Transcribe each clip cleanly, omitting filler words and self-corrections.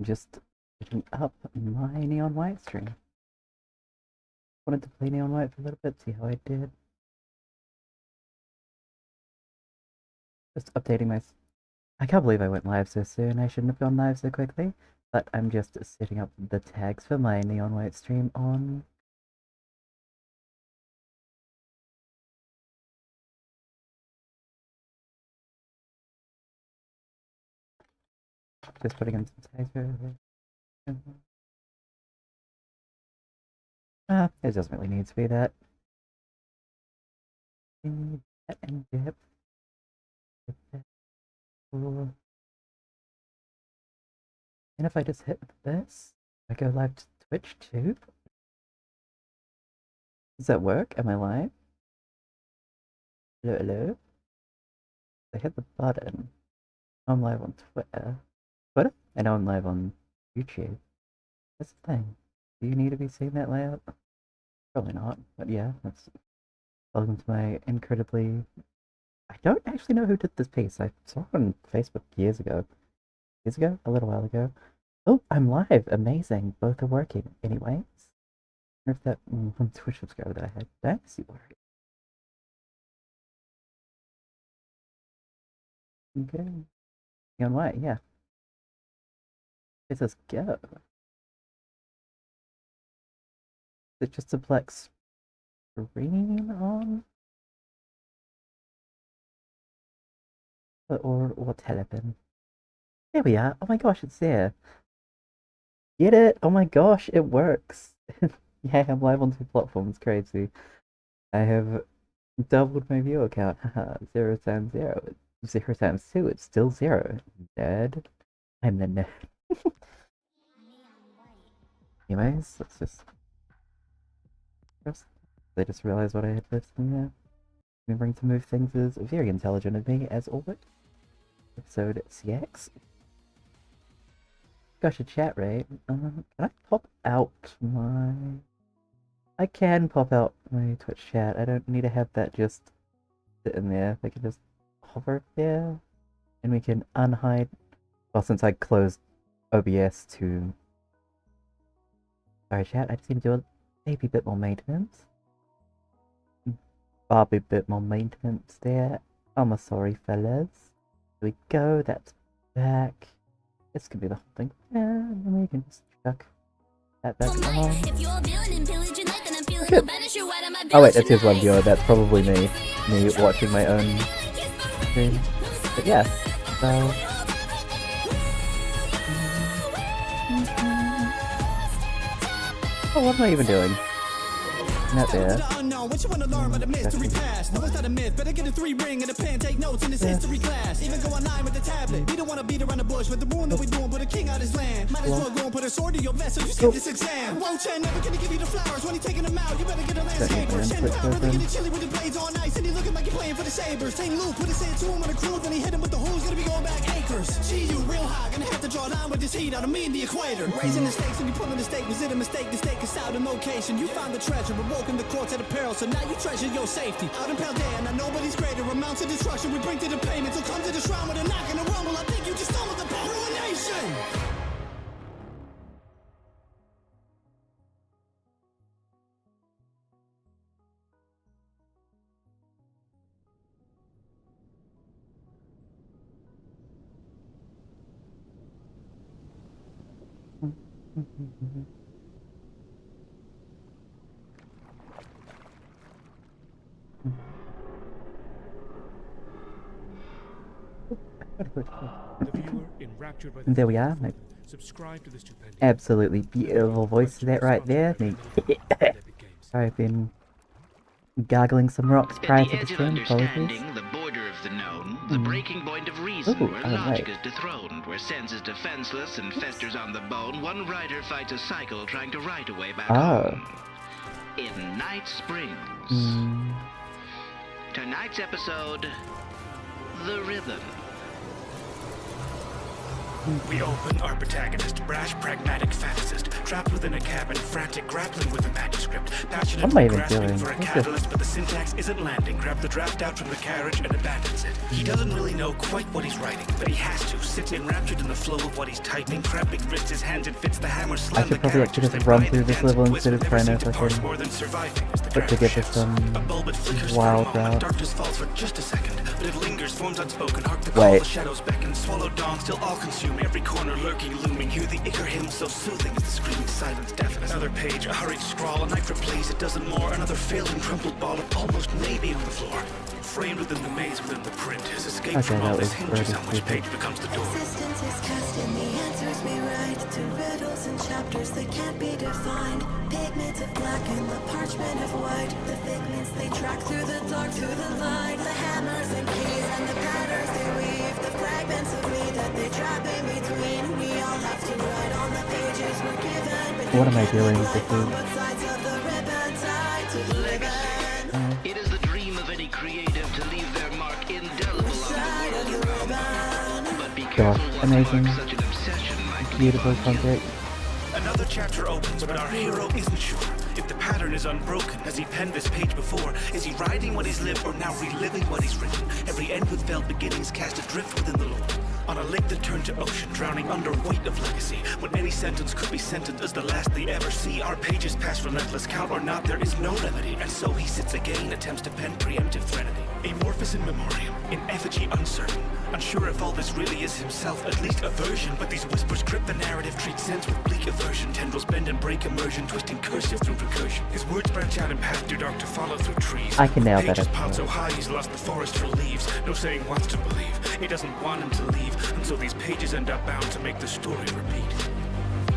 just picking up my Neon White stream. Wanted to play Neon White for a little bit, see how I did. Just updating my... I can't believe I went live so soon. I shouldn't have gone live so quickly. But I'm just setting up the tags for my Neon White stream on... Just putting in some tags over here. It doesn't really need to be that. And dip. And if I just hit this, I go live to Twitch too? Does that work? Am I live? Hello, hello? I hit the button. I'm live on Twitter. Twitter? I know I'm live on YouTube. That's the thing. Do you need to be seeing that layout? Probably not, but yeah, that's... Welcome to my incredibly... I don't actually know who did this piece. I saw it on Facebook years ago. Years ago? A little while ago. Oh, I'm live! Amazing! Both are working. Anyways. I wonder if that one Twitch subscriber that I had. Did I see work? Okay. Neon White, yeah. Let's go. Is it just a black screen on? Or what's happened? There we are. Oh my gosh, it's there. Get it? Oh my gosh, it works. Yeah, I'm live on 2 platforms. Crazy. I have doubled my viewer count. Haha, 0 times 0. 0 times 2, it's still 0. Nerd. I'm the nerd. Anyways, let's just... I just realized what I had left in there. Remembering to move things is very intelligent of me, as always. Episode CX. Gosh, a chat rate. Can I pop out my... I can pop out my Twitch chat. I don't need to have that just sit in there. I can just hover there. And we can unhide... Well, since I closed OBS to... Sorry, chat. I just need to do a maybe bit more maintenance. Barbie bit more maintenance there. I'm sorry, fellas. There we go. That's back. This could be the whole thing. And then we can just chuck that back on. Oh wait, that's his one viewer. That's probably me. Me watching my own stream. But yeah. So... Oh, what am I even doing? Not there. What you want to learn about the mystery past? No, it's not a myth. Better get a 3-ring and a pen, take notes in this history class. Even go online with the tablet. We don't want to beat around the bush with the rule that we doing, put a king out his land. Might as well go and put a sword in your vest so you skip this exam. Won't never gonna give you the flowers when he taking them out. You better get a landscaper. Shen Power, really get chilly with the blades on ice. And he looking like he playing for the Sabres. St. Luke put his hand to him on a crew, then he hit him with the who's gonna be going back acres. Gee, you real high, gonna have to draw a line with this heat out of me and the equator. Raising the stakes and you pulling the stake. Was it a mistake? The stake is out in location. You found the treasure, but woke in the courts at a peril. So now you treasure your safety. Out in Paldea, now nobody's greater. Amounts of destruction we bring to the payments. So come to the shrine with a knock and a rumble. I think you just stumbled upon ruination. And there we are. Absolutely beautiful voice to that right there. I've been gargling some rocks prior to the stream. Apologies. The border of the known, the breaking point of reason, where logic is dethroned, where sense is defenseless and festers on the bone, one writer fights a cycle trying to write a way back home. In Night Springs. Tonight's episode, The Rhythm. We open our protagonist, brash, pragmatic fantasist, trapped within a cabin, frantic, grappling with a manuscript, passionately grasping for a catalyst, but the syntax isn't landing. Grab the draft out from the carriage and abandons it. He doesn't really know quite what he's writing, but he has to. Sits enraptured in the flow of what he's typing, cramping wrists his hands and fits the hammer. I should probably actually just run through this level instead of trying to fucking put together some wild route. Darkness falls for just a second, but it lingers, forms unspoken. Hark the call, the shadows beckon, swallow dawn, still all consume. Every corner lurking, looming. Hear the ichor hymn so soothing as the screaming silence deafens. Another page, a hurried scrawl, a knife replays a dozen more. Another failing crumpled ball of almost maybe on the floor. Framed within the maze within the print, his escape from all this hinges on which page becomes the door. Existence is cast in the answers we write to riddles and chapters that can't be defined. Pigments of black and the parchment of white. The figments they track through the dark to the light. The hammers and keys and the patterns they weave. The fragments of me that they trap in between. We all have to write on the pages we're given. What am I doing? This is... Both sides of the ribbon tied to the ribbon. It is the dream of any creative to leave their mark indelible on the world around them. But be careful what amazing. marks such an obsession might Beautiful content. Another chapter opens, but our hero isn't sure if the pattern is unbroken. Has he penned this page before? Is he writing what he's lived or now reliving what he's written? Every end with failed beginnings cast adrift within the lore. On a lake that turned to ocean, drowning under weight of legacy. When any sentence could be sentenced as the last they ever see. Our pages pass relentless, count or not, there is no remedy. And so he sits again, attempts to pen preemptive threnody. Amorphous in memoriam, in effigy uncertain. Unsure if all this really is himself, at least a version. But these whispers grip the narrative, treat sense with bleak aversion. Tendrils bend and break immersion, twisting cursive through recursion. His words branch out and path too dark to follow through trees. I can nail that. Pages piled so high he's lost the forest for leaves. No saying wants to believe, he doesn't want him to leave. And so these pages end up bound to make the story repeat.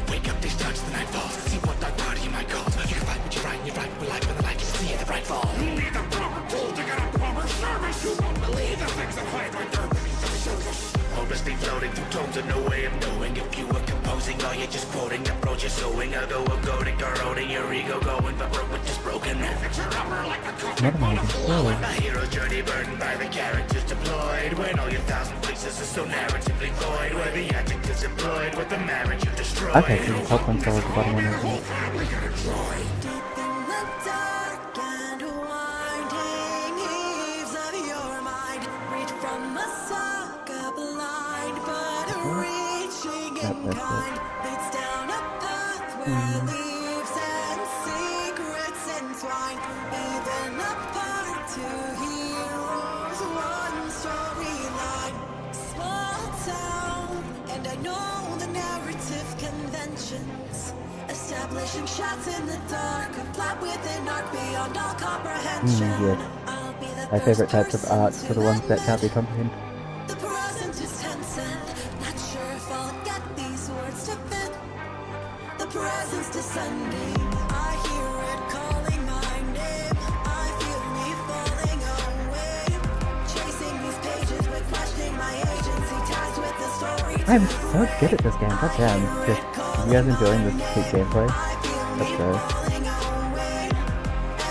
Wake up these times the night falls, see what dark body you might call. You can fight what you write, and you write with life when the light you see at the bright fall. You need the proper tool to get a proper service. You won't believe the things that hide right there beneath the surface. Hopelessly floating through tomes and no way of knowing if you were composing or you're just quoting. Approach you're sowing, a go of goading, corroding your ego going for broke but just broken. Fix your armor like a cosmic ball of flowing. A hero's journey burdened by the characters deployed. When all your thousand places are so narratively void. Where the adjectives employed with the marriage you destroyed. Okay, so the top one follows the bottom one. Deep in the dark and winding eaves of your mind, reach from a saga blind, but reaching in kind, leads down a path where leaves and secrets entwine, even apart to heroes, one storyline. Small town, and I know the narrative conventions, establishing shots in the dark, a plot within arc beyond all comprehension. I'll be the My favorite types of person art to are the ones that can't be legend. comprehended. The present is tense and not sure if I'll get these words to fit. The present's descending, I hear it calling my name. I feel me falling away, chasing these pages but questioning my agency, tasked with the story. I'm so good at this game, goddamn. Just, you guys enjoying this sweet gameplay? Let's go. Falling away.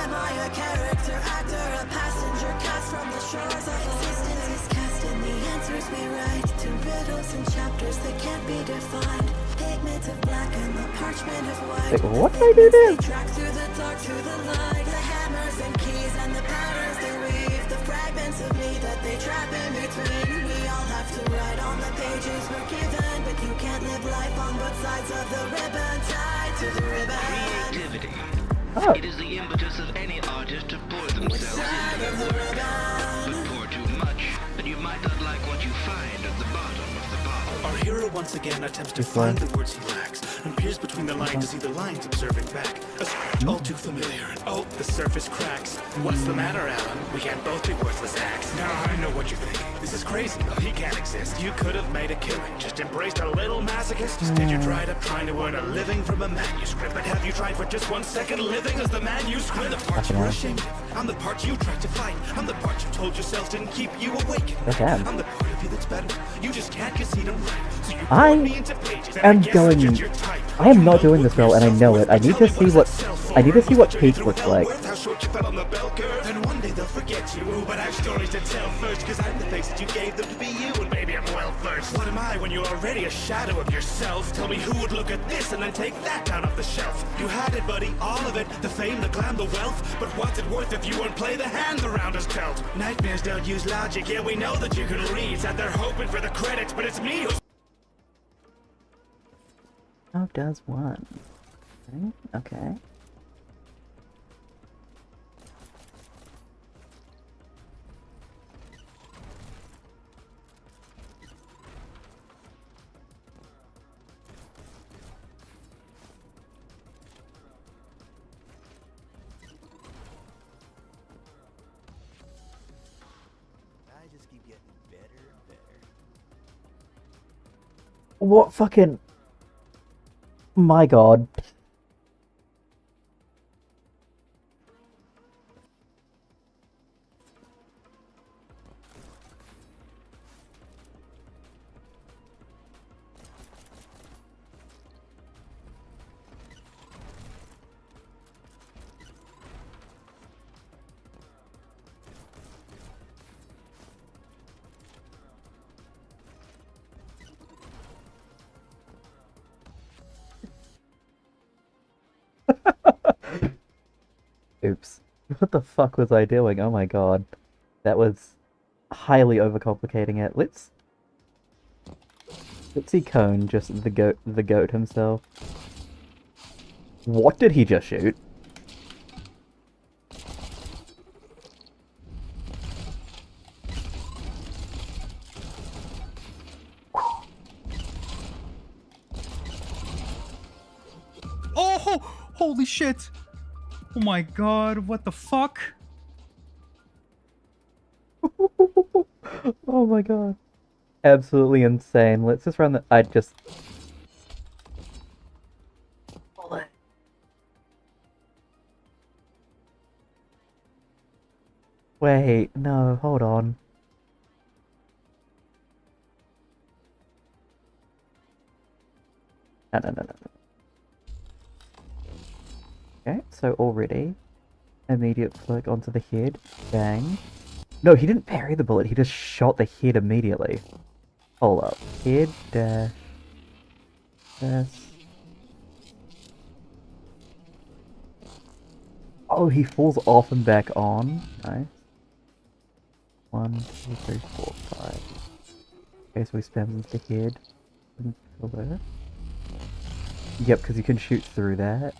Am I a character, actor, a passenger cast from the shores of existence is cast in the answers we write to riddles and chapters that can't be defined. Pigments of black and the parchment of white. Like, what did I do there? They track through the dark to the light. The hammers and keys and the patterns they weave. The fragments of me that they trap in between. We all have to write on the pages we're given, but you can't live life on both sides of the ribbon tied to the ribbon. creativity. Oh. It is the impetus of any artist to pour themselves into their work. But pour too much, and you might not like what you find at the bottom of the bottle. Our hero once again attempts to find the words he lacks, and peers between the lines to see the lines observing back. A script all too familiar, and oh, the surface cracks. What's the matter, Alan? We can't both be worthless hacks. Now I know what you think. This is crazy. He can't exist. You could have made a killing, just embraced a little masochist. Instead you tried up trying to earn a living from a manuscript. But have you tried for just 1 second living as the manuscript? I'm the part you were ashamed of. I'm the part you tried to fight. I'm the part you told yourself didn't keep you awake. Okay. I'm the part of you that's better. You just can't concede them right. So you I put me into pages, and am I guess going. it's just your type. I am not doing this well, and I know it. I need to see what. I need to see what page looks like. How short you fell on the bell curve, and one day they'll forget you. But I have stories to tell first, cause I'm the face that you gave them to be you, and maybe I'm well yourself first. What am I when you're already a shadow of yourself? Tell me who would look at this and then take that down off the shelf. You had it, buddy, all of it. The fame, the glam, the wealth. But what's it worth if you won't play the hand the round us dealt? Nightmares don't use logic, yeah, we know that you can read. That they're hoping for the credits, but it's me who's... How does one? Okay. I just keep getting better and better. What fucking... My god. Oops. What the fuck was I doing? Oh my god. That was highly overcomplicating it. Let's see Cone, just the goat himself. What did he just shoot? Oh, holy shit. Oh my god, what the fuck? Oh my god. Absolutely insane. Let's just run the... I just... Bullet. Wait, no, hold on. No. Okay, so already, immediate flick onto the head, bang. No, he didn't parry the bullet, he just shot the head immediately. Hold up, head, dash, oh, he falls off and back on, nice. 1, 2, 3, 4, 5. Okay, so he spams the head, yep, because you can shoot through that.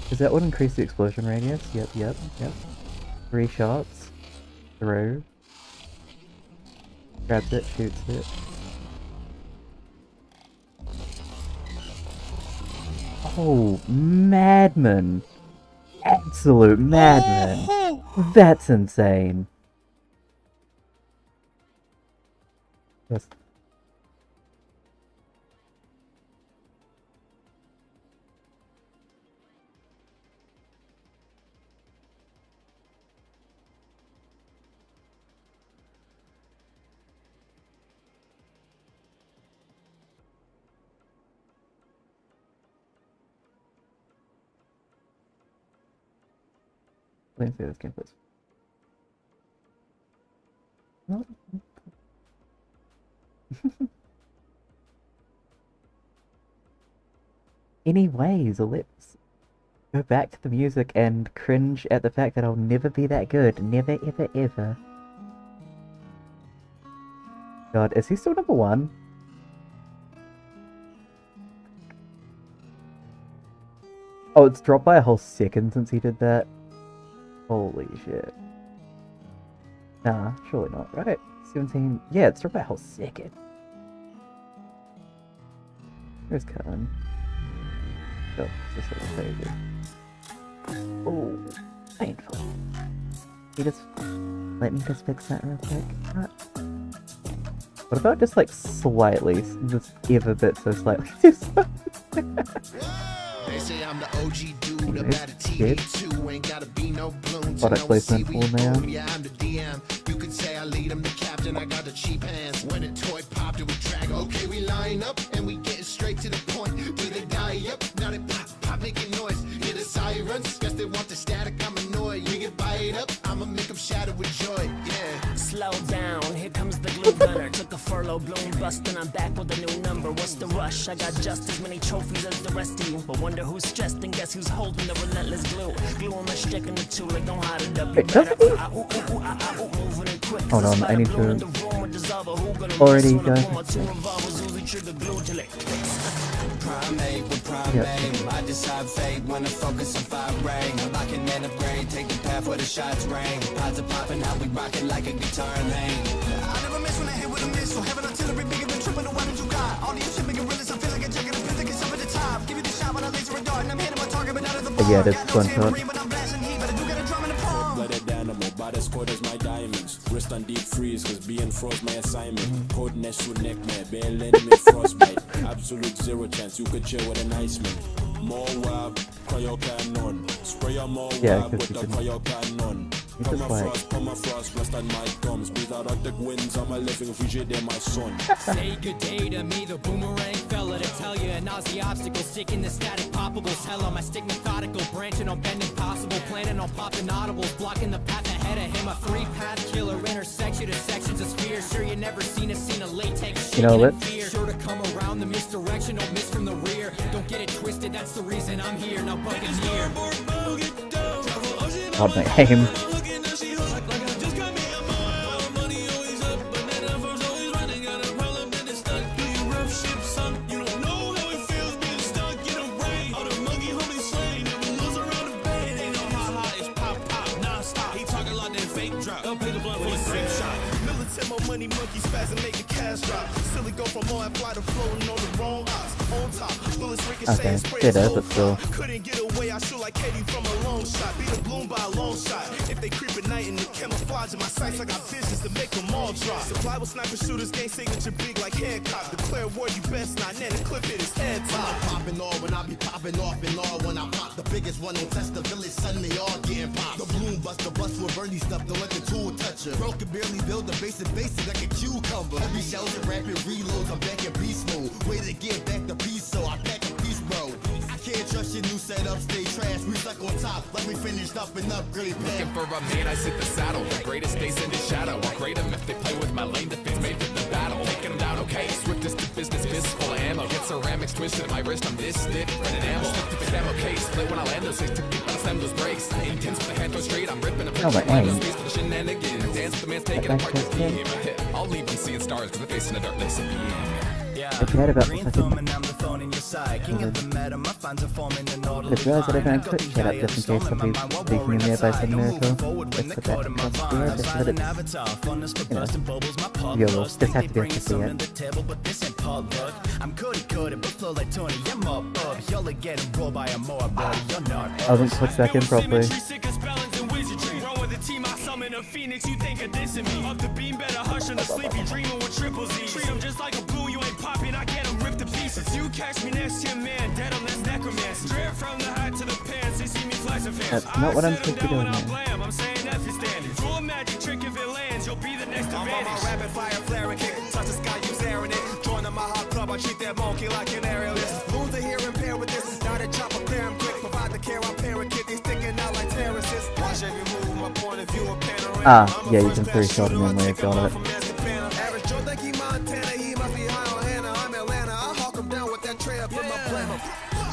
Does that one increase the explosion radius? Yep. 3 shots. Through. Grabs it, shoots it. Oh, madman! Absolute madman! That's insane! Yes. Let me see this game, please. No. Anyways, let's go back to the music and cringe at the fact that I'll never be that good. Never, ever, ever. God, is he still number 1? Oh, it's dropped by a whole second since he did that. Holy shit. Nah, surely not, right? 17. Yeah, it's dropped by a whole second. Where's Cullen? Oh, it's just a little crazy. Oh, painful. Let me just fix that real quick. What about just like slightly, just ever bit so slightly? They say I'm the OG dude about a TV2. Ain't gotta be no balloon. Product placement full now. Yeah, I'm the DM. You could say I lead him, the captain. I got the cheap hands. When a toy popped, it would drag. Okay, we line up and we getting straight to the point. Do they die up? Now they pop, making noise. Hear the sirens? Guess they want the static. I'm annoyed. We get bite up. I'ma make them shatter with joy. Yeah. Slow down, no bloom bust, and I'm back with a new number. What's the rush? I got just as many trophies as the rest of you. But wonder who's stressed and guess who's holding the relentless glue. Glue on my stick and the tool, like don't hide it up. Wait, doesn't he? Hold on, I need to already go. Primate with primate. I just have faith when I focus on fire ring. I'm locking in upgrade, take the path where the shots ring. Pods are popping, how we rockin' like a guitar and hang. I never miss when I hit with a missile. Have an artillery bigger than triple the weapons you got. All the shit making realist, I feel like a jacket of physics is over the top. Give you the shot when I laser a dart and I'm hitting my target, but out of the bar. Yeah, that's one shot. But I'm blasting heat, but I do get a drum in the palm. Blooded animal, baddest code as my diamonds. Wrist on deep freeze, cause being froze my assignment. Code next to neck, man, bailing me frostbite. Absolute zero chance, you could chill with an iceman. More wab, cryo cannon. Spray on more wab with the cryo cannon. Permafrost, rest on my gums. Breathe out Arctic winds, I'm a living frigid in my son. Say good day to me, the boomerang fella to tell you. And the obstacles, sticking the static poppables. Hell on my stick methodical, branching on bending possible. Planning on popping audibles, blocking the path ahead of him. A 3-path killer, intersects you to sections of spheres. Sure you never seen a latex shaking in fear. Sure to come around the misdirection, don't miss from the rear. Don't get it twisted, that's the reason I'm here. Now Buccaneer. God, my aim. Money monkey spazzing, make the cash drop. Silly go from all that fly to floating on the wrong ops. On top, bullets ricochet and spray but still. Couldn't get away, I shoot like Katie from a long shot. Beat a bloom by a long shot. If they creep at night and the camouflage in my sights, I got visions to make them all drop. Supply with sniper shooters, gang signature big like Hancock. Declare war, you best not, then the clip hit his head top. Popping all when I be popping off and all when I pop. The biggest one on test the village, suddenly all getting popped. The bloom bust, the bust with Bernie stuff, don't let the tool touch her. Bro can barely build the basic like a cucumber. Every shell's a rapid reloads, I'm back in beast mode. Way to get back the piece, so I pack a piece, bro. I can't trust your new setup, stay trash. We stuck on top, like we finished up and upgrade pack. Looking for a man, I sit the saddle. The greatest days in the shadow. I'll grade them if they play with my lane defense made for the battle. Taking them down, okay. Swiftest to business, fist full of ammo. Get ceramics twisted at my wrist, I'm this stiff. Running ammo, stick to the demo case. Split when I land those 6 to keep on stem those brakes. Intense with the hand go straight, I'm ripping a Oh, my aim. space for the shenanigans. Dance with the man's taking apart the key. I'll leave them seeing stars cause they're facing the darkness of being. I forgot about the second. I just realized that I can quick chat up just in case somebody's speaking in there by some miracle. Let's put that across here just so that it's, you'll just have to be able to see it. I wasn't clicked back in properly. A phoenix, you think of this in me. Up the beam, better hush on the sleepy, dreaming with triple Z. Treat him just like a blue, you ain't popping, I get him ripped to pieces. You catch me next to your man, dead on this necromancer. Straight from the hat to the pants, they see me flashing fans. That's not what I'm supposed to be doing here. I'm saying F is standard. Draw a magic trick if it lands, you'll be the next advantage. I'm on my rapid fire flaring kick, touch the sky, use air in it. Join in my hot club, I treat that monkey like an aerialist. Wounds are here and pair with this, now they chop a pair and quick. Provide the care, I pair a kid, they sticking out like terrorists. Watch every move, my point of view, a panorama. Ah, yeah, you can 3-shot him in there, got it.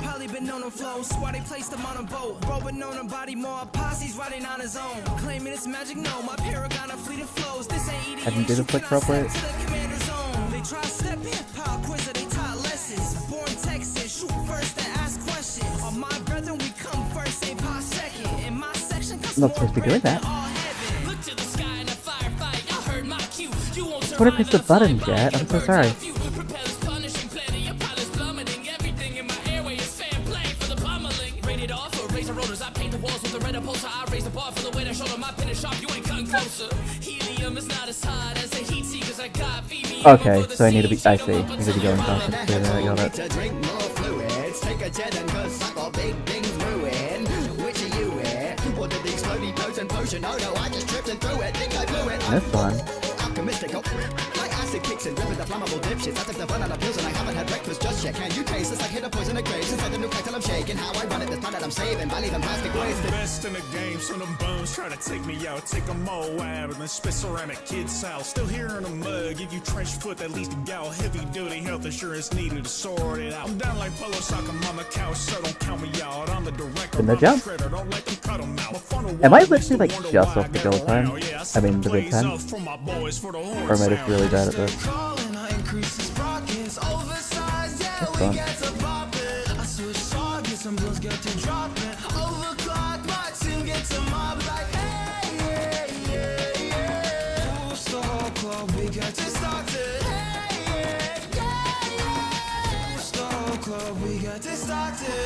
Probably been on the flow, why they placed him on a boat. Robin on a body, more posse's riding on his own. Claiming it's magic, no, my paragon of fleet of flows. This ain't eating. I didn't do the flick properly. They try to step in, power quiz, they taught lessons. Born Texas, shoot first and ask questions. On my brethren, we come first, ain't past second. In my section, I'm not supposed to be doing that. look to the sky in a firefight. I heard my cue. You won't What I pressed the button, Jet? I'm so sorry. Propellers punishing plenty, your pilots plummeting. Everything in my airway is fair play for the pummeling. Rated off for razor rotors. I paint the walls with a red upholster. I raise the bar for the weight I shoulder. My pin is sharp, you ain't cutting closer. Helium is not as hot as the heat seekers I got. Okay, so I need to be. I see. I need to be going faster. There, I got it. Drink more fluids, take a jet and cause I got big things brewing. Which are you here? What did the exploding potent potion? Oh no, I just tripped and threw it, think I blew it. That's fun. Alchemistical, like acid acid kicks in, ripping the flammable dipshits. I took the fun out of pills and I haven't had breakfast just yet. Can you taste this? Like hit a poison of grapes inside the new cocktail I'm shaking. How I run it, this planet I'm saving by leaving plastic waste. Best in the game, so them bums try to take me out. Take a Moab and then spit around a kid's house. Still here in the mud, give you trench foot that leads to gout. Heavy duty health insurance needed to sort it out. I'm down like polo soccer on the couch, so don't count me out. I'm the director of the shredder, don't let them cut them out. Am I literally like just off the goal time? I mean the big time? Or am I just really bad at this? That's fun.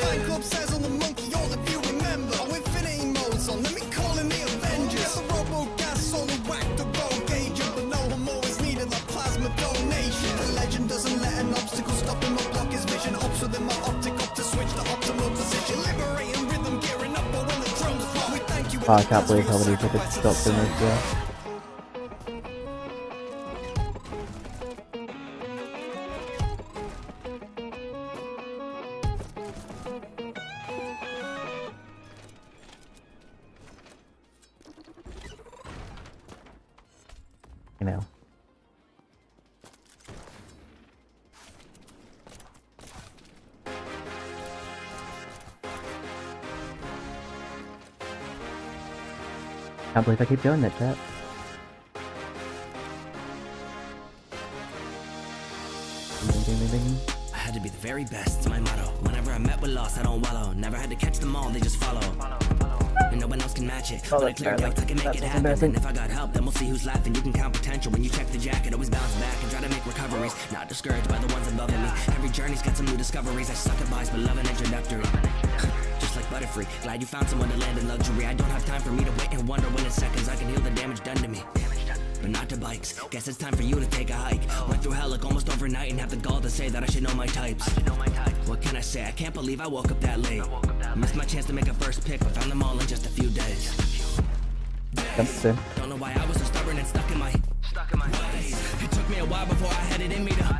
Fight Club says on the monkey, all of you remember. Oh, infinity mode's on, let me call in the Avengers. The robo-gas on the whack, the road gauge. But no homo is needed like plasma donation. The legend doesn't let an obstacle stop him or block his vision. Ops within my optic up to switch the optimal position. Liberating rhythm, gearing up, but when the drums fall, we thank you. I can't believe how many tickets stopped in this, yeah. You know. Can't believe I keep doing that, chat. I had to be the very best, it's my motto. Whenever I met with loss, I don't wallow. Never had to catch them all, they just follow. And no one else can match it. Oh, But I that's clear bad. decks, I can make it happen. And if I got help, then we'll see who's laughing. You can count potential when you check the jacket. Always bounce back and try to make recoveries. Not discouraged by the ones above me. Every journey's got some new discoveries. I suck at buys, but love an introductory. Just like Butterfree, glad you found someone to land in luxury. I don't have time for me to wait and wonder when in seconds I can heal the damage done to me. But not to bikes. Guess it's time for you to take a hike. Went through hell like almost overnight and have the gall to say that I should know my types. What can I say? I can't believe I woke up that late. Missed my chance to make a first pick, but found them all in just a few days. Don't know why I was so stubborn and stuck in my ways. It took me a while before I had it in me to.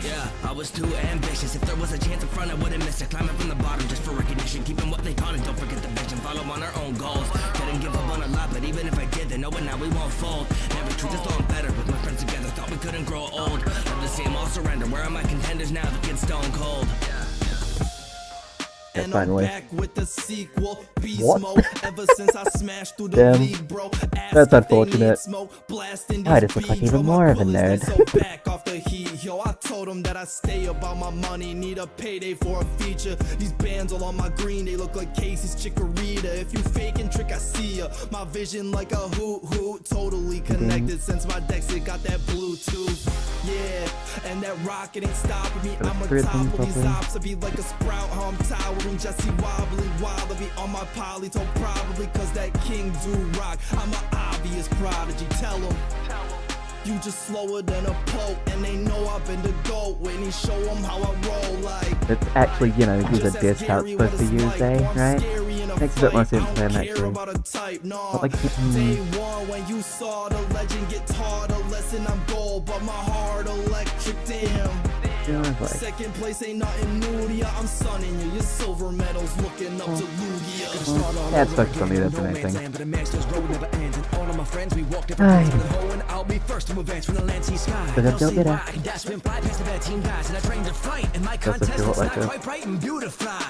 Yeah, I was too ambitious. If there was a chance in front, I wouldn't miss it. Climbing from the bottom just for recognition. Keeping what they taught and don't forget the vision. Follow on our own goals. Didn't give up on a lot, but even if I did, then know it now, we won't fold. Never treat us all better with my friends together. Thought we couldn't grow old. Love to see them all surrender. Where are my contenders now? The kid's stone cold. Yeah, finally. With the sequel, Beast What? Mode. Ever since I smashed through the Damn. league, bro. That's unfortunate. Blasting I just look like even more of a nerd. So back off the heat, yo. I told them that I stay about my money, need a payday for a feature. These bands all on my green, they look like Casey's Chikorita. If you faking trick, I see ya. My vision like a hoot, totally connected since my decks it got that Bluetooth. Yeah, and that rocket ain't stopping me. I'm on top of these ops. I be like a sprout, how I'm towering, Jesse wobbling wild. I be on my polytone probably, cause that king do rock. I'm an obvious prodigy, tell him. You just slower than a pope, and they know I've been the GOAT. When he show them how I roll like. It's actually, you know, use a diss how it's supposed to use, right? Makes a bit more sense than actually. But like, Day one when you saw the legend get taught a lesson. I'm gold, but my heart electric. Damn. like, Second place ain't nothing new to ya. I'm sunning you. Your silver medals looking up to Lugia. yeah, it's focused on me, that's the main thing. But a master's road never ends. And all of my friends, we walk different Ay. paths to the hole, and I'll be first to advance from the land, sea, sky. But They'll don't see get why it. I can dash, swim, fly past the bad team guys, and I train to fight. And my Doesn't contest feel is like not it. quite bright and beautify.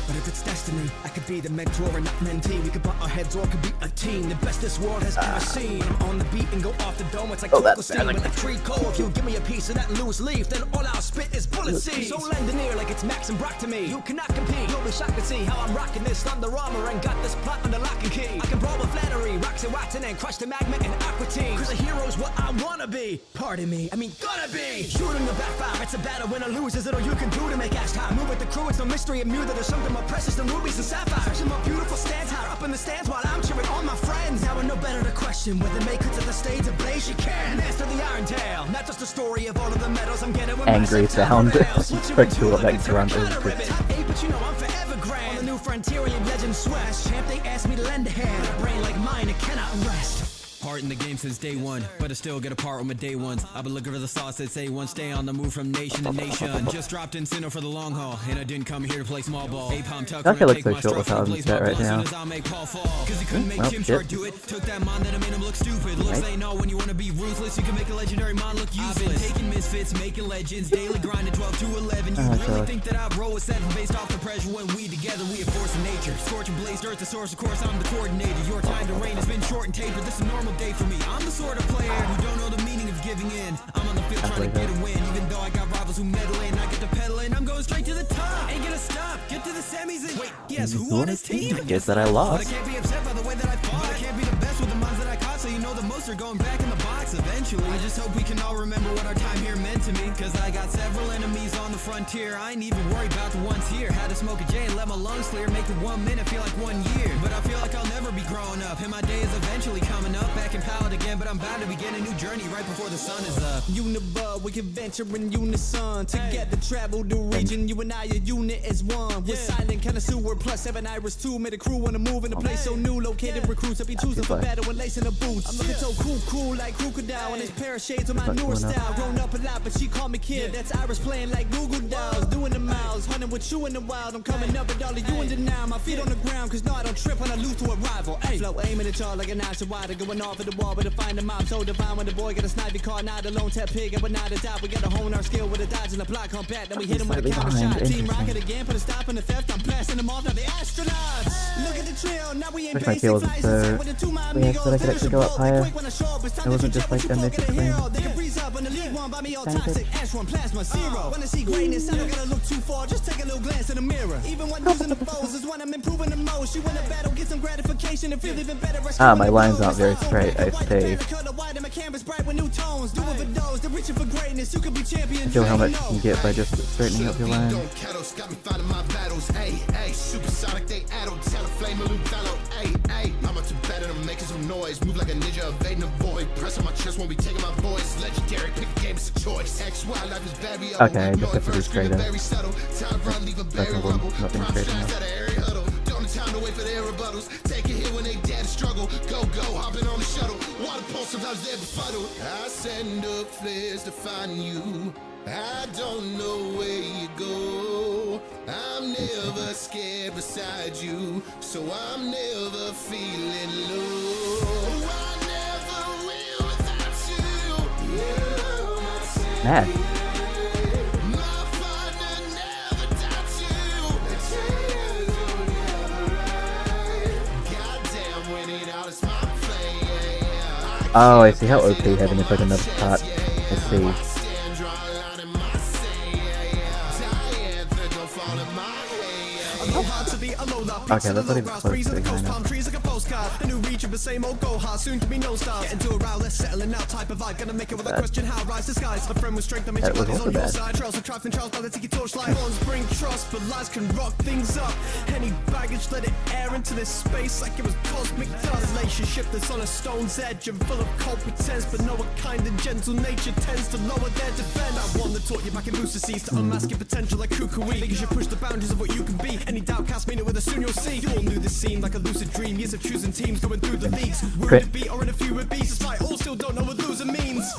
But if it's destiny, I could be the mentor and not mentee. We could butt our heads or could be a team. The best this world has ever seen. I'm on the beat and go off the dome. It's like Oh, total that's steam bad, like with a tree cold. If you give me a piece of that loose leaf, then all I'll spit is bullet seeds. So lend an ear like it's Max and Brock to me. You cannot compete. You'll be shocked to see how I'm rocking this thunder armor and got this plot under lock and key. I can brawl with flattery, Roxy Watson and crush the magma and aqua team. Cause a hero's what I wanna be. Pardon me, I mean gonna be. Shooting the backfire, it's a battle, winner loses. It all you can do to make ass time. Move with the crew, it's no mystery. And mu that there's something more precious than rubies and sapphires. Searching more beautiful stands higher up in the stands while I'm cheering on my friends. Now I know better to question whether make it to the stage of blaze you can. Master the Iron Tail, not just a story of all of the medals I'm getting with angry sound. Pretty cool, that grunt is just... but you know I'm forever grand. On the new frontier, legend sweat. Champ, they asked me to lend a hand. A brain like mine, it cannot rest. Part in the game since day one, but I still get a part with my day ones. I've been looking for the sauce that say one, stay on the move from nation to nation. Just dropped in Sinnoh for the long haul, and I didn't come here to play small ball. Apom tuck I feel when I like take so my short with struck how from I'm place set my right ball as now. soon as I make Paul fall. Cause he couldn't make Jim shit. Chart do it. Took that mind that I made him look stupid. Looks ain't all when you wanna be ruthless. You can make a legendary mind look useless. I've been taking misfits, making legends, daily grinding 12 to 11. You really think that I roll with 7 based off the pressure when we together, we have force of nature. Scorch and blaze earth, the source, of course, I'm the coordinator. Your time to reign has been short and tapered. This is a normal day for me. I'm the sort of player who don't know the meaning of giving in. I'm on the field trying to get a win. Even though I got rivals who meddle in, I get to pedal in. I'm going straight to the top. Ain't gonna stop. Get to the semis and wait. Yes, who on his team? Guess that I But I lost. can't be upset by the way that I fought. But I can't be the best with the minds that I caught. So you know the most are going back in the box eventually. I just hope we can all remember what our time here meant to me. Cause I got several enemies on the frontier. I ain't even worried about the ones here. Had to smoke a J and let my lungs clear. Make it 1 minute feel like 1 year. But I feel like I'll never be growing up. And my day is eventually coming up. Back in Pallet again, but I'm bound to begin a new journey right before the sun is up. Unibud, we can venture in unison. Together travel the region, you and I a unit as one. We're silent connoisseur plus 7 Iris 2. Made a crew on the move in a place so new. Located recruits, I'll be choosing for battle and lacing the boots. I'm looking so cool like crocodile. And this pair of shades on my newer style. Grown up a lot, but she called me kid. That's Iris playing like Google Dolls. Doing the miles, hunting with you in the wild. I'm coming up with all of you in denial. My feet on the ground, cause no, I don't trip when I lose to a rival. Ay, flow aiming at y'all like an ounce of water. Going off at the wall, but to find the mob so divine. When the boy got a sniper car, not a lone tap pig. And we're not a doubt, we gotta hone our skill with a dodge and a block combat. Then we hit him with a counter shot. Team Rocket again, put a stop in the theft. I'm blasting them off, now the astronauts. Look at the trail, now we ain't Wish my basic key wasn't so weird, so that I could actually go up higher. It wasn't just like a mythic thing. They can freeze up on the league one by me all toxic. Ash one plasma zero. Wanna see greatness, I don't gotta look too far. Just take a little glance in the mirror. Even when using the foes is when I'm improving the most. You win a battle, get some gratification and feel even better. Ah, my lines aren't very straight, I see. Feel how much you can get by just straightening up your line. Got me fighting my battles, ayy, ayy. Supersonic, they addle, tell a flame a Luthano, ayy, ayy. I'm up to better than making some noise. Move like a ninja, evading a void. Press on my chest, won't be taking my voice. Legendary, pick a game, it's a choice. XY, life is bad, we Okay, I just have to do straighter. very subtle. Time run, leave a berry That's rubble. not being straight enough. Out of every huddle. Don't have time to wait for their rebuttals. Take a hit when they dare to struggle. Go, hopping on the shuttle. Water pulse, sometimes they're befuddled. I send up flares to find you. I don't know where you go. I'm never scared beside you, so I'm never feeling low. I never will without you. You're my savior. Mad. My partner never doubts you. The tears will never ride. Goddamn, when it out, it's my play. Oh, I see how OP having is like another part. I see. Okay, that's not even close to being high enough. A new region, but same old go hard, soon to be no star. Get into a row, let's settle it out type of vibe. Gonna make it with a question, how rise the skies. A friend with strength, I'm That was also on your bad. side. Trails of trials and trials by the tiki torchlight. Horns bring trust, but lies can rock things up. Any baggage, let it air into this space like it was cosmic dust. Relationship that's on a stone's edge and full of cold pretense, but know a kind and gentle nature tends to lower their defense. That one that taught you back in Lucy seas to unmask your potential like kukui. Think you should push the boundaries of what you can be. Any doubt, cast meaning with a soon you'll see. You all knew this seemed like a lucid dream. Years of choosing teams, going through the leagues. We're in a beat or in a few with beats. Despite all still don't know what loser means.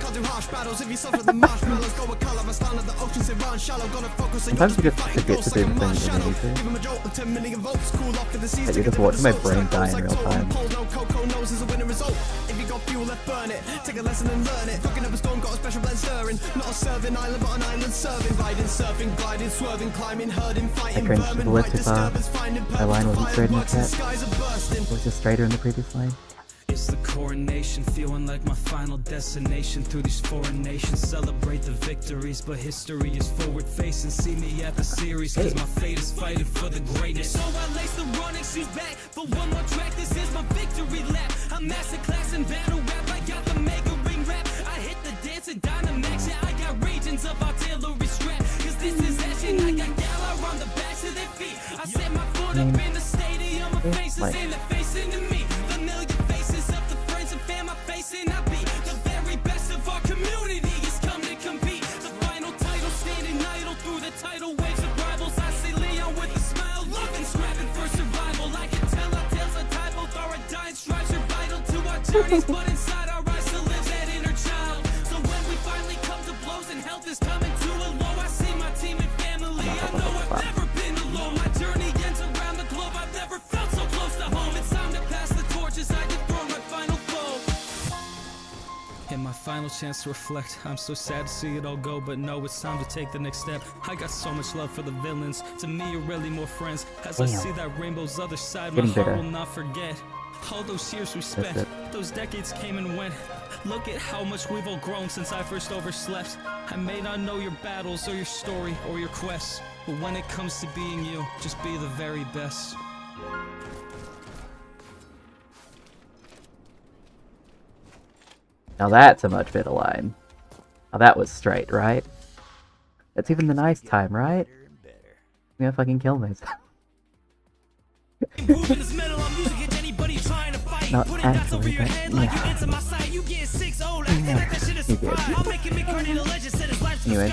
Can't do harsh battles if you suffer the marshmallows. Go with colour, I stand at the ocean, say run shallow. Gonna focus on Sometimes you just forget to do the things that you need to. Give him a jolt of 10 million volts. Cool off in the seas. Like, you're just watching my brain die in real time. No cocoa knows is a winning result. If you got fuel left, burn it. Take a lesson and learn it. Cooking up a storm, got a special blend stirring. Not a serving island, but an island serving. Riding, surfing, gliding, swerving, climbing, herding, fighting, cringed vermin. a little Right too far. disturbance, finding My line wasn't purpose. straight enough Fireworks and yet. skies are bursting. It was just straighter in the previous line. It's the coronation, feeling like my final destination. Through these foreign nations, celebrate the victories, but history is forward facing. See me at the series, cause my fate is fighting for the greatness. So I lace the running shoes back for one more track. This is my victory lap. I'm masterclass in battle rap. I got the mega ring rap. I hit the dance and Dynamax. Yeah, I got regions of artillery strap. Cause this is action. I got Gala on the backs of their feet. I set my foot up in the stadium of faces and they're facing to me. Familiar faces of the friends and fam I'm facing. I be the very best of our community. Is come to compete. The final title standing idle through the tidal waves of rivals. I see Leon with a smile, loving, scrapping for survival. I can tell our tales are tied, both our dying strives are vital to our attorneys, but inside our eyes still lives that inner child. So when we finally come to blows and health is coming to a low, I see my team and family. I know I've never been alone. My journey ends around the globe. I've never felt so close to home. It's time to pass the torch as I dethrone my final foe. In my final chance to reflect, I'm so sad to see it all go, but no, it's time to take the next step. I got so much love for the villains. To me, you're really more friends. As I see that rainbow's other side, my heart will not forget. All those years we spent, those decades came and went. Look at how much we've all grown since I first overslept. I may not know your battles or your story or your quests, but when it comes to being you, just be the very best. Now that's a much better line. Now that was straight, right? That's even the nice time, right? You're gonna fucking kill me. Not actually, but yeah. Anyway.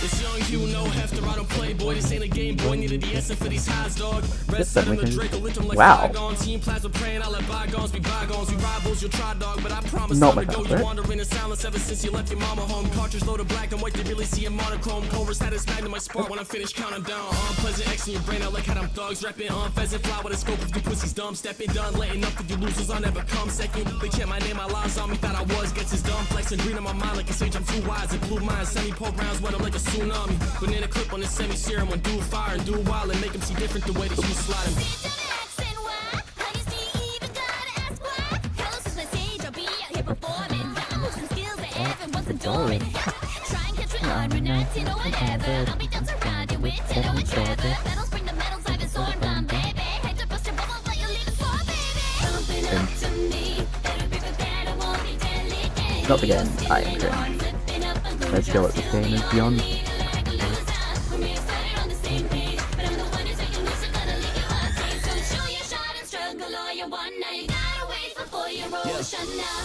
This young you know after I don't play boy, this ain't a game boy, need a DS for these highs, dog. Red set in the Draco, lit them like bygones. Team plasma praying, I'll let bygones be bygones. We rivals, you'll try, dog, but I promise I'll go. You wandering in silence ever since you left your mama home. Cartridge load of black and white, they really see a monochrome. Covers had his magnum, my sport when I finish counting down. Unpleasant X in your brain, I like how them thugs reppin'. Pheasant fly with a scope if you pussies dumb. Stepping done, letting up for you losers, I'll never come second. They chant my name, my lines on me, thought I was. Gets his dumb flexing, green on my mind like a sage, I'm too wise. And blue minds, semi-poke rounds, wet up like a tsunami. Banana clip on the semi-serum when do fire and do wild and make them see different the way that you slide him. Not again, I am cringe. Let's go at this game is beyond.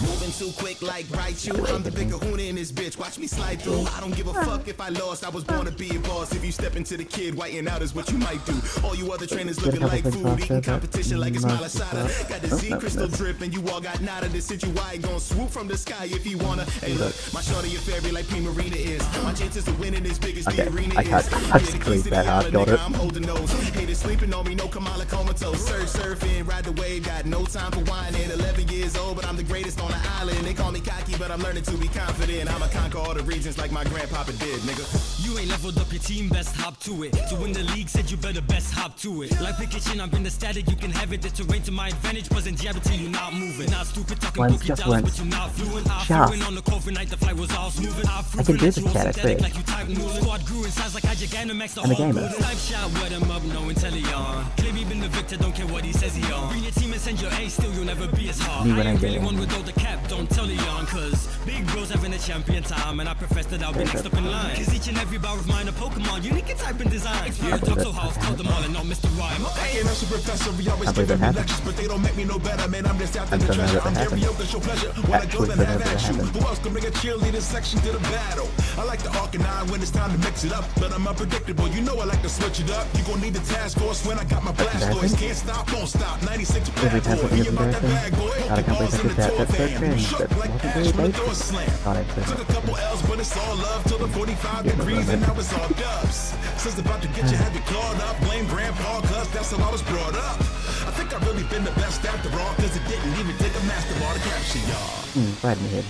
Moving too quick like right you. I'm the big kahuna in this bitch. Watch me slide through. I don't give a fuck if I lost. I was born to be a boss. If you step into the kid, whiting out is what you might do. All you other trainers looking like food, eating competition like it's malasada. Got the Z crystal drip and you all got nada. This shit you wide gon' swoop from the sky if you wanna. Hey look, my shorty a fairy like P Marina is. My chances of winning is big as the arena is. I just squeezed that hard, got it. I'm holding those. Haters sleeping on me, no Kamala comatose. Surf surfing, ride the wave, got no time for whining. 11 years old, but I'm the greatest on the island. They call me cocky, but I'm learning to be confident. I'ma conquer all the regions like my grandpapa did, nigga. You ain't leveled up your team, best hop to it. To win the league, said you better best hop to it. Like the kitchen, I'm in the static, you can have it. The terrain to my advantage, wasn't jabbing till you not moving. Not stupid, talking bookie dollars, but you not fluent. I flew on the cover night, the flight was all smoothing. I can do the chat, I like you type moving. Squad grew in size like I Gigantamax, the whole building. Type shot, wet him up, no intellion. Clearly been the victor, don't care what he says he on. Bring your team and send your A, still you'll never be as hard. I ain't really one with all the cap, don't tell you on. Cause big bros having a champion time, and I profess that I'll be next up in line. Cause each and every bar of mine a Pokemon, unique in type and design. Expire talk so half, call them all and not Mr. Rhyme. Okay, and that's a professor, we always giving me lectures, but they don't make me no better, man. I'm just after the treasure. I'm Gary Oak, show pleasure. When I go, then I have at you. Who else can bring a cheerleader section to the battle? I like the Arcanine when it's time to mix it up, but I'm unpredictable. You know I like to switch it up. You gon' need the task force when I got my Blastoise. Can't stop, won't stop. 96 bad boy. Be about that bad boy. Pokeballs in the door, fam. Shook like Ash when the door slammed. Took a couple L's, but it's all love till the 45 degrees, and now it's all dubs. Since about to get you, have you clawed up. Blame grandpa, cuz that's how I was brought up. I think I've really been the best after all, cuz it didn't even take a master ball to capture y'all. Right in the head.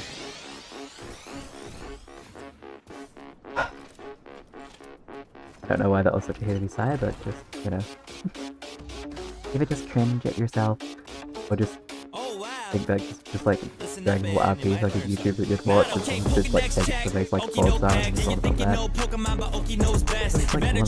I don't know why that was such a heavy sigh, but just, you know. Either just cringe at yourself, or just think that just like Dragon Ball RP, like a YouTube that just watch and just like take it to make like 4 stars and thought about that. It's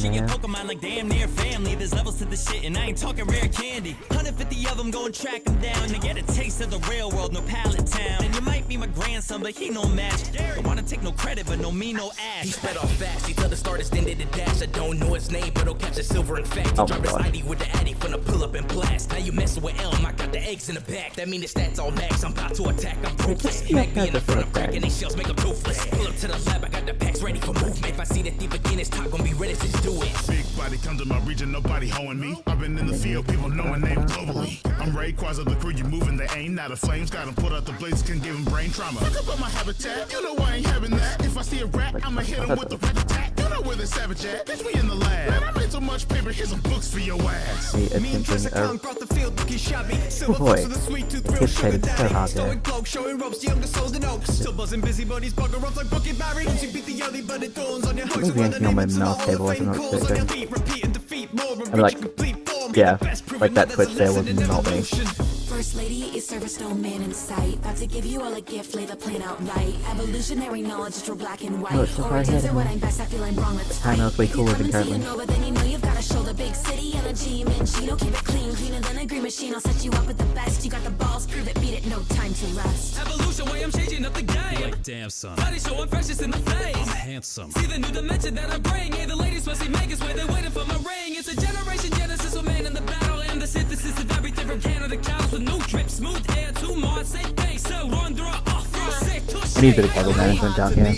like Pokemon like damn near family. There's levels to the shit, and I ain't talking rare candy. 150 of them go and track them down to get a taste of the real world, no pallet town. And you might be my grandson, but he no match. Don't wanna take no credit, but no me, no ass. He sped off fast, he tell the starters then did the dash. I don't know his name, but I'll catch the silver in fact. Drive his ID with the addy, finna pull up and blast. Now you messing with Elm, I got the eggs in the back. That mean it's that Meds all max, I'm about to attack, I'm ruthless. Make me in the front of crack and these shells make them toothless. Pull up to the lab, I got the packs ready for movement. If I see the thief again, it's top, gonna be ready to do it. Big body come to my region, nobody hoeing me. I've been in the field, people know my name globally. I'm Ray Quaz of the crew, you moving, they ain't out of flames. Got them put out the blades, can give them brain trauma. Look up on my habitat, you know I ain't having that. If I see a rat, I'ma hit him with the rat attack. You know where the savage at, bitch, we in the lab. Man, I made so much paper, here's some books for your ass. Me and Trisha Kong brought the field looking shabby. Silver boy, folks with a sweet tooth, this real kid's sugar headed so daddy. hard Stoic there. bloke, showing ropes, the youngest souls and oaks. Still buzzing busy buddies, bugger up like Bucket Barry. Once you beat the early blooded thorns on your house, Maybe anything on my mouse table wasn't calls on your updated. feet, repeat and defeat more. I'm like, yeah, like that twitch there was not me. First lady is service, no man in sight. About to give you all a gift, lay the plan out right. Evolutionary knowledge for black and white. Look, so far Origins ahead. are what I'm best, I feel I'm wrong, let's Time fight. was way cooler than currently. Nova, then you know you've got to show the big city energy. Mangino, keep it clean, cleaner than a green machine. I'll set you up with the best. You got the balls, prove it, beat it, no time to rest. Evolution, way I'm changing up the game. Like damn son. Body show, I'm freshest in the face. I'm handsome. See the new dimension that I bring. Hey, the ladies must see Vegas where they waiting for my ring. It's a generation genesis of man in the battle and the synthesis of everything from Canada cows with new drip, smooth hair, two more, say thanks, so run through off, sick, I need a bit of cable management down here.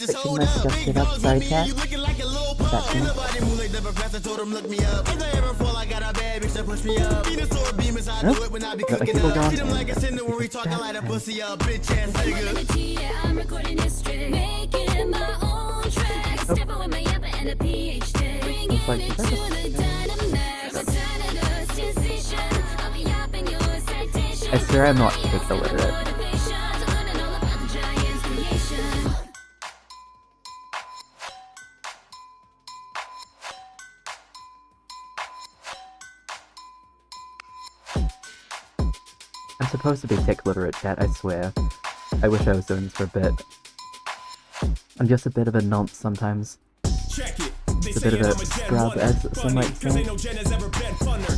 Fixing my stuff, get upside cat. That thing. Nope. Got the cable gone. I'm recording history, making my own track. Stepping with my yapper and a PhD. Bringing it to the dynamics. Return to the sensation. I'll be yapping your citation. I swear I'm not pixel literate. Learning all about the giant's creation. I'm supposed to be tech literate, chat, I swear. I wish I was doing this for a bit. I'm just a bit of a nonce sometimes. Check it. It's a bit of a scrub, as some might say.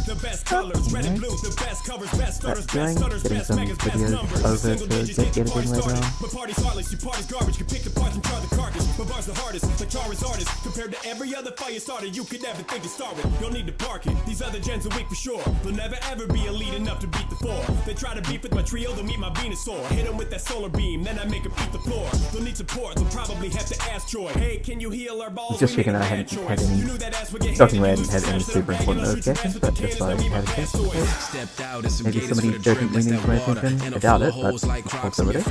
The best colors, red and blue, the best covers, best That's doing, getting some videos over to get editing later on. But party's heartless, your party's garbage. You pick the parts and try the carcass. But bars the hardest, the tar is hardest. Compared to every other fire starter you could ever think of start with. You'll need to park it. These other gens are weak for sure. They'll never ever be elite enough to beat the four. They try to beef with my trio, they'll meet my Venusaur. Hit them with that solar beam, then I make them eat the floor. They'll need support, they'll probably have to ask Troy. Hey, can you heal our balls? Just checking out I hadn't had any, shockingly I hadn't had any super important notifications, but just thought I had a chance to say. Maybe somebody urgently needs my attention. I doubt it, but possibility.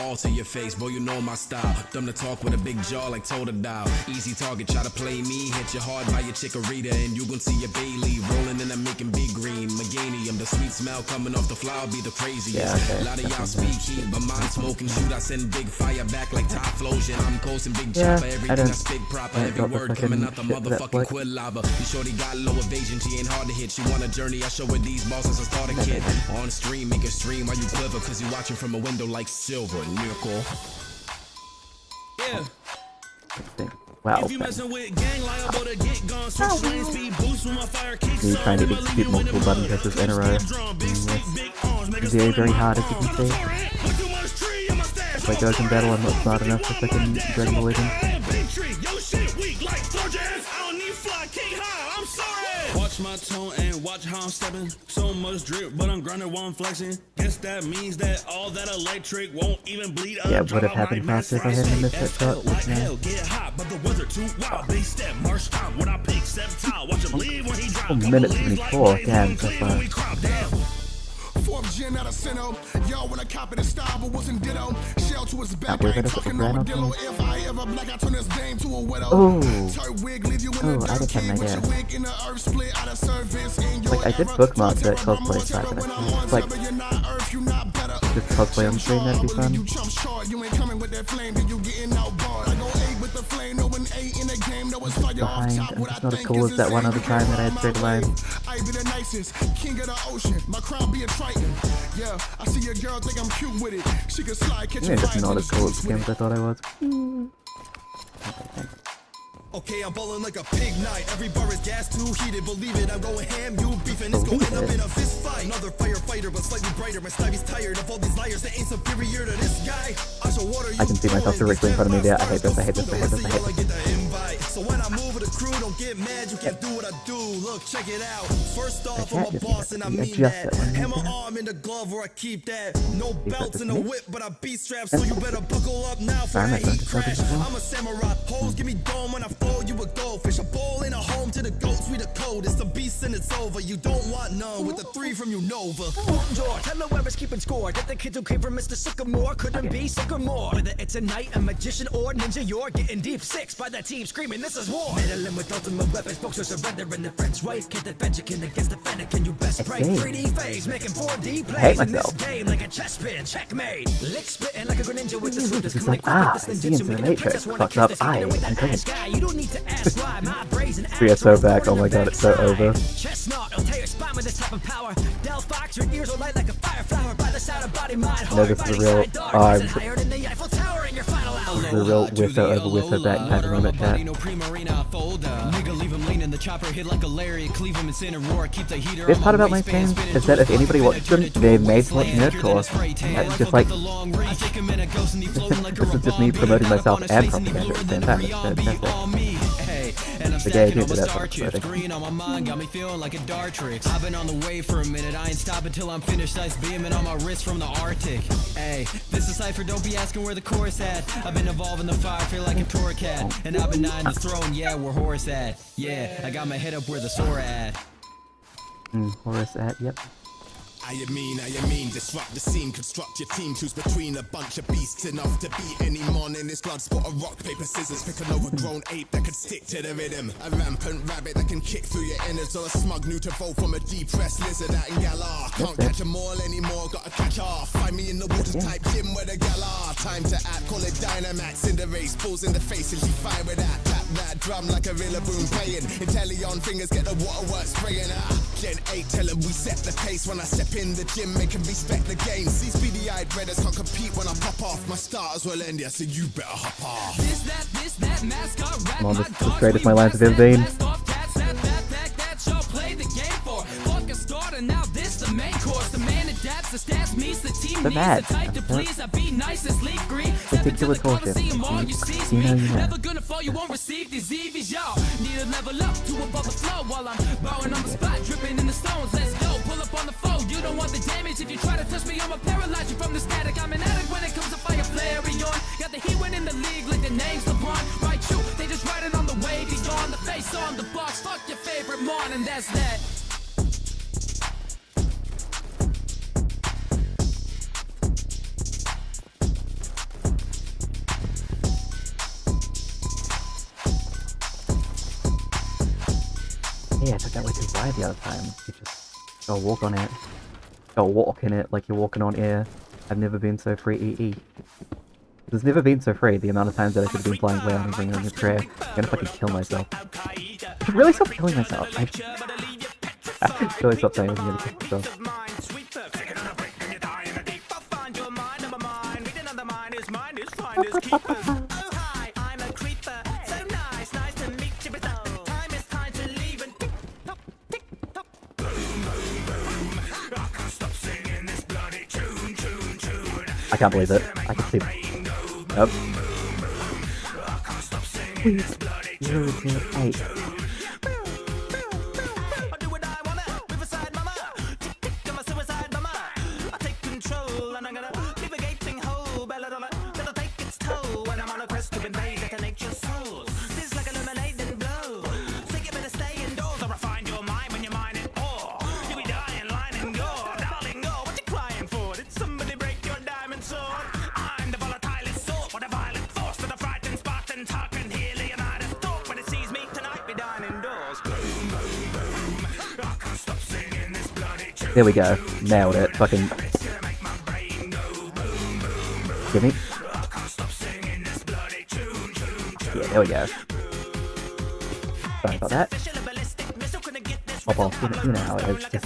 Alter your face, boy, you know my style. Dumb to talk with a big jaw like Total Dial. Easy target, try to play me. Hit you hard by your chikorita, and you gon' see your Bailey rolling and I'm making big green. Meganium, the sweet smell coming off the flower be the craziest. Yeah, okay. A lot of y'all speak heat, but mine smoking shoot. I send big fire back like top flosion. I'm coasting big chopper, everything I speak proper. Every word coming out the motherfucking quill lava. You shorty got low evasion, she ain't hard to hit. She want a journey, I show her these bosses, I start a kid. On stream, make a stream while you quiver, cause you watching from a window like silver, nickel. Yeah. Wow. If you messing with gang liable to get gone, switch lane speed boost when my fire kicks Me trying to execute multiple button presses in a row. Very, very hard, as you can see. If I go in battle, I'm not smart enough to fucking Dragon Ball Legend. Watch my tone and watch how I'm stepping. So much drip, but I'm grinding while I'm flexing. Guess that means that all that electric won't even bleed up. Yeah, would have happened faster if I hadn't missed that shot. Like hell, get hot, but the weather too wild. Big step, march stop when I pick step tile. Watch him leave when he drop. Oh, minute 24, damn, so far. Fourth gen out of center. Yo, when I copy the style, but wasn't ditto. Shell to his back, we're I ain't gonna put talking the no brand Modillo. on. If I ever black, I turn this dame to a widow. Oh. Turd wig, leave you in Oh, the I dirt just had an kid with idea. your wig in the earth split out of service. In your Like, I did era, bookmark that talking cosplay about site, but when I'm it's on like, top, you're not earth, you not better. just cosplay on stream, that'd be fun. You jump short, you ain't coming with that flame, then you getting outbarred. I go 8 with the flame, no one 8 in the game, no it's fire off Behind, top. I'm What just I not as think cool is as that one insane. other time that I had straight line. I be the nicest, king of the ocean. My crown be a triton. Yeah, I see a girl think I'm cute with it. She can slide, catch Yeah, a just fire not on the as cool as streets the with games I thought I was. Okay, I'm ballin' like a pig night. Every bar is gas too heated. Believe it, I'm going ham. You beefing, it's going up in a fist fight. Another firefighter, but slightly brighter. My Stevie's tired of all these liars that ain't superior to this guy. I shall water you. I can see myself directly in front of me there. I hate this, I hate this, I hate this, I hate this. So when I move with a Crew, don't get mad, you can't do what I do. Look, check it out. First off, I'm a boss and I mean that. And my arm in the glove where I keep that. No belts in the whip, but I beat straps, so you better buckle up now for a heat crash. I'm a samurai, hoes give me dome when I flow, you a goldfish. A bowl in a home to the goats, we the code. It's the beast and it's over. You don't want none with the 3 from you Nova. Bonjour, tell me where it's keeping score. That the kids who came from Mr. Sycamore couldn't be sick or more. Whether it's a knight, a magician, or ninja, you're getting deep six by that team screaming, this is war. Meddling with ultimate weapons, folks are surrendering the French way. Can't defend you, can against defend it, can you best pray? 3D phase, making 4D plays in this game like a chess pin, checkmate. Lick spitting like a greninja with the sweetest. It's like, the scenes in the Matrix fucked up. I couldn't. You don't need to ask why my brazen We are so back. Oh my god, it's so over. Chestnut, I'll tear your spine with this type of power. Del Fox, your ears are light like a fire flower by the sound of body, mind, No, this is a real. The real we're so over, we're so back kind of moment chat. This part about my streams is that if anybody watches them, they're made to watch nerdcore. It's just like this is just me promoting myself and propaganda at the same time. It's fantastic. The gay dude that Green on my mind got me feeling like a dart trick. I've been on the way for a minute, I ain't stopping till I'm finished. Ice beaming on my wrist from the Arctic. Hey, this is Cypher, don't be asking where the chorus at. I've been evolving the fire, feel like a tour cat. And I've been eyeing the throne, yeah, where Horus at. Yeah, I got my head up where the Sora at. Horus at, yep. I mean, disrupt the scene, construct your team, choose between a bunch of beasts enough to beat any mon in this blood spot. A rock, paper, scissors, pick an overgrown ape that can stick to the rhythm. A rampant rabbit that can kick through your innards, or a smug Nutravolt from a depressed lizard out in Galar. Can't catch them all anymore, gotta catch off. Find me in the water type gym where the Galar. Time to act, call it Dynamax in the race, balls in the face and she fire with that. Tap that drum like a Rillaboom playing. Intellion fingers get the waterworks spraying. Gen 8 tell them we set the pace when I step in the gym, make them respect the games. These beady-eyed breaders can't compete when I pop off. My starters will end, yeah, so you better hop off. This, that, mascot, rap, Come on, this is the greatest my lines have ever been. Play the game for fuck a starter, now this the main course. The man adapts, the stats meets the team needs the type to please. I be nice and sleep green. Particular culture. Never gonna fall, you won't receive these EVs, y'all. Need to level up to above the flow while I'm bowing on the spot, dripping in the stones. Let's go, pull up on the foe. You don't want the damage if you try to touch me. I'ma paralyze you from the static. I'm an addict when it comes to fire flaring on. Got the heat winning the league like the name's LeBron. Right, you, they just riding on the wave. He's on the face on the box. Fuck your favorite mon, and that's that. Yeah, I took that way too wide the other time. You just gotta walk on it. Gotta walk in it like you're walking on air. I've never been so free EE. It's never been so free. The amount of times that I could have been flying around and bringing on the prayer. I'm gonna fucking kill myself. I should really stop killing myself. I should really stop saying I'm gonna kill myself. I can't believe it. I can see it. Nope. Please. 008. There we go. Nailed it. Fucking. Give me. Yeah, there we go. Sorry about that. Hop off. You know how it is.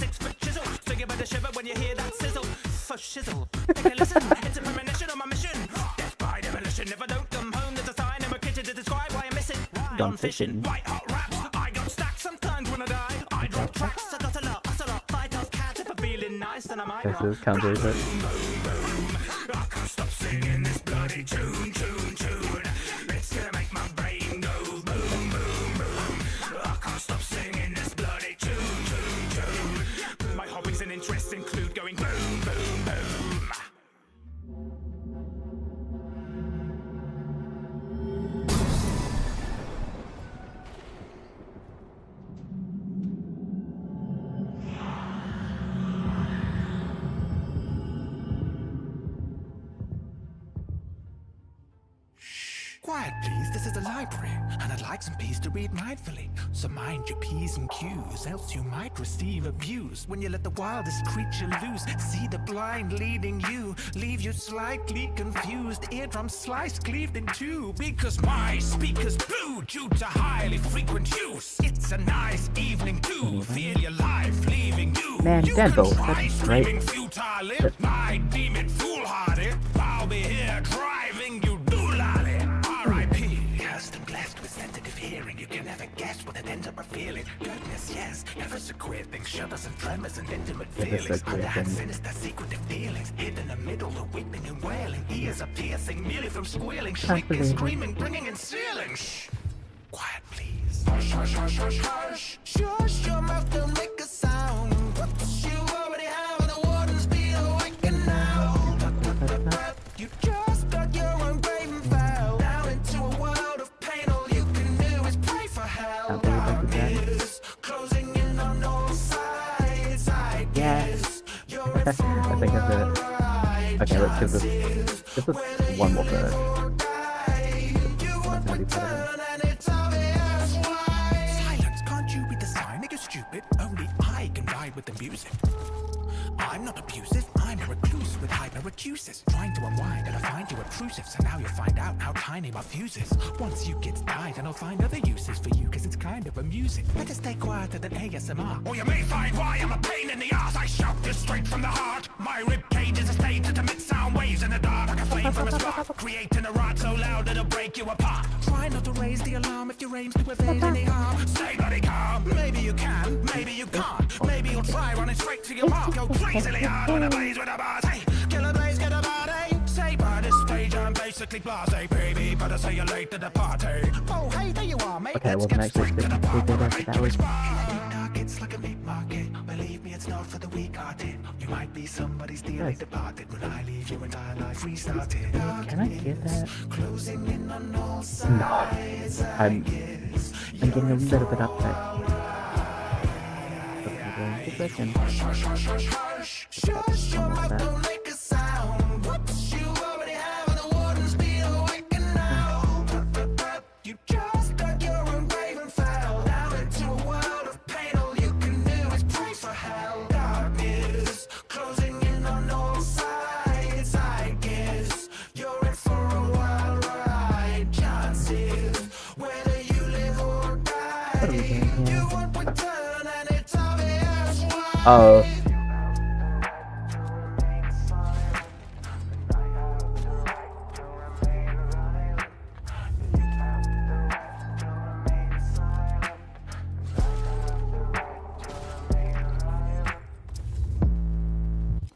Gone fishing. This is counters it. Quiet, please. This is a library, and I'd like some peace to read mindfully. So mind your P's and Q's, else you might receive abuse. When you let the wildest creature loose, see the blind leading you, leave you slightly confused, eardrum sliced, cleaved in two. Because my speaker's blue due to highly frequent use. It's a nice evening too. Feel your life leaving you. Man, you Deadbolt, can try that's great. screaming futilely. My demon foolhardy. I'll be here driving you doolally. R.I.P. Cursed and blessed with sensitive hearing. You can never guess what it ends up revealing. Goodness, yes. Ever so queer things, shudders and tremors and intimate feelings. Underhand sinister secretive dealings. Hid in the middle of weeping and wailing. Ears are piercing merely from squealing. Shrieking, screaming, bringing in ceiling. Shh. Quiet, please. Hush, hush, hush, hush, hush. Shush, your mouth don't make a sound. You already have an warden's be awakened now. You just dug your own grave and fell down into a world of pain. All you can do is pray for help. Darkness closing in on all sides. I guess you're in for I think I did it. Okay, let's give this one more minute. Silence, can't you read the sign? Are you stupid? Only I can ride with the music. I'm not abusive, I'm a recluse with hyper-acusis. Trying to unwind and I find you obtrusive. So now you'll find out how tiny my fuse is. Once you get died, then I'll find other uses for you, cause it's kind of amusing. Better stay quieter than ASMR, or you may find why I'm a pain in the ass. I shout this straight from the heart. My rib cage is a stage that emits sound waves in the dark, like a flame from a spark, creating a rod so loud it'll break you apart. Try not to raise the alarm if your aims to evade any harm. Stay bloody calm. Maybe you can, maybe you can't. Maybe you'll try running straight to your mark. Go crazily hard when I blaze with a bars. Hey, kill a blaze, get a body. Say by this stage I'm basically blasé, baby, but I say you're late to the party. Oh, hey, there you are, mate. Okay, I Let's wasn't get actually straight to the expecting to part. do that. That was... It's like a meat market. Believe me, it's not for the weak-hearted. You might be somebody's dearly Yes. departed when I leave your entire life restarted. Can I get that? Closing in on all No. sides. I'm getting a little bit upset. Okay, just a second. Hush, hush, hush, hush, hush. Shush, your mouth don't make a sound. Whoops, you already have an warden's be awakened now. You just dug your own grave and fell down into a world of pain. All you can do is pray for hell. Darkness closing in on all sides. I guess you're in for a wild ride. Chances, whether you live or die, you won't return, and it's obvious why. Oh.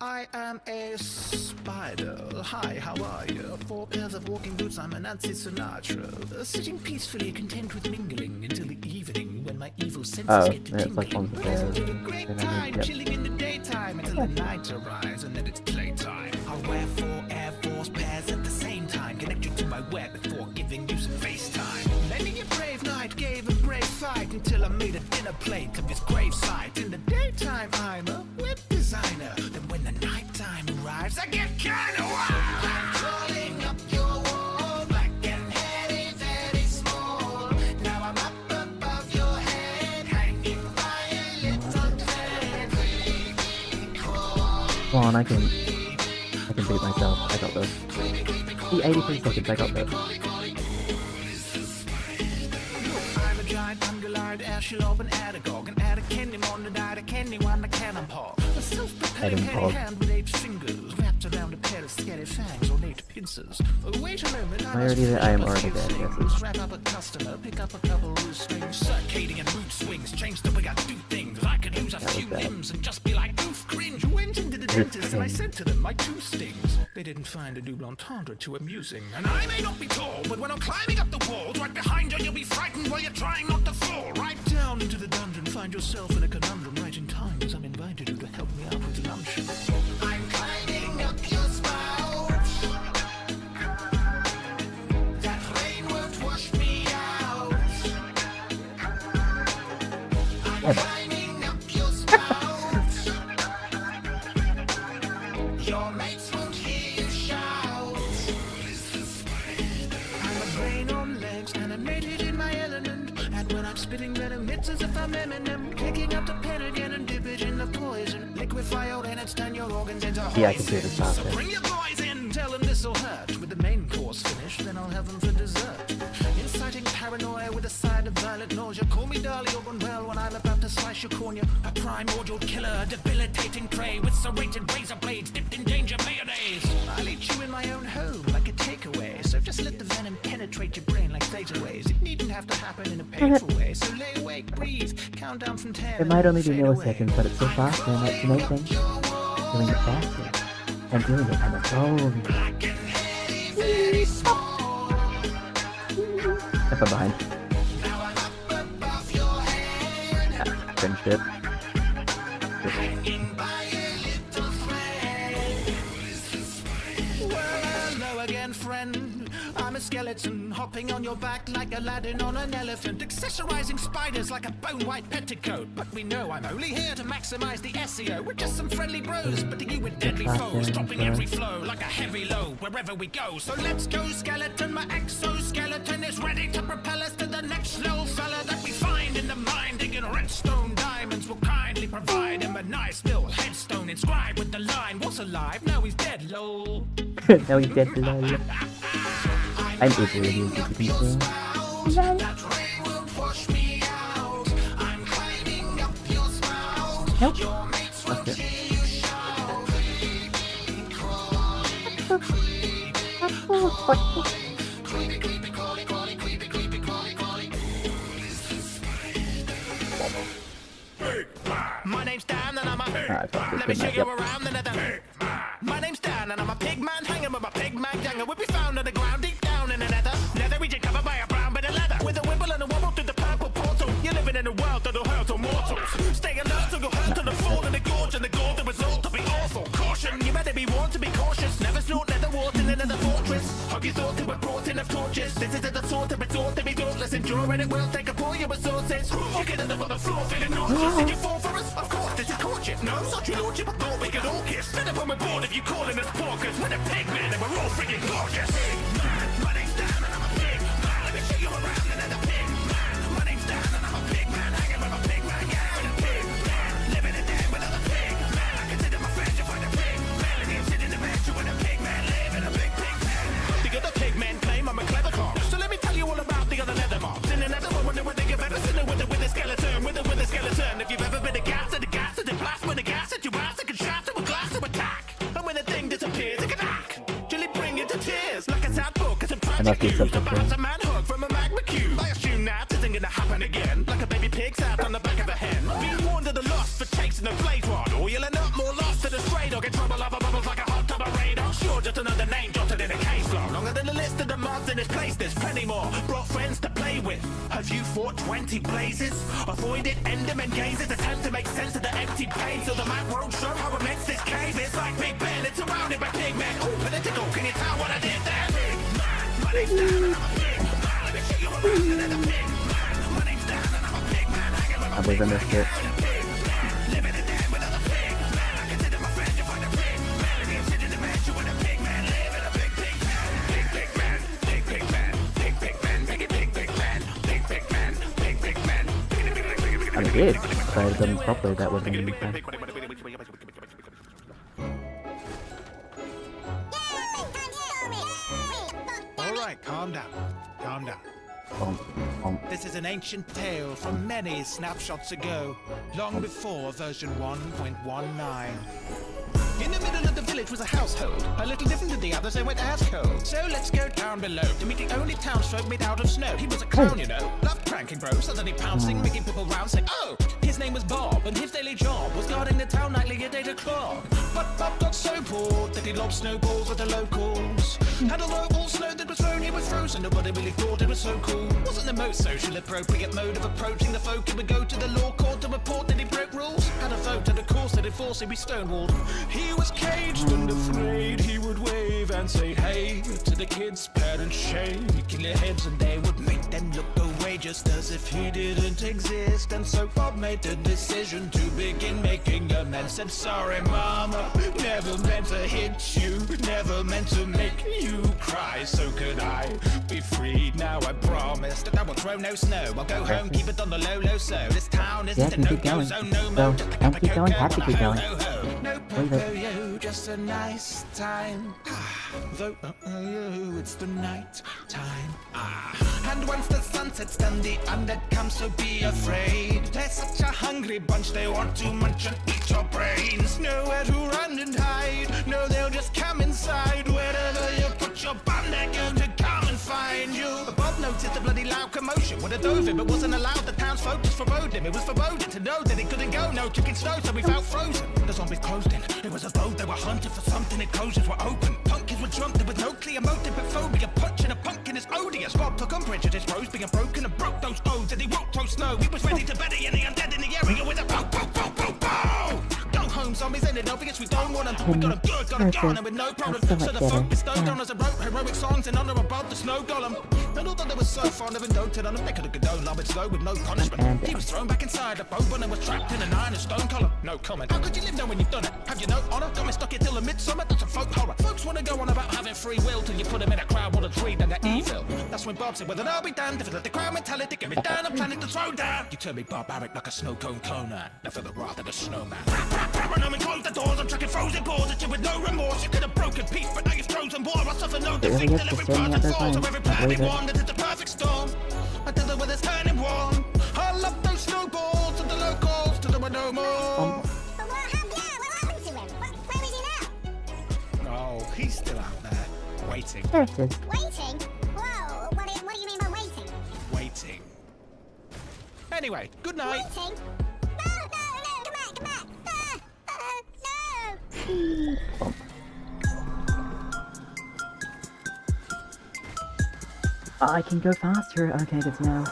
I am a spider. Hi, how are you? 4 pairs of walking boots, I'm a Nancy Sinatra. Sitting peacefully, content with mingling until the evening when my evil senses get to yeah, it's like tingling. one of the Pleasant bears. to a great And time, yep. chilling in the daytime until the night arrives and then it's playtime. I'll wear 4 Air Force pairs at the same time, connect you to my web before giving you some FaceTime. Many a brave night gave a brave fight until I made a dinner plate of his gravesite. In the daytime, I'm a web designer. Then when the nighttime arrives, I get kinda wild. I'm crawling up your wall, black and hairy, very small. Now I'm up above your head, hanging by a little thread. Come on, I can beat myself. I got this. The 83 seconds, I got this. I'm a giant ungulated Ashilob and Adagog, and add a candy on the diet, a candy one, a cannonball. A self-prepared Cannon petty pod. hand with 8 fingers, wrapped around a pair of scary fangs or 8 pincers. Wait a moment, I already did. I am already dead. Yes. Wrap up a customer, pick up a couple loose strings, circadian and mood swings, change the way I do things. I could use a few bad. limbs and just be like, oof, cringe. Went into the dentist and I said to them, my tooth stings. They didn't find a double entendre too amusing. And I may not be tall, but when I'm climbing up the walls, right behind you, you'll be frightened while you're trying not to fall. Right down into the dungeon, find yourself in a conundrum, right in time as I'm invited you to help me out with luncheon. I'm climbing up your spout. That rain won't wash me out. I'm climbing up your spout. Your mates won't hear you shout. I'm a brain It's as if I'm Eminem, picking up the pen again and dip it in the poison. Liquefy out and it's turn your organs into poison. Yeah, I can do this So faster. bring your boys in, tell them this'll hurt. With the main course finished, then I'll have them for dessert. Inciting paranoia with a side of violent nausea. Call me darling, you're well when I'm about to slice your cornea. A primordial killer, a debilitating prey with serrated razor blades dipped in danger mayonnaise. I'll eat you in my own home like a takeaway. So just let the venom penetrate your brain like phaseaways. It needn't have to happen in a painful way. So lay awake, breathe, count down from 10. It might only be milliseconds, but it's so fast, and that's the main thing. Doing it faster. And doing it on the phone. Step behind. Yeah, cringe it. Friend, I'm a skeleton hopping on your back like Aladdin on an elephant, accessorizing spiders like a bone-white petticoat. But we know I'm only here to maximize the SEO. We're just some friendly bros, but you with deadly foes, dropping every flow like a heavy load wherever we go. So let's go, skeleton. My exoskeleton is ready to propel us to the next low fella that we find in the mine, digging redstone diamonds. Will kindly provide him a nice little headstone inscribed with the line, "What's alive? Now he's dead, lol." Now he's dead, lol. I'm easily used to people. Nope. Okay. My name's Dan and I'm a let me show you around the nether. My name's Dan and I'm a pig man, hanging with my pig man younger. We'll be found on the ground deep down in the nether. Nether region covered by a brown bit of leather. With a wibble and a wobble through the purple portal. You're living in a world that'll hurt all mortals. Stay alert or you'll hurt to the fall in the gorge, and the goal, the result will be awful. Caution, you better be warned to be cautious. Never snort nether water in another fortress. Hope you thought they were brought in of torches. This is the sort of resort to be dauntless. Endure and it will take up all your resources. You get under the floor feeling nauseous. Did you fall for us? Of course, this is courtship. No, such your lordship, I thought we could all kiss. Set up on my board if you calling us porkers. We're the pig man and we're all freaking gorgeous. Pig man, my name's Dan and I'm a pig man. Let me show you around another pig man. My name's Dan and I'm a pig man. Hanging with my pig man, yeah, with a pig man. Living in there with another pig man. I consider my friends, you find a pig man. And you sit in the bed, you with a pig man. Live in a big pig man. The other pig men claim I'm a clever clock. So let me tell you all about the other leather mobs. In another one, wonder whether you've ever seen it with a skeleton, with a skeleton. If you've ever been a gas to the gas to the blast with a gas at your ass, it can shaft to a glass to attack. And when the thing disappears, it can hack. Till it bring you to tears, like a sad book, it's a tragic news about a man hooked from a magma cube. I assume that isn't gonna happen again, like a baby pig sat on the back of a hen. Being warned of the loss for chasing the blade rod, or you'll end up more lost to the stray dog in trouble. Lava bubbles like a hot tub of radar. Sure, just another name jotted in a case log. Longer than the list of the mobs in this place, there's plenty more. Brought friends to play with. Have you fought 20 blazes? Avoided enderman gazes, attempt to make sense of the empty page. So the map won't show how immense this cave is. Like Big Ben, it's surrounded by pigmen. Ooh, political, can you tell what I did there? Pig man, my name's Dan and I'm a pig man. Let me show you around another pig man. My name's Dan and I'm a pig man. Hanging with my pig man, yeah, with a pig man. Living in there with other pig man. I consider my friends, you find a pig man. And you sit in the bed, you with a pig man. Live in a big pig man. Big pig man, big pig man, big pig man, big pig man, big pig man, big pig man. I did. If I had done it properly, that would have been fun. Alright, calm down. Calm down. This is an ancient tale from many snapshots ago, long before version 1.19. In the middle of the village was a household, a little different than the others, they went as cold. So let's go down below to meet the only townsfolk made out of snow. He was a clown, you know, loved pranking bros, suddenly pouncing, making people round, saying, oh! His name was Bob, and his daily job was guarding the town nightly at 8 o'clock. But Bob got so bored that he lobbed snowballs at the locals. Had a low all snow that was thrown, he was frozen, nobody really thought it was so cool. Wasn't the most social appropriate mode of approaching the folk. He would go to the law court to report that he broke rules. Had a vote and a course that enforced he'd be stonewalled. He was caged and afraid, he would wave and say hey to the kids' parents, shaking their heads, and they would make them look away just as if he didn't exist. And so Bob made the decision to begin making amends. Said, sorry mama, never meant to hit you, never meant to make you cry. So could I be freed now? I promised that I would try throw no snow. I'll go home, keep it on the low, low, so this town isn't a no-go zone, no So, more. Just pick and up a keep going, cocoa have to on a keep ho, going. ho, ho. No Believe it. popo-yo, just a nice time. Though, it's the night time. And once the sun sets, then the undead come, so be afraid. They're such a hungry bunch, they want to munch and eat your brains. Nowhere to run and hide, no, they'll just come inside. Wherever you put your bum, they're going to come and find you. But Bob noticed a bloody loud commotion. Would have dove him, but wasn't allowed. The town's folk just forbode him. It was foreboding to know that he couldn't go. No kicking snow, so we felt frozen. The zombies closed in. It was as though they were hunting for something. The closures were open. Pumpkins were drunk. There was no clear motive but phobia. Punching a pumpkin is odious. Bob took umbrage at his rose being broken and broke those odes. And he won't throw snow. He was ready to bury any undead in the area with a pow, pow, pow, pow, pow. Go home, zombies ended obvious. We don't want them. We got them good, got them gone, and with no problem. So the folk bestowed on us and wrote heroic songs in honor of Bob the Snow Golem. And although they were so fond of and doted on him, they could have condoned love and snow with no punishment. He was thrown back inside a boat and was trapped in an iron and stone column. No comment. How could you live knowing you've done it? Have you no honor? Got me stuck here till the midsummer. That's a folk horror. Folks want to go on about having free will till you put them in a crowd with a tree, then they're evil. That's when Bob said, well, then I'll be damned if it's let the crowd mentality get me down a planet to throw down. You turn me barbaric like a snow cone cloner. Now for the wrath of the snowman. Paranoid and close the doors. I'm tracking frozen boards at you with no remorse. You could have broken peace, but now you've chosen war. I suffer no defeat till every person falls. Or every planet one that is the perfect storm. Until the weather's turning warm. I love those snowballs and the locals till there were no more. But what happened to him? Where is he now? Oh, he's still out there. Waiting. There it is. Waiting? Whoa, what do you mean by waiting? Waiting. Anyway, good night. Waiting? No, come back. No. I can go faster. Okay, good to know.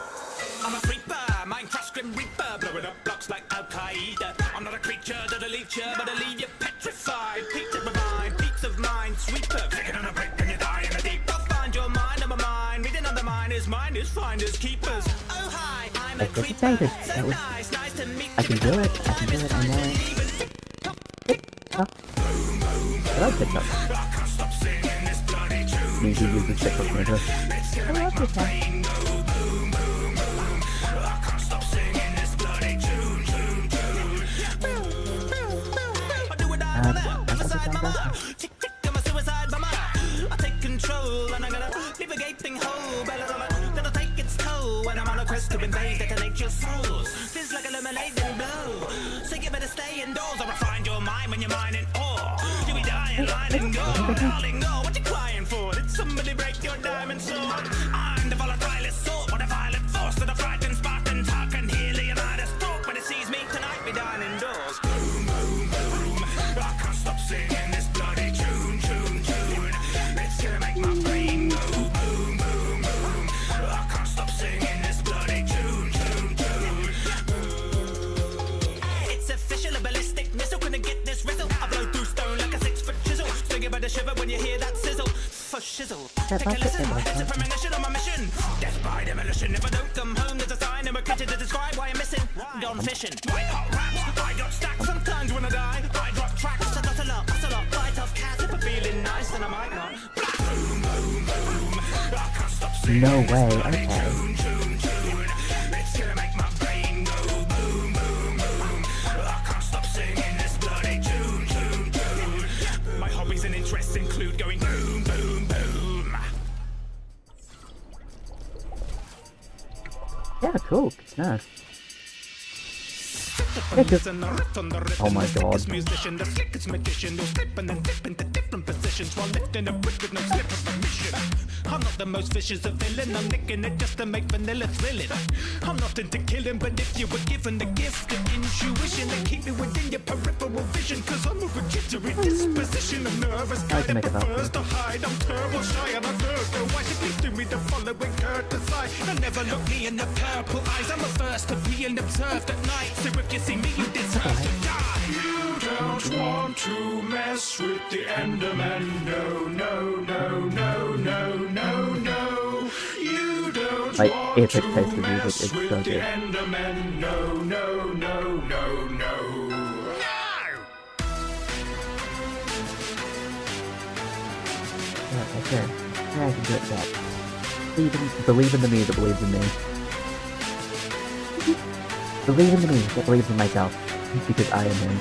I'm a creeper, Minecraft Grim Reaper, blowing up blocks like Al Qaeda. I'm not a creature that'll leave you, but I'll leave you petrified. Peaks of my mind, peaks of mind, sweeper. Taking on a break and you die in the deep. I'll find your mind on my mind. Reading on the miners, finders, keepers. Oh hi, I'm a creeper. So nice to meet you. I can do it. I know it. I like TikTok. Maybe use the TikTok later. I love TikTok. I take control and I'm gonna leave a gaping hole. That'll take its toll when I'm on a quest to invade, detonate your souls. Feels like a lemonade blow. So you better stay indoors or I'll find your mind when you're mining ore. You be dying, lying and go, darling, go. What you crying for? Did somebody break your diamond sword? I'm the volatile sort, what a violent force to the frightened Spartan talk and hear Leonidas talk. When it sees me tonight, be dying indoors. Boom, boom, boom. I can't stop singing this bloody tune. It's gonna make my brain go boom, boom, boom. I can't stop singing this bloody tune. It's official, a ballistic missile. Couldn't get this rizzle. I blow through stone like a 6-foot chisel. Still give it a shiver when you hear that sizzle. For shizzle. Take a listen. It's a premonition on my mission. Death by demolition. If I don't come home, there's a sign and we're created to describe why I'm missing. Gone fishing. White hot raps. I got stacks. Sometimes when I die, I drop tracks. I got a lot. Bite off cats. If I'm feeling nice, then I might not. Boom, boom, boom. I can't stop singing. No way. Okay. It's gonna make my brain go boom, boom, boom. I can't stop singing this bloody tune. My hobbies and interests include going boom, boom, boom. Yeah, cool. Yeah. Oh my god. Musician, the slickest magician, they'll slip and then dip into different positions while lifting a brick with no slip of a mission. I'm not the most vicious of villain, I'm nicking it just to make vanilla thrilling. I'm not into killing, but if you were given the gift of intuition, then keep me within your peripheral vision, cause I'm of a jittery disposition, a nervous guy that prefers to hide. I'm terrible shy and I'm nervous, so why should please do me the following courtesy? And never look me in the purple eyes, I'm the first to be observed at night, so if you see me, you deserve to die. You don't want to mess with the Enderman, no. You don't Like, want epic to taste of music mess is with so the good. Enderman, no. Yeah, okay. Yeah, I can do it, that. Believe in the me that believes in me. Believe in me that believes in myself. Because I am him.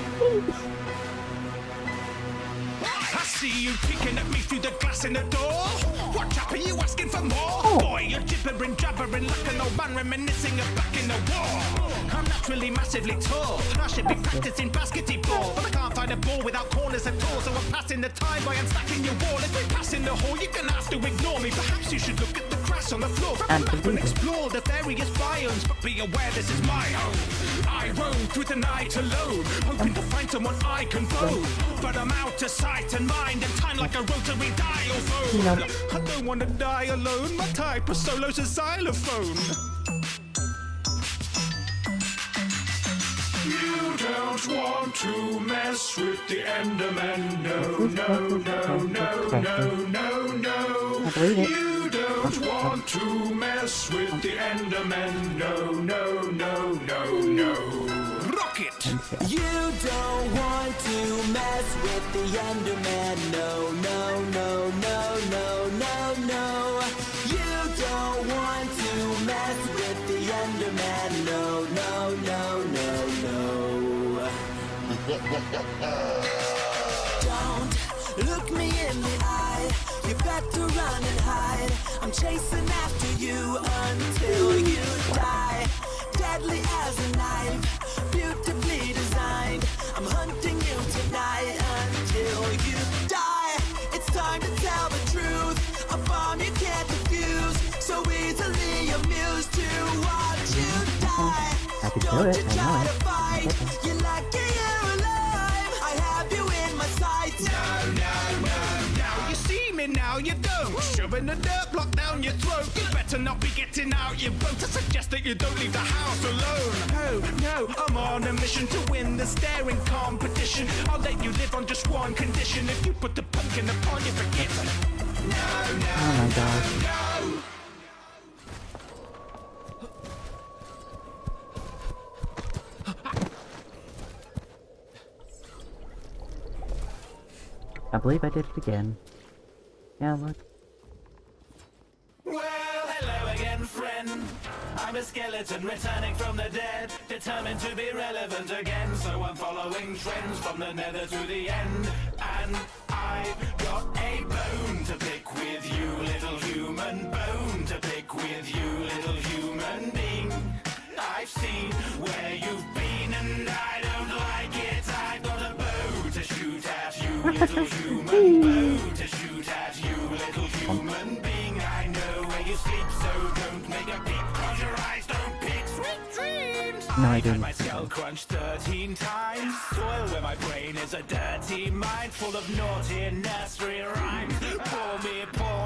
I see you peeking at me through the glass in the door. What up, are you asking for more? Boy, you're gibbering, jabbering like an old man reminiscing of back in the war. I'm naturally massively tall. I should be practicing basketball, but I can't find a ball without corners at all. So I'm passing the time by unstacking your wall. If we pass in the hall, you can ask to ignore me. Perhaps you should look at the grass on the floor. Wrap up and explore the various biomes, but be aware this is my home. I roam through the night alone, hoping to find someone I can phone. But I'm out of sight and mind, and time like a rotary dial phone. I don't want to die alone. My type of solo's a xylophone. You don't want to mess with the Enderman. No, no, no, no, no, no, no. You don't want to mess with the Enderman. No, no, no, no, no. Rocket! You don't want to mess with the Enderman. No, no, no, no, no, no, no. You don't want to mess with the Enderman. No, no, no, no, no. Don't look me in the eye. You better run and hide. I'm chasing after you until you die. Deadly as a knife, beautifully designed. I'm hunting you tonight until you die. It's time to tell the truth. A bomb you can't defuse, so easily amused to watch you die. Don't you try to fight. You're lucky you're alive. I have you in my sights. No, no, no, no. You see me now, you don't. Shoving the dirt block down your throat. You better not be getting out your boat. I suggest that you don't leave the house alone. No, no, I'm on a mission to win the staring competition. I'll let you live on just one condition. If you put the pumpkin upon you, forgive me. No, no, oh my god. no. I believe I did it again. Yeah, look. Well, hello again, friend. I'm a skeleton returning from the dead, determined to be relevant again. So I'm following trends from the nether to the end. And I've got a bone to pick with you, little human. Bone to pick with you, little human being. I've seen where you've been and I don't like it. I've got a bow to shoot at you, little human. Bow to shoot at you, little human being. I know where you sleep, so don't make a peep. Close your eyes, don't peek. Sweet dreams. No, I I've had didn't. my skull crunched 13 times. Soil where my brain is a dirty mind full of naughty nursery rhymes. Pour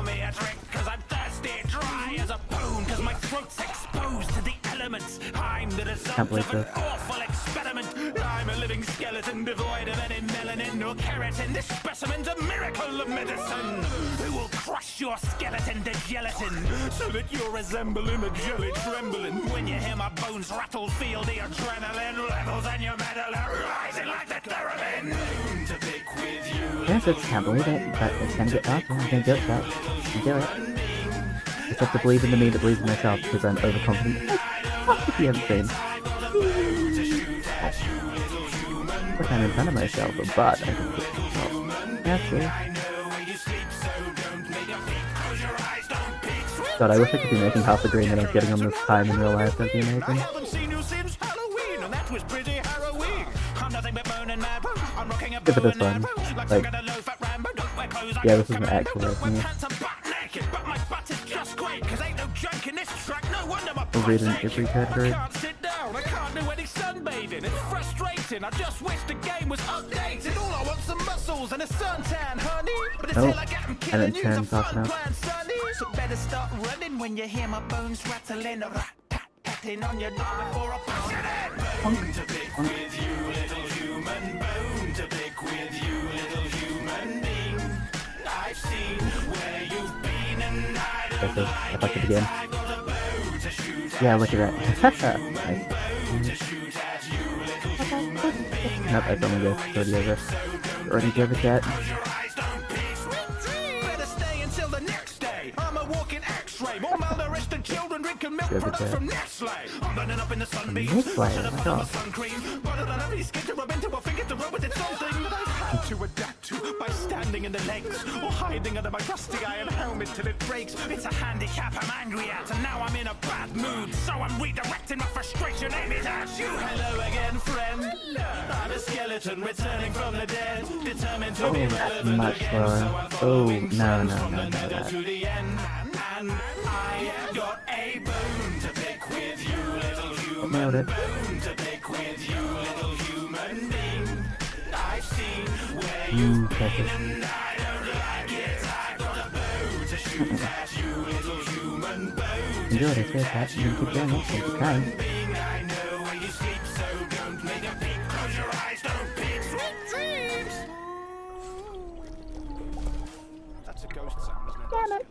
me a drink, cause I'm thirsty, dry as a bone, cause my throat's exposed to the elements. I'm the result of an awful experiment. I'm a living skeleton devoid of any melanin or keratin. This specimen's a miracle of medicine. Who will crush your skeleton to gelatin so that you're resembling a jelly trembling. When you hear my bones rattle, feel the adrenaline levels and your metal are rising like the theremin. To pick with you. Yes, I just can't believe it, but it's gonna get up, and I'm gonna do it, but I can do it. Just have to believe in the me that believes in myself, because I'm overconfident. If you haven't seen. Look, I'm in front of myself, but I can put myself. Yeah, true. God, I wish I could be making half the green that I was getting on this time in real life. That'd be amazing. If it is fun. Like, yeah, this is an actual resume. We're reading every category. I can't do any sunbathing, it's frustrating. I just wish the game was updated. All I want's some muscles and a suntan, honey. But until I get them killing you, a fun plan, sonny. So better start running when you hear my bones rattling. Rat-tat-tatting on your door before I push it in. Bone to pick with you, little human. Bone to pick with you, little human being. I've seen where you've been and I don't like it again. Yeah, look at that. Nice. Nope, I don't know this. Already over. Already gave it that. Better stay until the next day. I'm a walking X-ray, more malnourished than When children drinking milk products from Nestle. I'm burning up in the sunbeams. Nestle, Should have oh. put on sun cream. But on every skin to rub into a finger to rub with it's something that I've had to adapt to by standing in the legs or hiding under my rusty iron helmet till it breaks. It's a handicap I'm angry at, and now I'm in a bad mood. So I'm redirecting my frustration, aim it at you. Hello again, friend. I'm a skeleton returning from the dead, determined to be relevant much again. more. So I Oh, follow no, from the no, middle that. to the end. And I got a bone to pick with you, little human. Nailed it. Bone to pick with you, little human being. I've seen where you've been, and I don't like it. I've got a bow to shoot at you, little human. Bow to You already shoot said at that. you, You keep going little up, keep human trying. being. I know where you sleep, so don't make a peek. Close your eyes, don't peek. Sweet dreams. That's a ghost sound, isn't it? Damn it.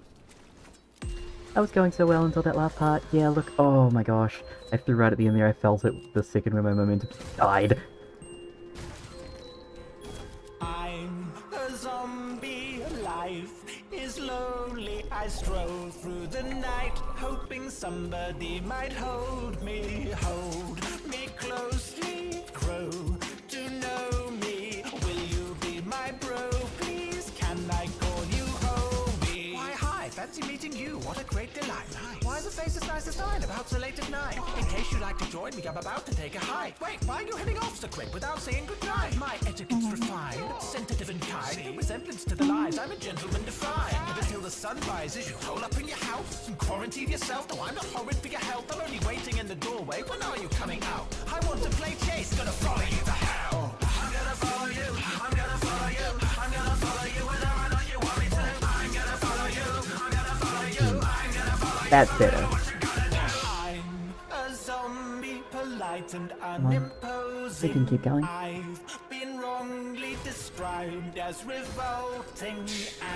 I was going so well until that last part. Yeah, look. Oh my gosh. I threw right at the end there. I felt it the second when my momentum died. I'm a zombie, life is lonely. I stroll through the night, hoping somebody might hold me closely, grow to know me. Will you be my bro, please? Can I call you homie? Why, hi, fancy meeting you, what a great delight. Why the face as nice as mine, about so late at night? In case you'd like to join me, I'm about to take a hike. Wait, why are you heading off so quick without saying goodnight? My etiquette's refined, sensitive and kind. No resemblance to the lies, I'm a gentleman defined. But until the sun rises, you hole up in your house and quarantine yourself. No, I'm not horrid for your health, I'm only waiting in the doorway. When are you coming out? I want to play chase, gonna follow you to hell. I'm gonna follow you, I'm gonna follow you, I'm gonna follow you whether or not you want me to. I'm gonna follow you, I'm gonna follow you, I'm gonna follow you. That's better. I'm a zombie, polite and on. unimposing. We can keep going. I've been wrongly described as revolting,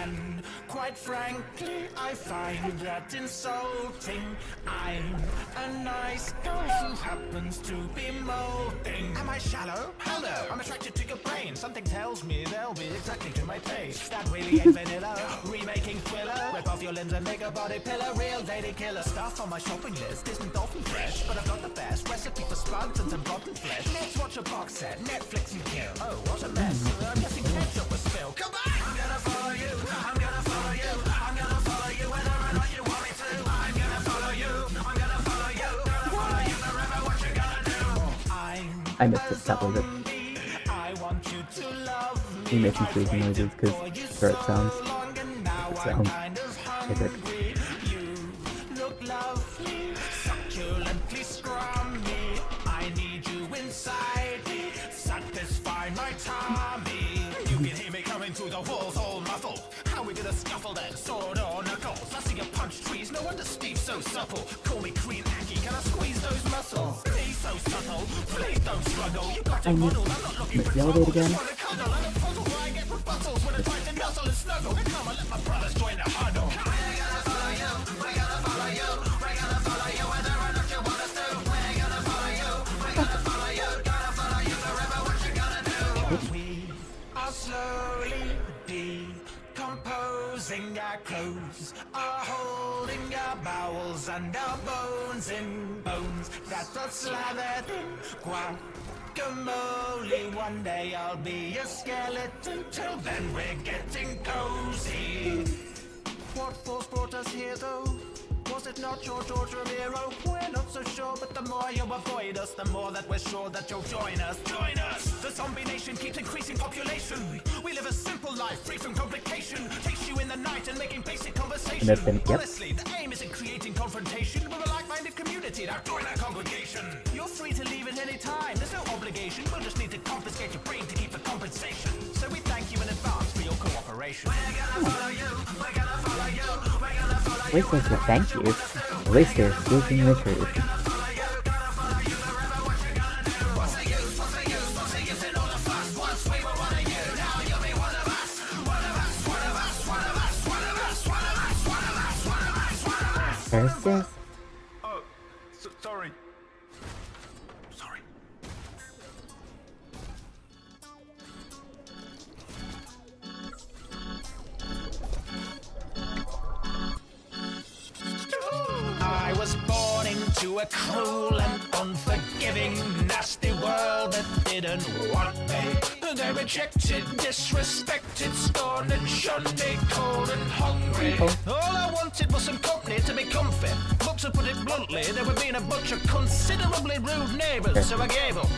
and quite frankly, I find that insulting. I'm a nice guy who happens to be molding. Am I shallow? Hello, I'm attracted to your brain. Something tells me they'll be exactly to my taste. That really ain't vanilla. Remaking thriller. Rip off your limbs and make a body pillar. Real lady killer stuff on my shopping list isn't often fresh, but I've got the best recipe for spuds and some rotten flesh. Let's watch a box set, Netflix and kill. Oh, what a mess. I'm guessing ketchup was spilled. Come back! I'm gonna follow you. I'm gonna follow you. I'm gonna follow you whether or not you want me to. I'm gonna follow you. I'm gonna follow you. Gonna follow you forever. What you gonna do? I missed it, that was it. I want you to love me. He making squeaky noises because throat sounds. It sounds epic. You look lovely, succulently scrummy. I need you inside me, satisfy my tummy. You can hear me coming through the walls all muffled. How we gonna scuffle then, sword or knuckles? I see you punch trees, no wonder Steve's so supple. Call me Green Aggie, can I squeeze those muscles? He's so subtle, please don't struggle. You got your model, I'm not looking for the elevator again. trouble. I don't puzzle where I get rebuttals when I try to nuzzle and snuggle. Come on, let my brothers join the huddle. We're gonna follow you, we're gonna follow you, we're gonna follow you whether or not you want us to. We're gonna follow you, we're gonna follow you, gonna follow you forever. What you gonna do? We are slowly decomposing. Our clothes are holding our bowels and our bones in bones that are slathered in guacamole. One day I'll be a skeleton. Till then we're getting cozy. What force brought us here though? Was it not your George Romero? We're not so sure, but the more you avoid us, the more that we're sure that you'll join us. Join us! The zombie nation keeps increasing population. We live a simple life, free from complication. Takes you in the night and making basic conversation. Honestly, the aim isn't creating confrontation. We're a like-minded community, now join our congregation. You're free to leave at any time, there's no obligation. We'll just need to confiscate your brain to keep the compensation. So we thank you in advance for your cooperation. We're gonna follow you, we're gonna follow you, we're gonna follow you. Wait, says what? Thank you. At least they're speaking the truth. Versus. Oh, sorry. Sorry. I was born into a cruel and unforgiving, nasty world that didn't want me. They rejected, disrespected, scorned and shunned me, cold and hungry. All I wanted was some company to be comfy. But to put it bluntly, they were being a bunch of considerably rude neighbours, so I gave up.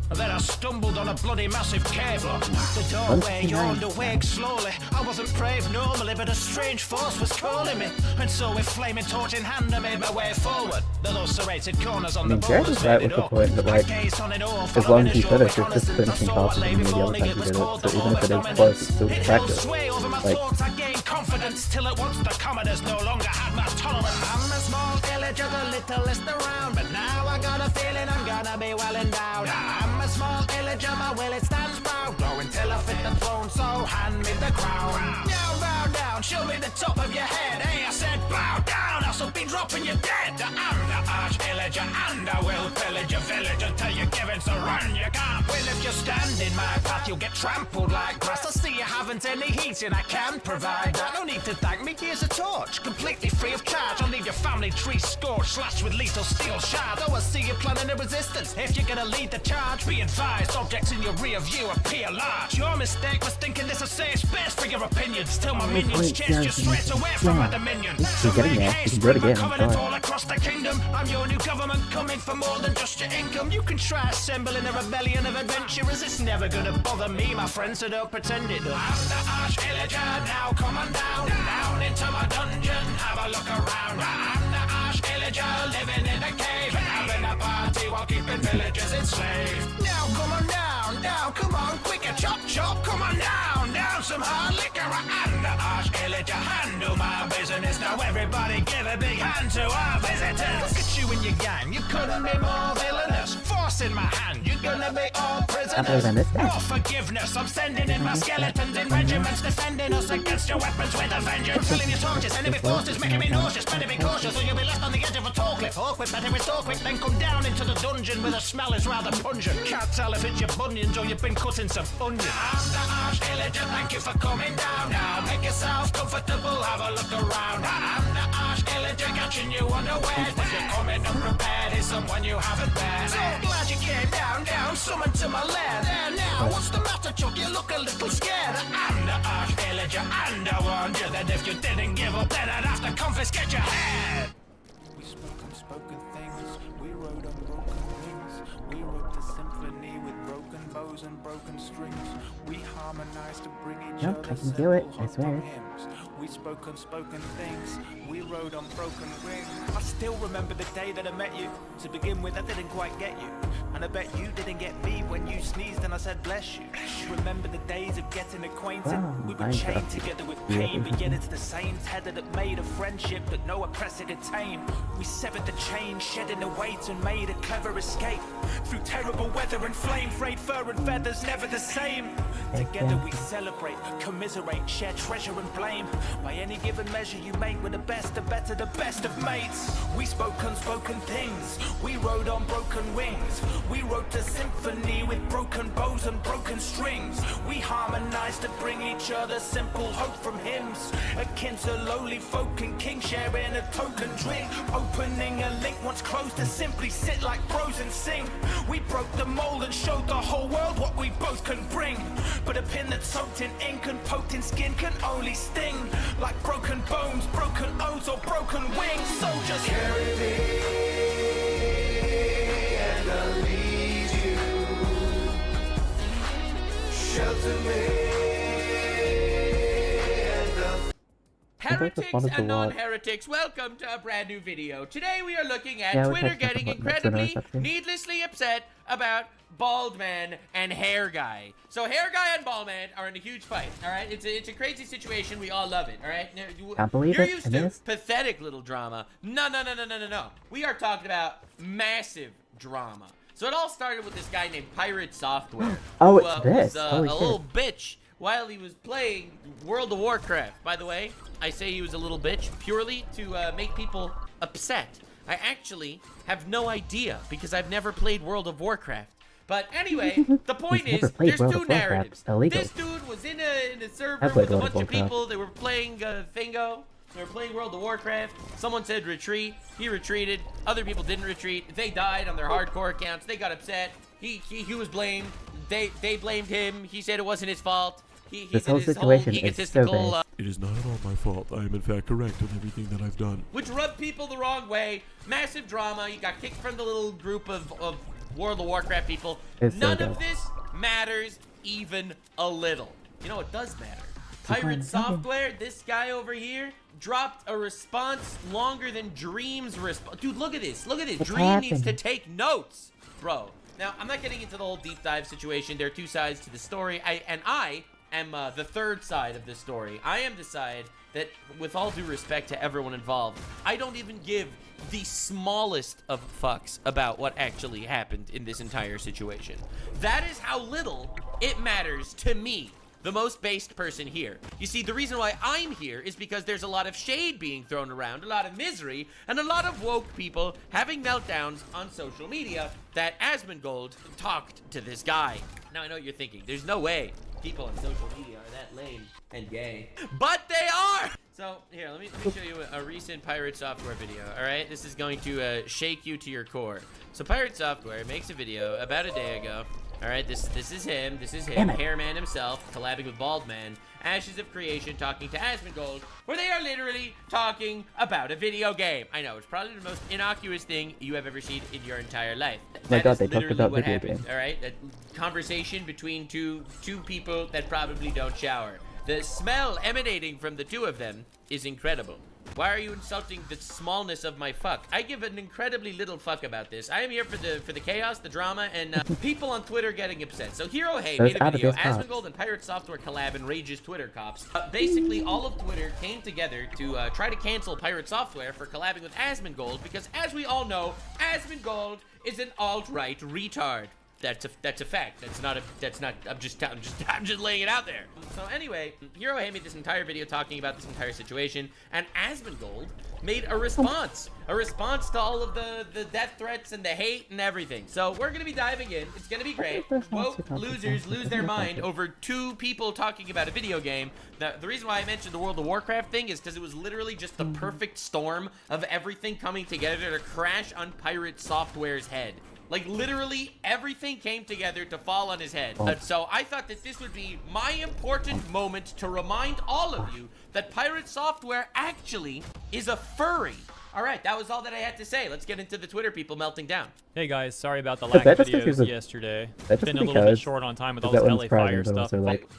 And then I stumbled on a bloody massive cable. The doorway yawned awake slowly. I wasn't brave normally, but a strange force was calling me. And so with flaming torch in hand, I made my way forward. The those serrated corners on the Jared boulders is right made with it the up. point that, like, as long as you finish, it's just finishing faster than the other time you did it. So even if it is close, it's still practice. Like, I gained confidence till at once the commodores no longer had my tolerance. I'm a small villager, the littlest around, but now I got a feeling I'm gonna be well endowed. I'm a small villager, my will it stands proud. Go until I fit the throne, so hand me the crown. Now bow down, show me the top of your head. Hey, I said bow down, else I'll be dropping you dead. I'm the arch villager, and I will pillage your village until you're given so run. You can't win if you stand in my path, you'll get trampled like grass. I see you haven't any heating, I can provide that. No need to thank me, here's a torch, completely free of charge. I'll leave your family tree scorched, slashed with lethal steel shards. Oh, I see you planning a resistance. If you're gonna lead the charge, be advised, objects in your rear view appear large. Your mistake was thinking this a safe space for your opinions, till my minions chased you straight away from my dominion. You're getting there. You can do it again. Coming all across the kingdom. I'm your new government coming for more than just your income. You can try assembling a rebellion of adventurers. It's never gonna bother me, my friends, so don't pretend it does. I'm the arch villager, now come on down into my dungeon, have a look around. I'm the arch villager, living in a cave, having a party while keeping villagers enslaved. Now come on, quicker, chop, come on down, some hard liquor. I'm the arch villager, handle my business. Now everybody give a big hand to our visitors. Look at you and your gang, you couldn't be more villainous. Force in my hand, you're gonna be all prisoners. More forgiveness, I'm sending in my skeletons in regiments, defending us against your weapons with a vengeance. Filling your torches, enemy forces making me nauseous. Better be cautious or you'll be left on the edge of a tall cliff. Awkward, better restore quick, then come down into the dungeon where the smell is rather pungent. Can't tell if it's your bunions or you've been cutting some onions. I'm the arch villager, thank you for coming down. Now make yourself comfortable, have a look around. I'm the arch villager, catching you unawares. If you're coming unprepared, here's someone you haven't met. So glad you came down, summoned to my lair. There now, what's the matter, Chuck? You look a little scared. I'm the arch villager, and I warned you that if you didn't give up, then I'd have to confiscate your head. We spoke unspoken things, we rode on broken wings. We wrote the symphony with broken bows and broken strings. We harmonized to bring each Nope, other I can do it, I simple swear. hymns. We spoke unspoken things, we rode on broken wings. I still remember the day that I met you. To begin with, I didn't quite get you. And I bet you didn't get me when you sneezed and I said bless you. Remember the days of getting acquainted? Wow, We were chained together with pain, but yet it's the same tether that made a friendship that no oppressor could tame. We severed the chain, shedding the weight and made a clever escape. Through terrible weather and flame, frayed fur and feathers never the same. Together we celebrate, commiserate, share treasure and blame. By any given measure you make, we're the best, the better, the best of mates. We spoke unspoken things, we rode on broken wings. We wrote a symphony with broken bows and broken strings. We harmonized to bring each other simple hope from hymns, akin to lowly folk and kings sharing a token drink. Opening a link once closed to simply sit like bros and sing. We broke the mold and showed the whole world what we both can bring. But a pin that's soaked in ink and poked in skin can only sting. Like broken bones, broken oaths or broken wings. So just carry me and I'll lead you. Shelter me. Heretics and non-heretics, welcome to a brand new video. Today we are looking at Yeah, Twitter getting incredibly, needlessly upset about Bald Man and Hair Guy. So Hair Guy and Bald Man are in a huge fight, alright? It's a crazy situation, we all love it, alright? Can't believe You're it, used it to is. pathetic little drama. No. We are talking about massive drama. So it all started with this guy named Pirate Software. Oh, who, it's this. was Holy a shit. little bitch while he was playing World of Warcraft. By the way, I say he was a little bitch purely to make people upset. I actually have no idea because I've never played World of Warcraft. But anyway, the point is, there's two narratives. This dude was in a server with a bunch of people. They were playing Thingo. They were playing World of Warcraft. Someone said retreat. He retreated. Other people didn't retreat. They died on their hardcore accounts. They got upset. He was blamed. They blamed him. He said it wasn't his fault. This whole situation is so bad. It is not at all my fault. I am in fact correct in everything that I've done. Which rubbed people the wrong way. Massive drama. You got kicked from the little group of World of Warcraft people. None of this matters even a little. You know what does matter? Pirate Software, this guy over here, dropped a response longer than Dream's response. Dude, look at this. Look at this. Dream needs to take notes, bro. Now, I'm not getting into the whole deep dive situation. There are two sides to the story. I am the third side of this story. I am the side that, with all due respect to everyone involved, I don't even give the smallest of fucks about what actually happened in this entire situation. That is how little it matters to me, the most based person here. You see, the reason why I'm here is because there's a lot of shade being thrown around, a lot of misery, and a lot of woke people having meltdowns on social media that Asmongold talked to this guy. Now, I know what you're thinking. There's no way people on social media are that lame and gay, but they are! So, here, let me show you a recent Pirate Software video, alright? This is going to shake you to your core. So, Pirate Software makes a video about a day ago. Alright, this is him, Hairman himself, collabing with Baldman, Ashes of Creation, talking to Asmongold, where they are literally talking about a video game. I know, it's probably the most innocuous thing you have ever seen in your entire life. My God, they talked about video games. Alright, that conversation between two people that probably don't shower. The smell emanating from the two of them is incredible. Why are you insulting the smallness of my fuck? I give an incredibly little fuck about this. I am here for the chaos, the drama, and people on Twitter getting upset. So Hero Hey made a video, Asmongold and Pirate Software collab and Rage's Twitter cops. Basically, all of Twitter came together to try to cancel Pirate Software for collabing with Asmongold because, as we all know, Asmongold is an alt-right retard. That's a fact. I'm just laying it out there. So anyway, Hero Hey made this entire video talking about this entire situation, and Asmongold made a response to all of the death threats and the hate and everything. So we're gonna be diving in. It's gonna be great. Woke losers lose their mind over two people talking about a video game. The reason why I mentioned the World of Warcraft thing is because it was literally just the perfect storm of everything coming together to crash on Pirate Software's head. Like, literally, everything came together to fall on his head. So I thought that this would be my important moment to remind all of you that Pirate Software actually is a furry. All right, that was all that I had to say. Let's get into the Twitter people melting down. Hey guys, sorry about the lack of videos yesterday. Been a little bit short on time with all this LA Fire stuff.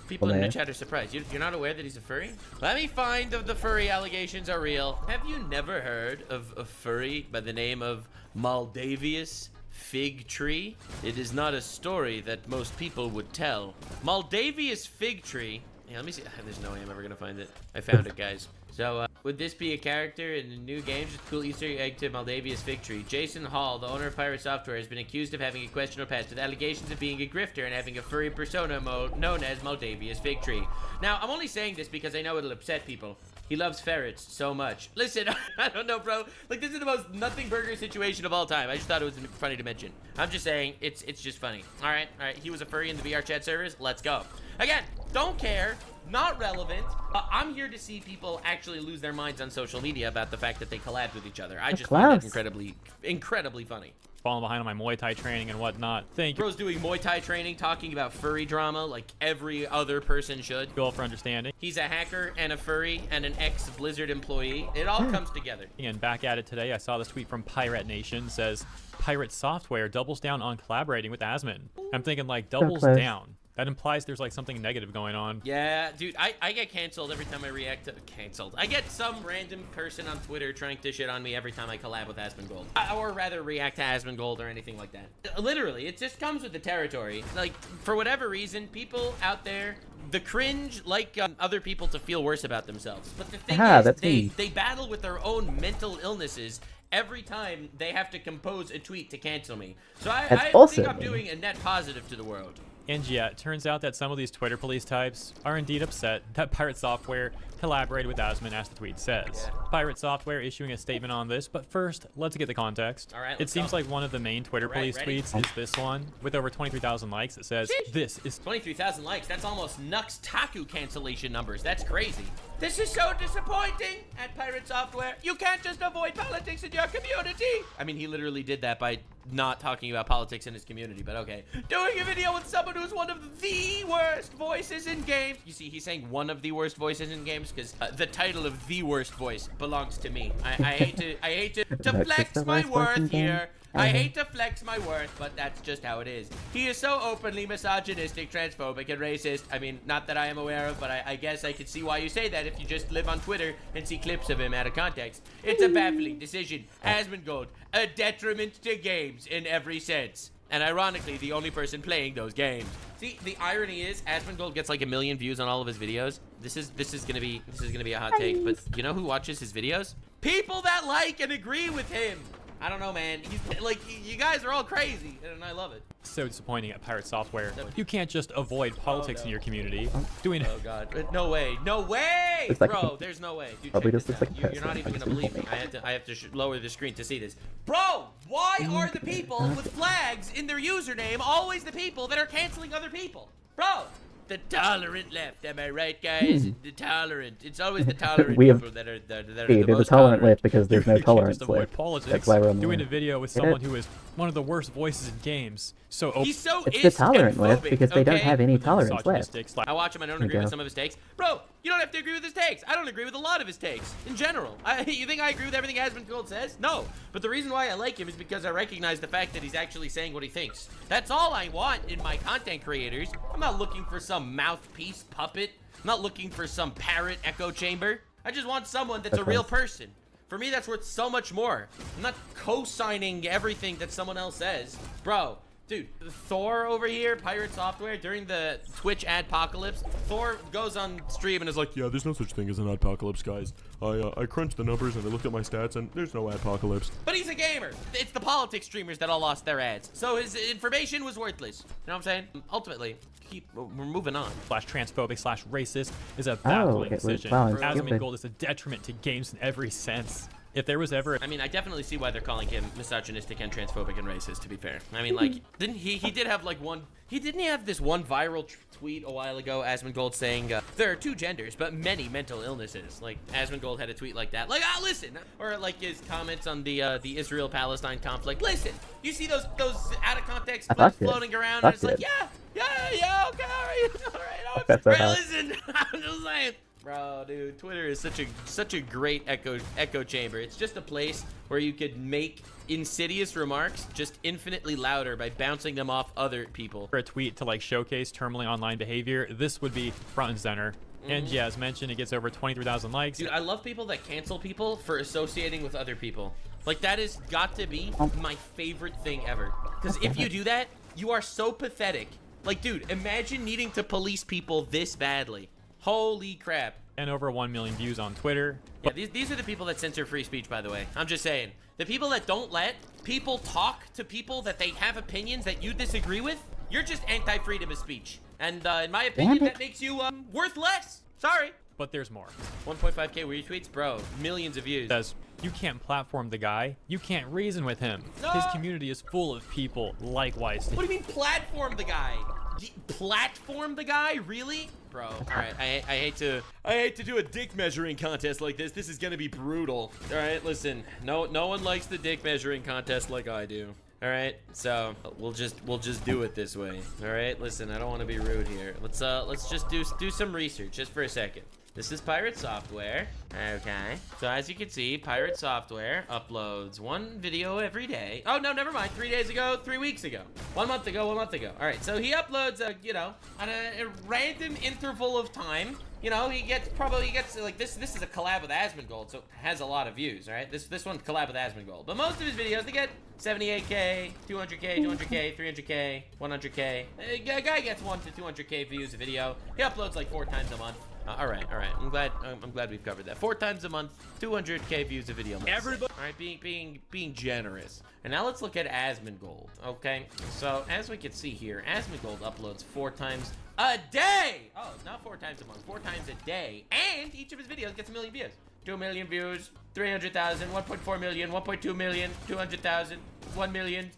People in the chat are surprised. You're not aware that he's a furry? Let me find if the furry allegations are real. Have you never heard of a furry by the name of Maldavius Fig Tree? It is not a story that most people would tell. Maldavius Fig Tree. Yeah, let me see. There's no way I'm ever gonna find it. I found it, guys. So, would this be a character in the new game? Just a cool Easter egg to Maldavius Fig Tree. Jason Hall, the owner of Pirate Software, has been accused of having a questionable past with allegations of being a grifter and having a furry persona known as Maldavius Fig Tree. Now, I'm only saying this because I know it'll upset people. He loves ferrets so much. Listen, I don't know, bro. Like, this is the most nothing burger situation of all time. I just thought it was funny to mention. I'm just saying, it's just funny. All right. He was a furry in the VR chat servers. Let's go. Again, don't care. Not relevant. I'm here to see people actually lose their minds on social media about the fact that they collabed with each other. I just find that incredibly funny. Falling behind on my Muay Thai training and whatnot. Thank you. Bro's doing Muay Thai training, talking about furry drama like every other person should. Go for understanding. He's a hacker and a furry and an ex-Blizzard employee. It all comes together. And back at it today, I saw this tweet from Pirate Nation. Says, Pirate Software doubles down on collaborating with Asmon. I'm thinking, like, doubles down. That implies there's like something negative going on. Yeah, dude, I get canceled every time I react to I get some random person on Twitter trying to shit on me every time I collab with Asmongold. Or rather react to Asmongold or anything like that. Literally, it just comes with the territory. Like, for whatever reason, people out there, the cringe like other people to feel worse about themselves. But the thing is, they battle with their own mental illnesses every time they have to compose a tweet to cancel me. So I think I'm doing a net positive to the world. And yeah, it turns out that some of these Twitter police types are indeed upset that Pirate Software collaborated with Asman, as the tweet says. Pirate Software issuing a statement on this, but first, let's get the context. All right, it seems like one of the main Twitter police tweets is this one, with over 23,000 likes. It says, this is 23,000 likes. That's almost Nux Taku cancellation numbers. That's crazy. This is so disappointing at Pirate Software. You can't just avoid politics in your community. I mean, he literally did that by not talking about politics in his community, but okay. Doing a video with someone who's one of the worst voices in games. You see, he's saying one of the worst voices in games because the title of the worst voice belongs to me. I hate to flex my worth here. I hate to flex my worth, but that's just how it is. He is so openly misogynistic, transphobic, and racist. I mean, not that I am aware of, but I guess I could see why you say that if you just live on Twitter and see clips of him out of context. It's a baffling decision. Asmongold, a detriment to games in every sense. And ironically, the only person playing those games. See, the irony is, Asmongold gets like 1 million views on all of his videos. This is gonna be a hot take, but you know who watches his videos? People that like and agree with him. I don't know, man. He's like, you guys are all crazy, and I love it. So disappointing at Pirate Software. You can't just avoid politics in your community. Doing Oh god, no way, no way, bro. There's no way. Dude, probably just looks like you're not even gonna believe me. I have to lower the screen to see this, bro. Why are the people with flags in their username always the people that are canceling other people, bro? The tolerant left, am I right, guys? The tolerant. It's always the tolerant people that are the most tolerant left because there's no tolerance just avoid left. politics. That's why we're doing a video with someone who is one of the worst voices in games. So he's so it's the tolerant left because they don't have any tolerance left. I watch him. I don't agree with some of his takes, bro. You don't have to agree with his takes. I don't agree with a lot of his takes in general. You think I agree with everything Asmongold says? No. But the reason why I like him is because I recognize the fact that he's actually saying what he thinks. That's all I want in my content creators. I'm not looking for some mouthpiece puppet. I'm not looking for some parrot echo chamber. I just want someone that's a real person. For me, that's worth so much more. I'm not co-signing everything that someone else says. Bro, dude, Thor over here, Pirate Software, during the Twitch adpocalypse, Thor goes on stream and is like, yeah, there's no such thing as an adpocalypse, guys. I crunched the numbers and I looked at my stats and there's no adpocalypse. But he's a gamer. It's the politics streamers that all lost their ads. So his information was worthless. You know what I'm saying? Ultimately, we're moving on. /transphobic/racist is a baffling decision. Wow, Asmongold is a detriment to games in every sense. If there was ever, I mean, I definitely see why they're calling him misogynistic and transphobic and racist, to be fair. I mean, like, didn't he did have like one, didn't he have this one viral tweet a while ago, Asmongold saying, there are 2 genders, but many mental illnesses. Like, Asmongold had a tweet like that. Like, listen. Or like his comments on the Israel-Palestine conflict. Listen, you see those out of context clips floating around, and it's like, yeah, okay, all right, listen, I'm just saying. Bro, dude, Twitter is such a great echo chamber. It's just a place where you could make insidious remarks just infinitely louder by bouncing them off other people. For a tweet to like showcase terminally online behavior, this would be front and center. And yeah, as mentioned, it gets over 23,000 likes. Dude, I love people that cancel people for associating with other people. Like, that has got to be my favorite thing ever. Because if you do that, you are so pathetic. Like, dude, imagine needing to police people this badly. Holy crap. And over 1 million views on Twitter. Yeah, these are the people that censor free speech, by the way. I'm just saying. The people that don't let people talk to people that they have opinions that you disagree with, you're just anti-freedom of speech. And in my opinion, that makes you worth less. Sorry. But there's more. 1.5k retweets? Bro, millions of views. Says, you can't platform the guy. You can't reason with him. No. His community is full of people likewise. What do you mean platform the guy? Platform the guy? Really? Bro, all right, I hate to do a dick measuring contest like this. This is gonna be brutal. All right, listen, no one likes the dick measuring contest like I do. All right, so we'll just do it this way. All right, listen, I don't want to be rude here. Let's just do some research just for a second. This is Pirate Software. Okay. So as you can see, Pirate Software uploads 1 video every day. Oh, no, never mind. 3 days ago, 3 weeks ago. 1 month ago, 1 month ago. All right. So he uploads, you know, on a random interval of time. You know, he gets like this is a collab with Asmongold, so it has a lot of views, all right? This one's collab with Asmongold. But most of his videos, they get 78k, 200k, 200k, 300k, 100k. A guy gets 1 to 200k views a video. He uploads like 4 times a month. All right. I'm glad we've covered that. 4 times a month, 200K views a video. Everybody. All right, being generous. And now let's look at Asmongold. Okay, so as we can see here, Asmongold uploads 4 times a day. Oh, not 4 times a month, 4 times a day, and each of his videos gets 1 million views. 2 million views, 300,000, 1.4 million, 1.2 million, 200,000, 1 million.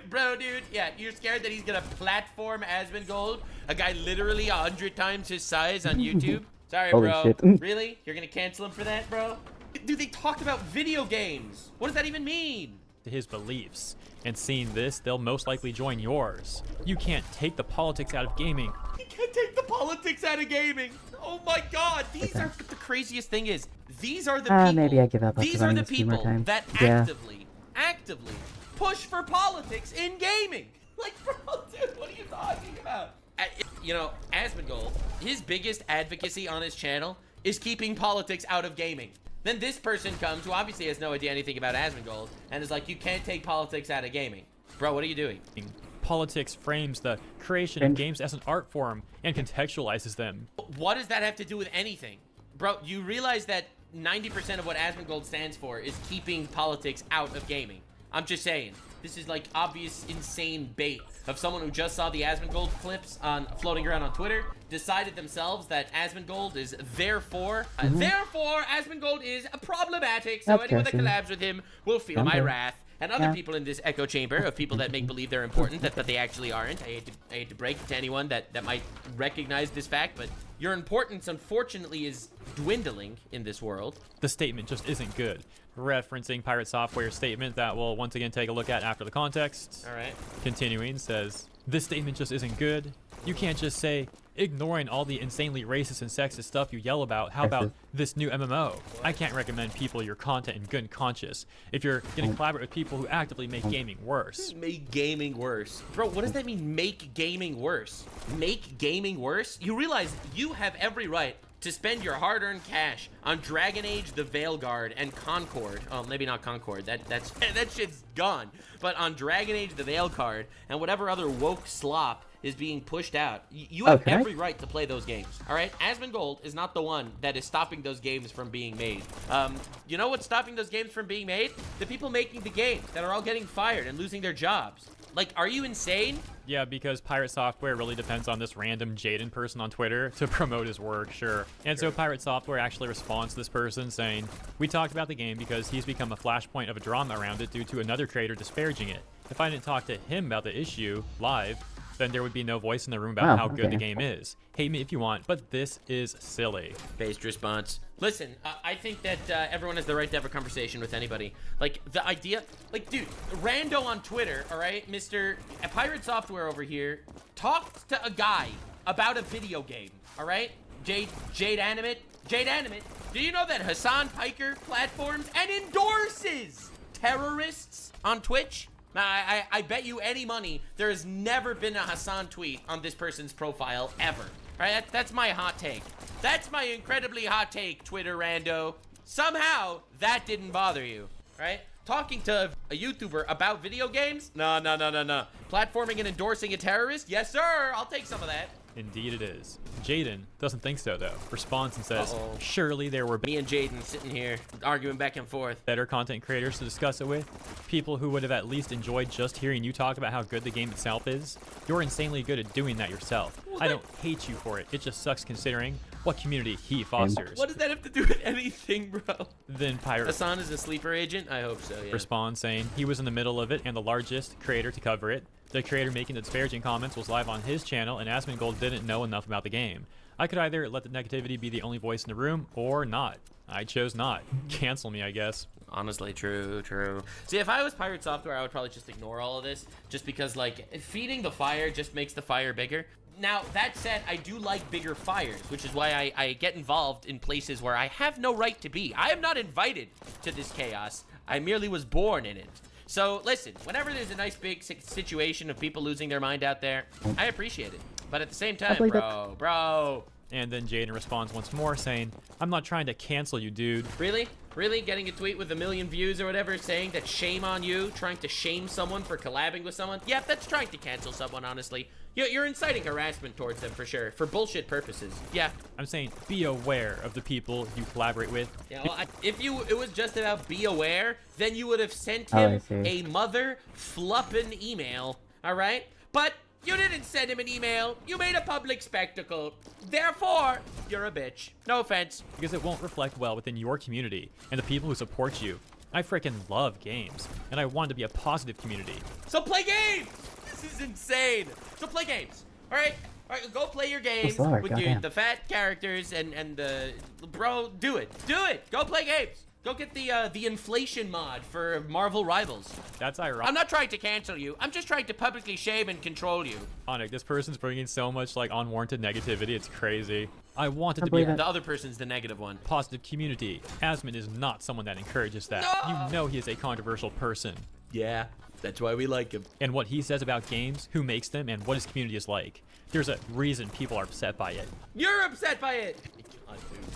Bro, dude, yeah, you're scared that he's gonna platform Asmongold, a guy literally 100 times his size on YouTube? Sorry, Holy bro. shit. Really? You're gonna cancel him for that, bro? Dude, they talked about video games. What does that even mean? To his beliefs, and seeing this, they'll most likely join yours. You can't take the politics out of gaming. You can't take the politics out of gaming. Oh my god, these are the craziest thing is, these are the people. Maybe I give up after These are running the this few more people times. that Yeah. actively push for politics in gaming. Like, bro, dude, what are you talking about? You know, Asmongold, his biggest advocacy on his channel is keeping politics out of gaming. Then this person comes, who obviously has no idea anything about Asmongold, and is like, you can't take politics out of gaming. Bro, what are you doing? Politics frames the creation of games as an art form and contextualizes them. What does that have to do with anything? Bro, you realize that 90% of what Asmongold stands for is keeping politics out of gaming. I'm just saying. This is like obvious, insane bait of someone who just saw the Asmongold clips on floating around on Twitter, decided themselves that Asmongold is therefore Asmongold is problematic. So anyone that collabs with him will feel my wrath. And other people in this echo chamber of people that make believe they're important, but they actually aren't. I hate to break it to anyone that might recognize this fact, but your importance, unfortunately, is dwindling in this world. The statement just isn't good. Referencing Pirate Software's statement that we'll once again take a look at after the context. All right. Continuing, says, this statement just isn't good. You can't just say, ignoring all the insanely racist and sexist stuff you yell about, how about this new MMO? I can't recommend people your content in good conscience if you're going to collaborate with people who actively make gaming worse. Make gaming worse. Bro, what does that mean, make gaming worse? Make gaming worse? You realize you have every right to spend your hard-earned cash on Dragon Age, the Veilguard, and Concord. Oh, maybe not Concord. That shit's gone. But on Dragon Age, the Veilguard, and whatever other woke slop is being pushed out. You have every right to play those games, all right? Asmongold is not the one that is stopping those games from being made. You know what's stopping those games from being made? The people making the games that are all getting fired and losing their jobs. Like, are you insane? Yeah, because Pirate Software really depends on this random Jaden person on Twitter to promote his work, sure. And so Pirate Software actually responds to this person saying, we talked about the game because he's become a flashpoint of a drama around it due to another creator disparaging it. If I didn't talk to him about the issue live, then there would be no voice in the room about how good the game is. Hate me if you want, but this is silly. Based response. Listen, I think that everyone has the right to have a conversation with anybody. Like, the idea, like, dude, Rando on Twitter, all right, Mr. Pirate Software over here, talked to a guy about a video game, all right? Jade Animate. Do you know that Hassan Piker platforms and endorses terrorists on Twitch? I bet you any money there has never been a Hassan tweet on this person's profile ever. All right, that's my hot take. That's my incredibly hot take, Twitter rando. Somehow that didn't bother you, right? Talking to a YouTuber about video games? No. Platforming and endorsing a terrorist? Yes, sir. I'll take some of that. Indeed it is. Jaden doesn't think so, though. Responds and says, surely there were me and Jaden sitting here arguing back and forth. Better content creators to discuss it with. People who would have at least enjoyed just hearing you talk about how good the game itself is. You're insanely good at doing that yourself. What? I don't hate you for it. It just sucks considering what community he fosters. What does that have to do with anything, bro? Then Pirate Hassan is a sleeper agent? I hope so, yeah. Responds saying he was in the middle of it and the largest creator to cover it. The creator making the disparaging comments was live on his channel, and Asmongold didn't know enough about the game. I could either let the negativity be the only voice in the room, or not. I chose not. Cancel me, I guess. Honestly, true. See, if I was Pirate Software, I would probably just ignore all of this, just because, like, feeding the fire just makes the fire bigger. Now, that said, I do like bigger fires, which is why I get involved in places where I have no right to be. I am not invited to this chaos. I merely was born in it. So, listen, whenever there's a nice big situation of people losing their mind out there, I appreciate it. But at the same time, bro. And then Jaden responds once more saying, I'm not trying to cancel you, dude. Really? Really? Getting a tweet with 1 million views or whatever saying that shame on you, trying to shame someone for collabing with someone? Yep, that's trying to cancel someone, honestly. You're inciting harassment towards them for sure, for bullshit purposes. Yeah. I'm saying be aware of the people you collaborate with. Yeah, well, if it was just about be aware, then you would have sent Oh, I him see. a mother fluppin' email, all right? But you didn't send him an email. You made a public spectacle. Therefore, you're a bitch. No offense. Because it won't reflect well within your community and the people who support you. I freaking love games, and I want to be a positive community. So play games. This is insane. So play games. All right, go play your games Lord, with goddamn. the fat characters and the bro. Do it. Go play games. Go get the inflation mod for Marvel Rivals. That's ironic. I'm not trying to cancel you. I'm just trying to publicly shame and control you. This person's bringing so much like unwarranted negativity. It's crazy. I wanted I to be believe a it. The other person's the negative one. positive community. Asmund is not someone that encourages that. No! You know he is a controversial person. Yeah, that's why we like him. And what he says about games, who makes them, and what his community is like. There's a reason people are upset by it. You're upset by it.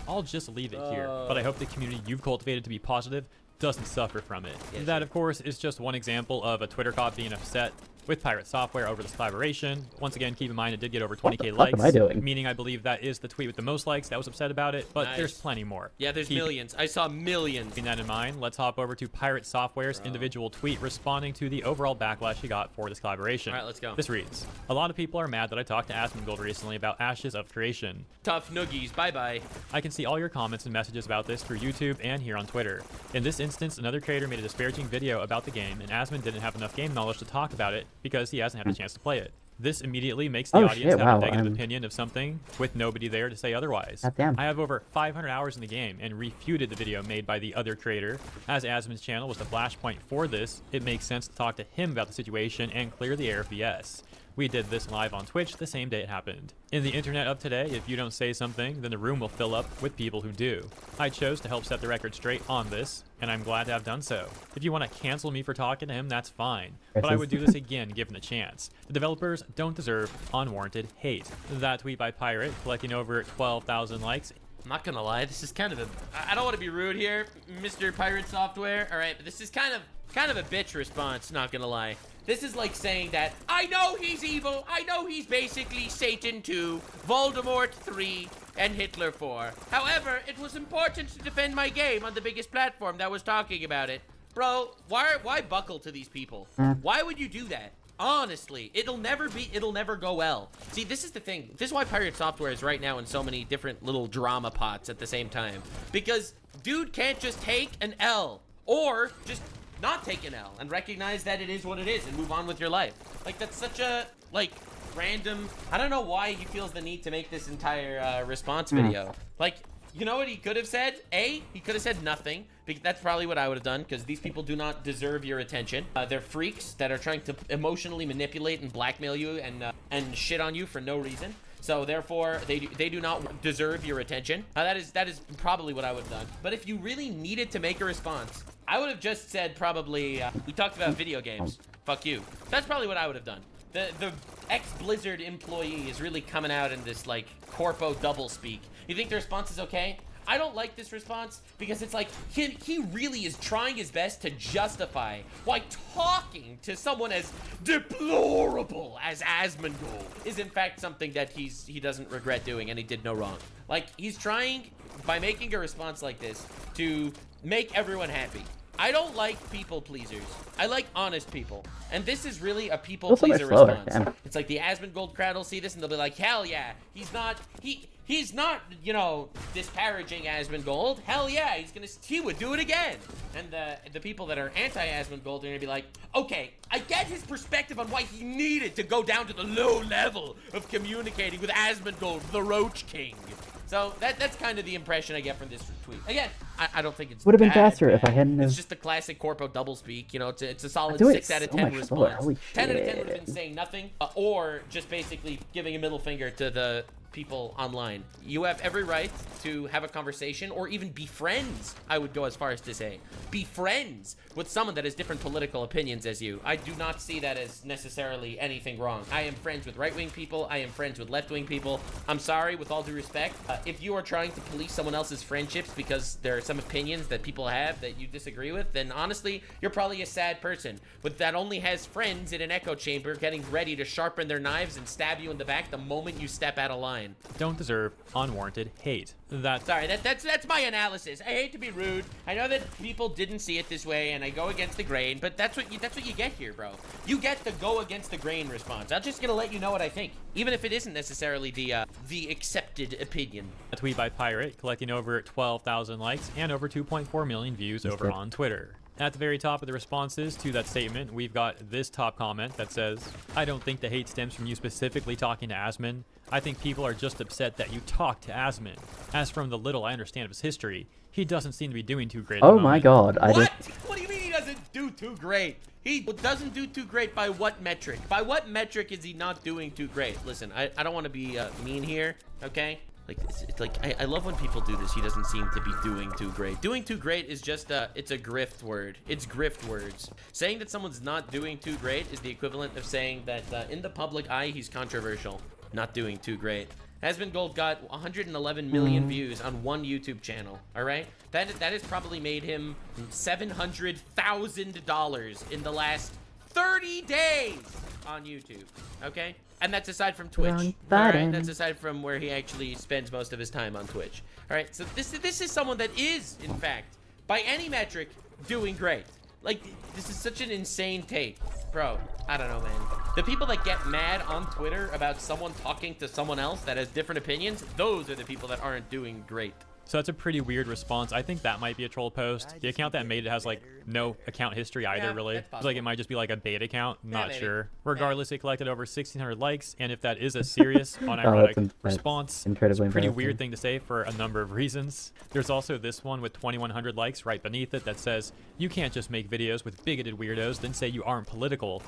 I'll just leave it here, but I hope the community you've cultivated to be positive doesn't suffer from it. Yeah, that, of course, is just one example of a Twitter cop being upset with Pirate Software over this collaboration. Once again, keep in mind it did get over 20k fuck likes, am I doing? meaning I believe that is the tweet with the most likes that was upset about it, but Nice. there's plenty more. Yeah, there's Keep millions. I saw millions. Keeping that in mind, let's hop over to Pirate Software's individual tweet responding to the overall backlash he got for this collaboration. All right, let's go. This reads, a lot of people are mad that I talked to Asmongold recently about Ashes of Creation. Tough noogies. Bye-bye. I can see all your comments and messages about this through YouTube and here on Twitter. In this instance, another creator made a disparaging video about the game, and Asmund didn't have enough game knowledge to talk about it because he hasn't had a chance to play it. This immediately makes the Oh, audience shit, have wow, a negative I'm- opinion of something with nobody there to say otherwise. Goddamn. I have over 500 hours in the game and refuted the video made by the other creator. As Asmund's channel was the flashpoint for this, it makes sense to talk to him about the situation and clear the air of BS. We did this live on Twitch the same day it happened. In the internet of today, if you don't say something, then the room will fill up with people who do. I chose to help set the record straight on this, and I'm glad to have done so. If you want to cancel me for talking to him, that's fine. But I would do this again given the chance. The developers don't deserve unwarranted hate. That tweet by Pirate, collecting over 12,000 likes. I'm not gonna lie, this is kind of a... I don't want to be rude here, Mr. Pirate Software. All right, but this is kind of a bitch response, not gonna lie. This is like saying that, I know he's evil, I know he's basically Satan 2, Voldemort 3, and Hitler 4. However, it was important to defend my game on the biggest platform that was talking about it. Bro, why buckle to these people? Why would you do that? Honestly, it'll never go well. See, this is the thing. This is why Pirate Software is right now in so many different little drama pots at the same time. Because dude can't just take an L or just not take an L and recognize that it is what it is and move on with your life. Like, that's such a, like, random... I don't know why he feels the need to make this entire response video. Like, you know what he could have said? He could have said nothing. That's probably what I would have done, because these people do not deserve your attention. They're freaks that are trying to emotionally manipulate and blackmail you and shit on you for no reason. So therefore, they do not deserve your attention. That is probably what I would have done. But if you really needed to make a response, I would have just said probably, we talked about video games. Fuck you. That's probably what I would have done. The ex-Blizzard employee is really coming out in this, like, corpo doublespeak. You think the response is okay? I don't like this response because it's like he really is trying his best to justify why talking to someone as deplorable as Asmongold is in fact something that he doesn't regret doing and he did no wrong. Like, he's trying, by making a response like this, to make everyone happy. I don't like people pleasers. I like honest people. And this is really a people pleaser response. It's like the Asmongold crowd will see this and they'll be like, hell yeah, he's not, you know, disparaging Asmongold. Hell yeah, he would do it again. And the people that are anti-Asmongold are gonna be like, okay, I get his perspective on why he needed to go down to the low level of communicating with Asmongold, the Roach King. So that's kind of the impression I get from this tweet. Again, I don't think it's would have been bad, faster if I hadn't. It's just the classic corpo doublespeak. You know, it's a solid do it 6 out of so 10 much response. slower. Holy 10 out of 10 shit. would have been saying nothing, or just basically giving a middle finger to the people online. You have every right to have a conversation or even be friends. I would go as far as to say, be friends with someone that has different political opinions as you. I do not see that as necessarily anything wrong. I am friends with right-wing people. I am friends with left-wing people. I'm sorry, with all due respect, if you are trying to police someone else's friendships because there are some opinions that people have that you disagree with, then honestly, you're probably a sad person. But that only has friends in an echo chamber getting ready to sharpen their knives and stab you in the back the moment you step out of line. Don't deserve unwarranted hate. Sorry, that's my analysis. I hate to be rude. I know that people didn't see it this way, and I go against the grain, but that's what you get here, bro. You get the go against the grain response. I'm just gonna let you know what I think, even if it isn't necessarily the accepted opinion. A tweet by Pirate collecting over 12,000 likes and over 2.4 million views over on Twitter. At the very top of the responses to that statement, we've got this top comment that says, I don't think the hate stems from you specifically talking to Asmon. I think people are just upset that you talked to Asmon. As from the little I understand of his history, he doesn't seem to be doing too great at the Oh my moment. god, What do you mean he doesn't do too great? He doesn't do too great by what metric? By what metric is he not doing too great? Listen, I don't want to be mean here, okay? Like, it's like, I love when people do this. He doesn't seem to be doing too great. Doing too great is just, it's a grift word. It's grift words. Saying that someone's not doing too great is the equivalent of saying that in the public eye, he's controversial. Not doing too great. Asmon Gold got 111 million views on one YouTube channel, all right? That has probably made him $700,000 in the last 30 days on YouTube, okay? And that's aside from Twitch, all right? That's aside from where he actually spends most of his time on Twitch, all right? So this is someone that is, in fact, by any metric, doing great. Like, this is such an insane take. Bro, I don't know, man. The people that get mad on Twitter about someone talking to someone else that has different opinions, those are the people that aren't doing great. So that's a pretty weird response. I think that might be a troll post. The account that made it has like no account history either, really. It's like it might just be like a bait account. Not sure. Regardless, it collected over 1,600 likes, and if that is a serious, unironic response, it's a pretty weird thing to say for a number of reasons. There's also this one with 2,100 likes right beneath it that says, "You can't just make videos with bigoted weirdos, then say you aren't political."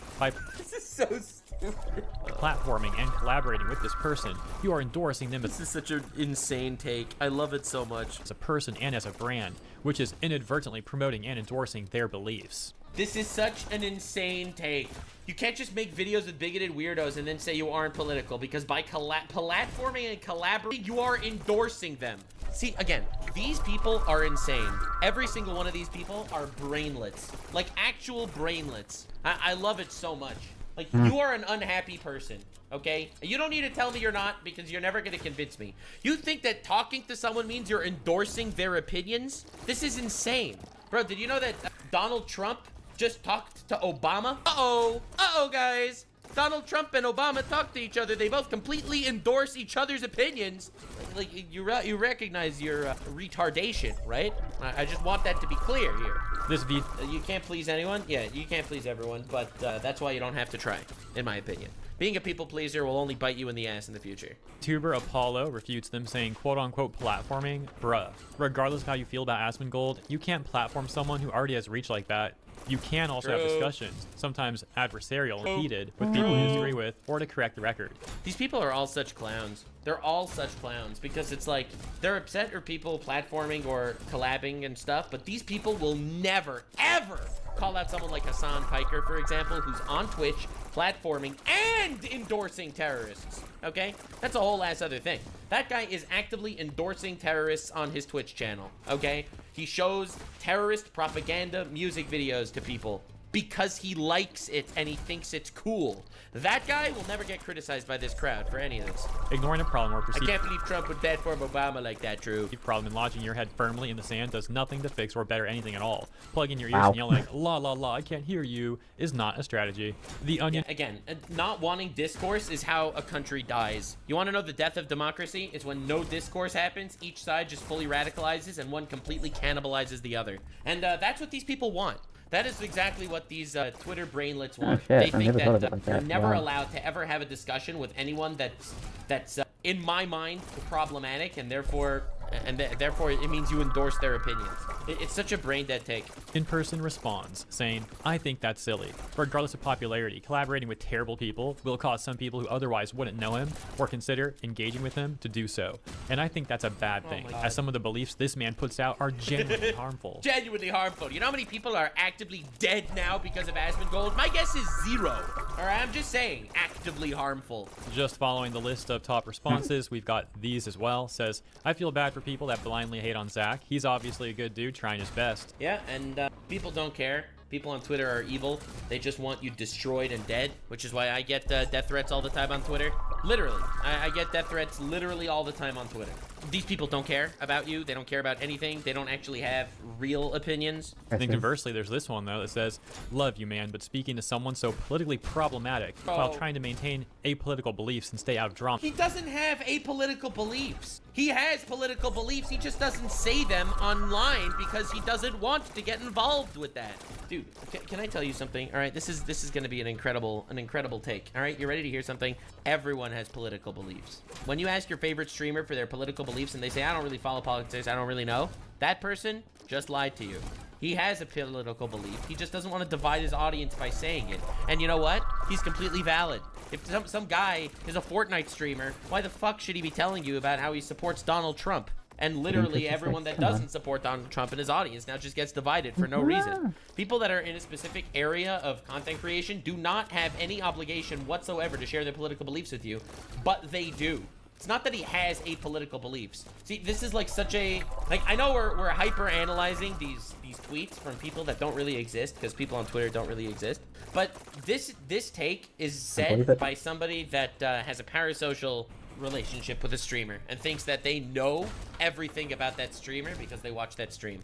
This is so stupid. Platforming and collaborating with this person, you are endorsing them. This is such an insane take. I love it so much. As a person and as a brand, which is inadvertently promoting and endorsing their beliefs. This is such an insane take. You can't just make videos with bigoted weirdos and then say you aren't political, because by platforming and collaborating, you are endorsing them. See, again, these people are insane. Every single one of these people are brainlets. Like, actual brainlets. I love it so much. Like, you are an unhappy person, okay? You don't need to tell me you're not, because you're never going to convince me. You think that talking to someone means you're endorsing their opinions? This is insane. Bro, did you know that Donald Trump just talked to Obama? Uh-oh, guys. Donald Trump and Obama talk to each other. They both completely endorse each other's opinions. Like you recognize your retardation, right? I just want that to be clear here. You can't please anyone. Yeah, you can't please everyone, but that's why you don't have to try, in my opinion. Being a people pleaser will only bite you in the ass in the future. YouTuber Apollo refutes them, saying, quote-unquote platforming. Bruh, regardless of how you feel about Asmongold, you can't platform someone who already has reach like that. You can also have discussions, sometimes adversarial and heated, with people you disagree with, or to correct the record. These people are all such clowns. They're all such clowns, because it's like, they're upset or people platforming or collabing and stuff, but these people will never, ever call out someone like Hassan Piker, for example, who's on Twitch, platforming, and endorsing terrorists, okay? That's a whole ass other thing. That guy is actively endorsing terrorists on his Twitch channel, okay? He shows terrorist propaganda music videos to people because he likes it and he thinks it's cool. That guy will never get criticized by this crowd for any of this. Ignoring a problem or I can't believe Trump would platform Obama like that, True. Problem and lodging your head firmly in the sand does nothing to fix or better anything at all. Plugging your ears and yelling like, la la la, I can't hear you, is not a strategy. The Onion... Yeah, again, not wanting discourse is how a country dies. You want to know the death of democracy? It's when no discourse happens, each side just fully radicalizes, and one completely cannibalizes the other. And that's what these people want. That is exactly what these Twitter brainlets want. They think that you're never allowed to ever have a discussion with anyone that's in my mind, problematic, and therefore and therefore it means you endorse their opinions. It's such a brain dead take. In person responds, saying, I think that's silly. Regardless of popularity, collaborating with terrible people will cause some people who otherwise wouldn't know him or consider engaging with him to do so. And I think that's a bad thing, as some of the beliefs this man puts out are genuinely harmful. Genuinely harmful. You know how many people are actively dead now because of Asmongold? My guess is 0. Alright, I'm just saying, actively harmful. Just following the list of top responses, we've got these as well. Says, I feel bad for people that blindly hate on Zach. He's obviously a good dude trying his best. Yeah, and people don't care. People on Twitter are evil. They just want you destroyed and dead, which is why I get death threats all the time on Twitter. Literally. I get death threats literally all the time on Twitter. These people don't care about you. They don't care about anything. They don't actually have real opinions. And then conversely, there's this one, though, that says, love you, man, but speaking to someone so politically problematic while trying to maintain apolitical beliefs and stay out of drama. He doesn't have apolitical beliefs. He has political beliefs. He just doesn't say them online because he doesn't want to get involved with that. Dude, can I tell you something? All right, this is going to be an incredible take. All right, you ready to hear something? Everyone has political beliefs. When you ask your favorite streamer for their political beliefs and they say, I don't really follow politics, I don't really know, that person just lied to you. He has a political belief. He just doesn't want to divide his audience by saying it. And you know what? He's completely valid. If some guy is a Fortnite streamer, why the fuck should he be telling you about how he supports Donald Trump? And literally everyone that doesn't support Donald Trump in his audience now just gets divided for no reason. People that are in a specific area of content creation do not have any obligation whatsoever to share their political beliefs with you, but they do. It's not that he has apolitical beliefs. See, this is like such a, like, I know we're hyper analyzing these tweets from people that don't really exist because people on Twitter don't really exist. But this take is said by somebody that has a parasocial relationship with a streamer and thinks that they know everything about that streamer because they watch that stream.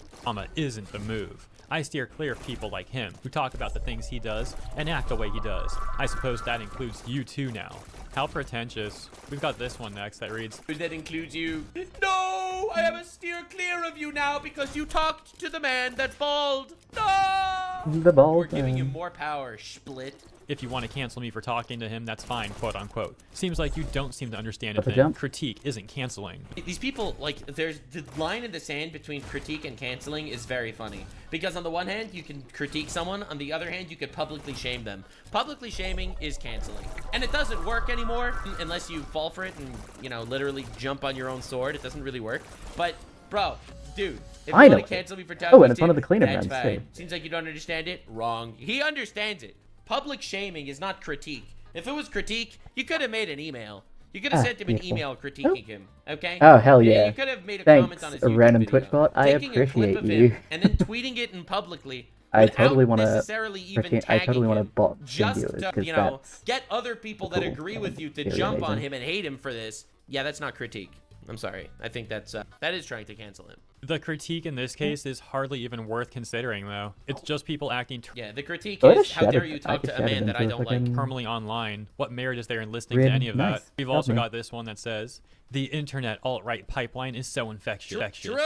Isn't the move. I steer clear of people like him who talk about the things he does and act the way he does. I suppose that includes you too now. How pretentious. We've got this one next that reads, that includes you. No, I have a steer clear of you now because you talked to the man that's bald. No! The bald. We're giving you more power, split. If you want to cancel me for talking to him, that's fine, quote unquote. Seems like you don't seem to understand a thing. Critique isn't canceling. These people, like, there's the line in the sand between critique and canceling is very funny. Because on the one hand, you can critique someone. On the other hand, you could publicly shame them. Publicly shaming is canceling. And it doesn't work anymore unless you fall for it and, you know, literally jump on your own sword. It doesn't really work. But, bro, dude, if you want to cancel me for talking and it's one of the cleaner that's runs, fine. too. Seems like you don't understand it. Wrong. He understands it. Public shaming is not critique. If it was critique, you could have made an email. You could have sent him an email critiquing him, okay? Oh, hell yeah. You could have made a Thanks, comment on his a YouTube random video, Twitch bot. I taking a clip appreciate of you. him and then tweeting it in publicly. I totally want to. necessarily even I totally want to bot just Singular, to, because you know, that's get other people that cool. agree with you to Really jump on amazing. him and hate him for this. Yeah, that's not critique. I'm sorry. I think that's that is trying to cancel him. The critique in this case is hardly even worth considering, though. It's just people acting. Yeah, the critique Go to is, how dare you Shadow- I talk could to a Shadow man that I into a don't like. fucking- Permanently online. What merit is there in listening Really to any of nice. that? We've Help also me. got this one that says, the internet alt-right pipeline is so infectious. True!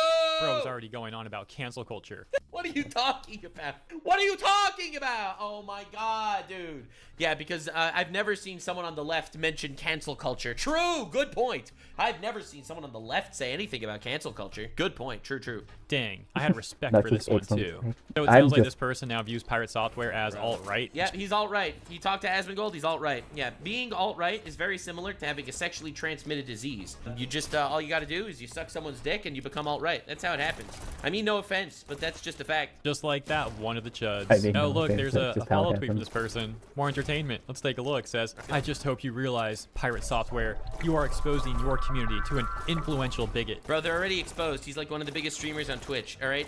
Bro's already going on about cancel culture. What are you talking about? What are you talking about? Oh my god, dude. Yeah, because I've never seen someone on the left mention cancel culture. True, good point. I've never seen someone on the left say anything about cancel culture. Good point, true. Dang, I had respect That's for this just one excellent. too. So it I'm sounds like just- this person now views Pirate Software as alt-right. Yeah, he's alt-right. You talk to Asmongold, he's alt-right. Yeah, being alt-right is very similar to having a sexually transmitted disease. You just, all you gotta do is you suck someone's dick and you become alt-right. That's how it happens. I mean, no offense, but that's just a fact. Just like that, one of the chuds. I mean, Oh, no look, offense, there's that's a just how it follow-up tweet from happens. this person. More entertainment. Let's take a look. Says, I just hope you realize, Pirate Software, you are exposing your community to an influential bigot. Bro, they're already exposed. He's like one of the biggest streamers on Twitch, all right?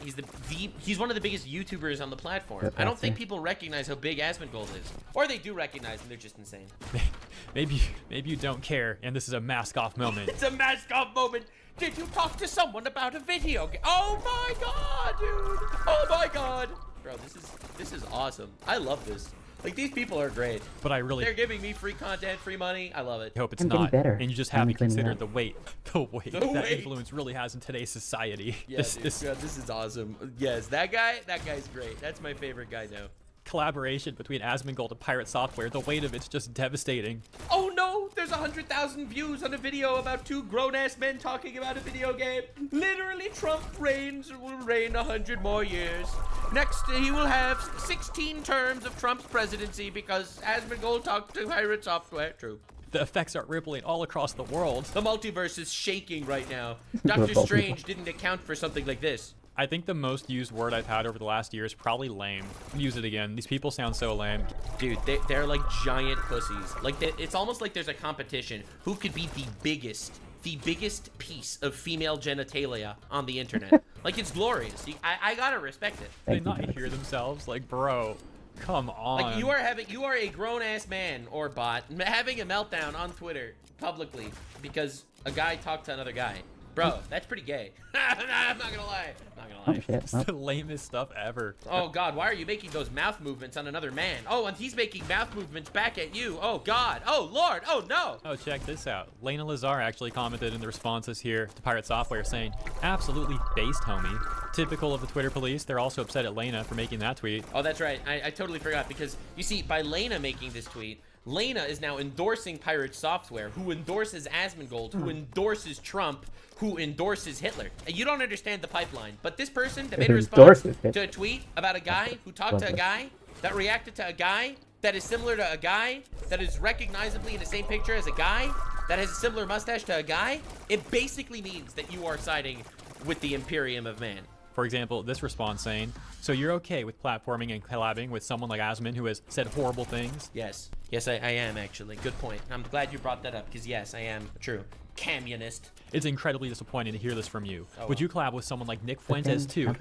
He's one of the biggest YouTubers on the platform. I don't think people recognize how big Asmongold is. Or they do recognize him, they're just insane. Maybe you don't care, and this is a mask-off moment. It's a mask-off moment. Did you talk to someone about a video game? Oh my god, dude. Oh my god. Bro, this is awesome. I love this. Like, these people are great. But I really They're giving me free content, free money. I love it. hope it's I'm getting not. better. And you just I'm have to cleaning consider up. the weight The that weight. influence really has in today's society. Yeah, this dude, this is awesome. Yes, that guy's great. That's my favorite guy now. collaboration between Asmongold and Pirate Software, the weight of it's just devastating. Oh no, there's 100,000 views on a video about two grown-ass men talking about a video game. Literally, Trump will reign 100 more years. Next, he will have 16 terms of Trump's presidency because Asmongold talked to Pirate Software. True. The effects are rippling all across the world. The multiverse is shaking right now. Doctor Strange didn't account for something like this. I think the most used word I've had over the last year is probably lame. Use it again. These people sound so lame. Dude, they're like giant pussies. Like, it's almost like there's a competition. Who could be the biggest piece of female genitalia on the internet? Like, it's glorious. I gotta respect it. They not hear themselves? Like, bro, come on. Like, you are a grown-ass man or bot having a meltdown on Twitter publicly because a guy talked to another guy. Bro, that's pretty gay. I'm not gonna lie. It's the lamest stuff ever. Oh God, why are you making those mouth movements on another man? Oh, and he's making mouth movements back at you. Oh God. Oh Lord. Oh no. Oh, check this out. Lena Lazar actually commented in the responses here to Pirate Software saying, absolutely based, homie. Typical of the Twitter police, they're also upset at Lena for making that tweet. Oh, that's right. I totally forgot because, you see, by Lena making this tweet, Lena is now endorsing Pirate Software, who endorses Asmongold, who endorses Trump, who endorses Hitler. And you don't understand the pipeline, but this person that made a response to a tweet about a guy who talked to a guy, that reacted to a guy, that is similar to a guy, that is recognizably in the same picture as a guy, that has a similar mustache to a guy, it basically means that you are siding with the Imperium of Man. For example, this response saying, so you're okay with platforming and collabing with someone like Asmon who has said horrible things? Yes. Yes, I am actually. Good point. I'm glad you brought that up because yes, I am true. Communist. It's incredibly disappointing to hear this from you. Would you collab with someone like Nick Fuentes too?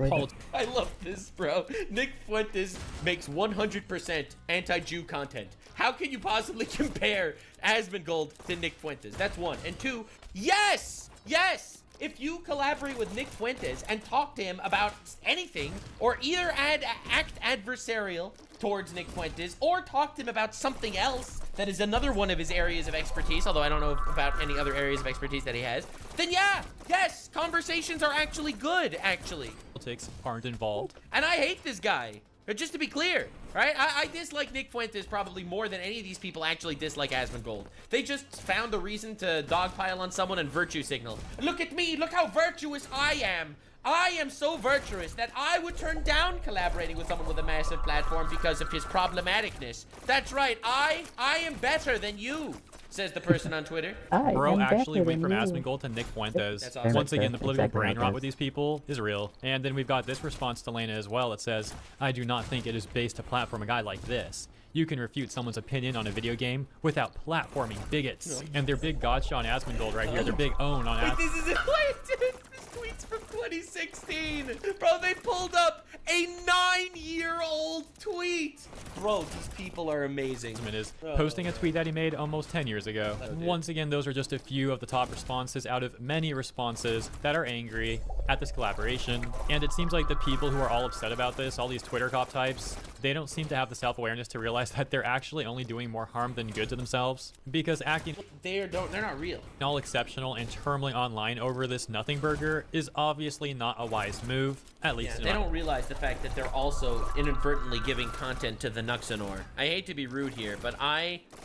I love this, bro. Nick Fuentes makes 100% anti-Jew content. How can you possibly compare Asmongold to Nick Fuentes? That's one. And two, yes! Yes! If you collaborate with Nick Fuentes and talk to him about anything, or either act adversarial towards Nick Fuentes, or talk to him about something else that is another one of his areas of expertise, although I don't know about any other areas of expertise that he has, then yeah, yes, conversations are actually good, actually. Politics aren't involved. And I hate this guy. Just to be clear, right? I dislike Nick Fuentes probably more than any of these people actually dislike Asmongold. They just found a reason to dogpile on someone and virtue signal. Look at me, look how virtuous I am. I am so virtuous that I would turn down collaborating with someone with a massive platform because of his problematicness. That's right, I am better than you, says the person on Twitter. Bro actually went from Asmongold to Nick Fuentes. That's awesome. Once again, the political brain rot with these people is real. And then we've got this response to Lena as well. It says, I do not think it is based to platform a guy like this. You can refute someone's opinion on a video game without platforming bigots. And their big gotcha on Asmongold right here. Their big own on Asmongold. This is it. Wait, dude, this tweet's from 2016. Bro, they pulled up a 9-year-old tweet. Bro, these people are amazing. Is posting a tweet that he made almost 10 years ago. Once again, those are just a few of the top responses out of many responses that are angry at this collaboration. And it seems like the people who are all upset about this, all these Twitter cop types, they don't seem to have the self-awareness to realize that they're actually only doing more harm than good to themselves. Because acting they're not real. All exceptional and turmoil online over this nothing burger is obviously not a wise move. At least they don't realize the fact that they're also inadvertently giving content to the Nuxanor. I hate to be rude here, but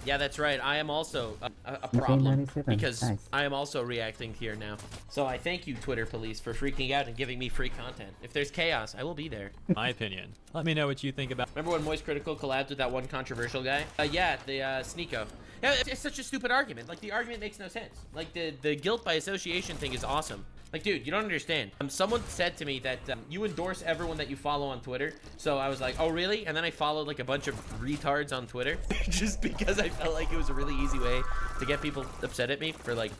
yeah, that's right. I am also a problem because I am also reacting here now. So I thank you, Twitter police, for freaking out and giving me free content. If there's chaos, I will be there. My opinion. Let me know what you think about. Remember when Moist Critical collabed with that one controversial guy? Yeah, the Sneeko. Yeah, it's such a stupid argument. Like, the argument makes no sense. Like, the guilt by association thing is awesome. Like, dude, you don't understand. Someone said to me that you endorse everyone that you follow on Twitter. So I was like, oh, really? And then I followed, like, a bunch of retards on Twitter just because I felt like it was a really easy way to get people upset at me for, like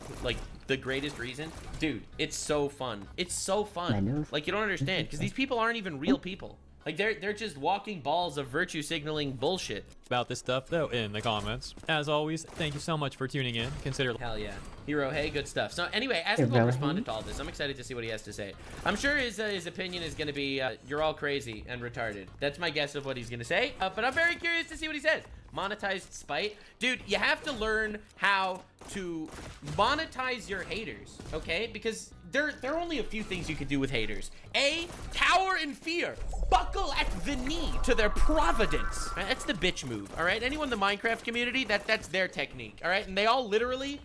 the greatest reason. Dude, it's so fun. It's so fun. Like, you don't understand because these people aren't even real people. Like, they're just walking balls of virtue signaling bullshit. About this stuff, though, in the comments. As always, thank you so much for tuning in. Consider... Hell yeah. Hero, hey, good stuff. So anyway, Asmongold responded to all this. I'm excited to see what he has to say. I'm sure his opinion is going to be, you're all crazy and retarded. That's my guess of what he's going to say. But I'm very curious to see what he says. Monetized spite. Dude, you have to learn how to monetize your haters, okay? Because there are only a few things you can do with haters. A, cower in fear. Buckle at the knee to their providence. Right? That's the bitch move, all right? Anyone in the Minecraft community, that's their technique, all right? And they all literally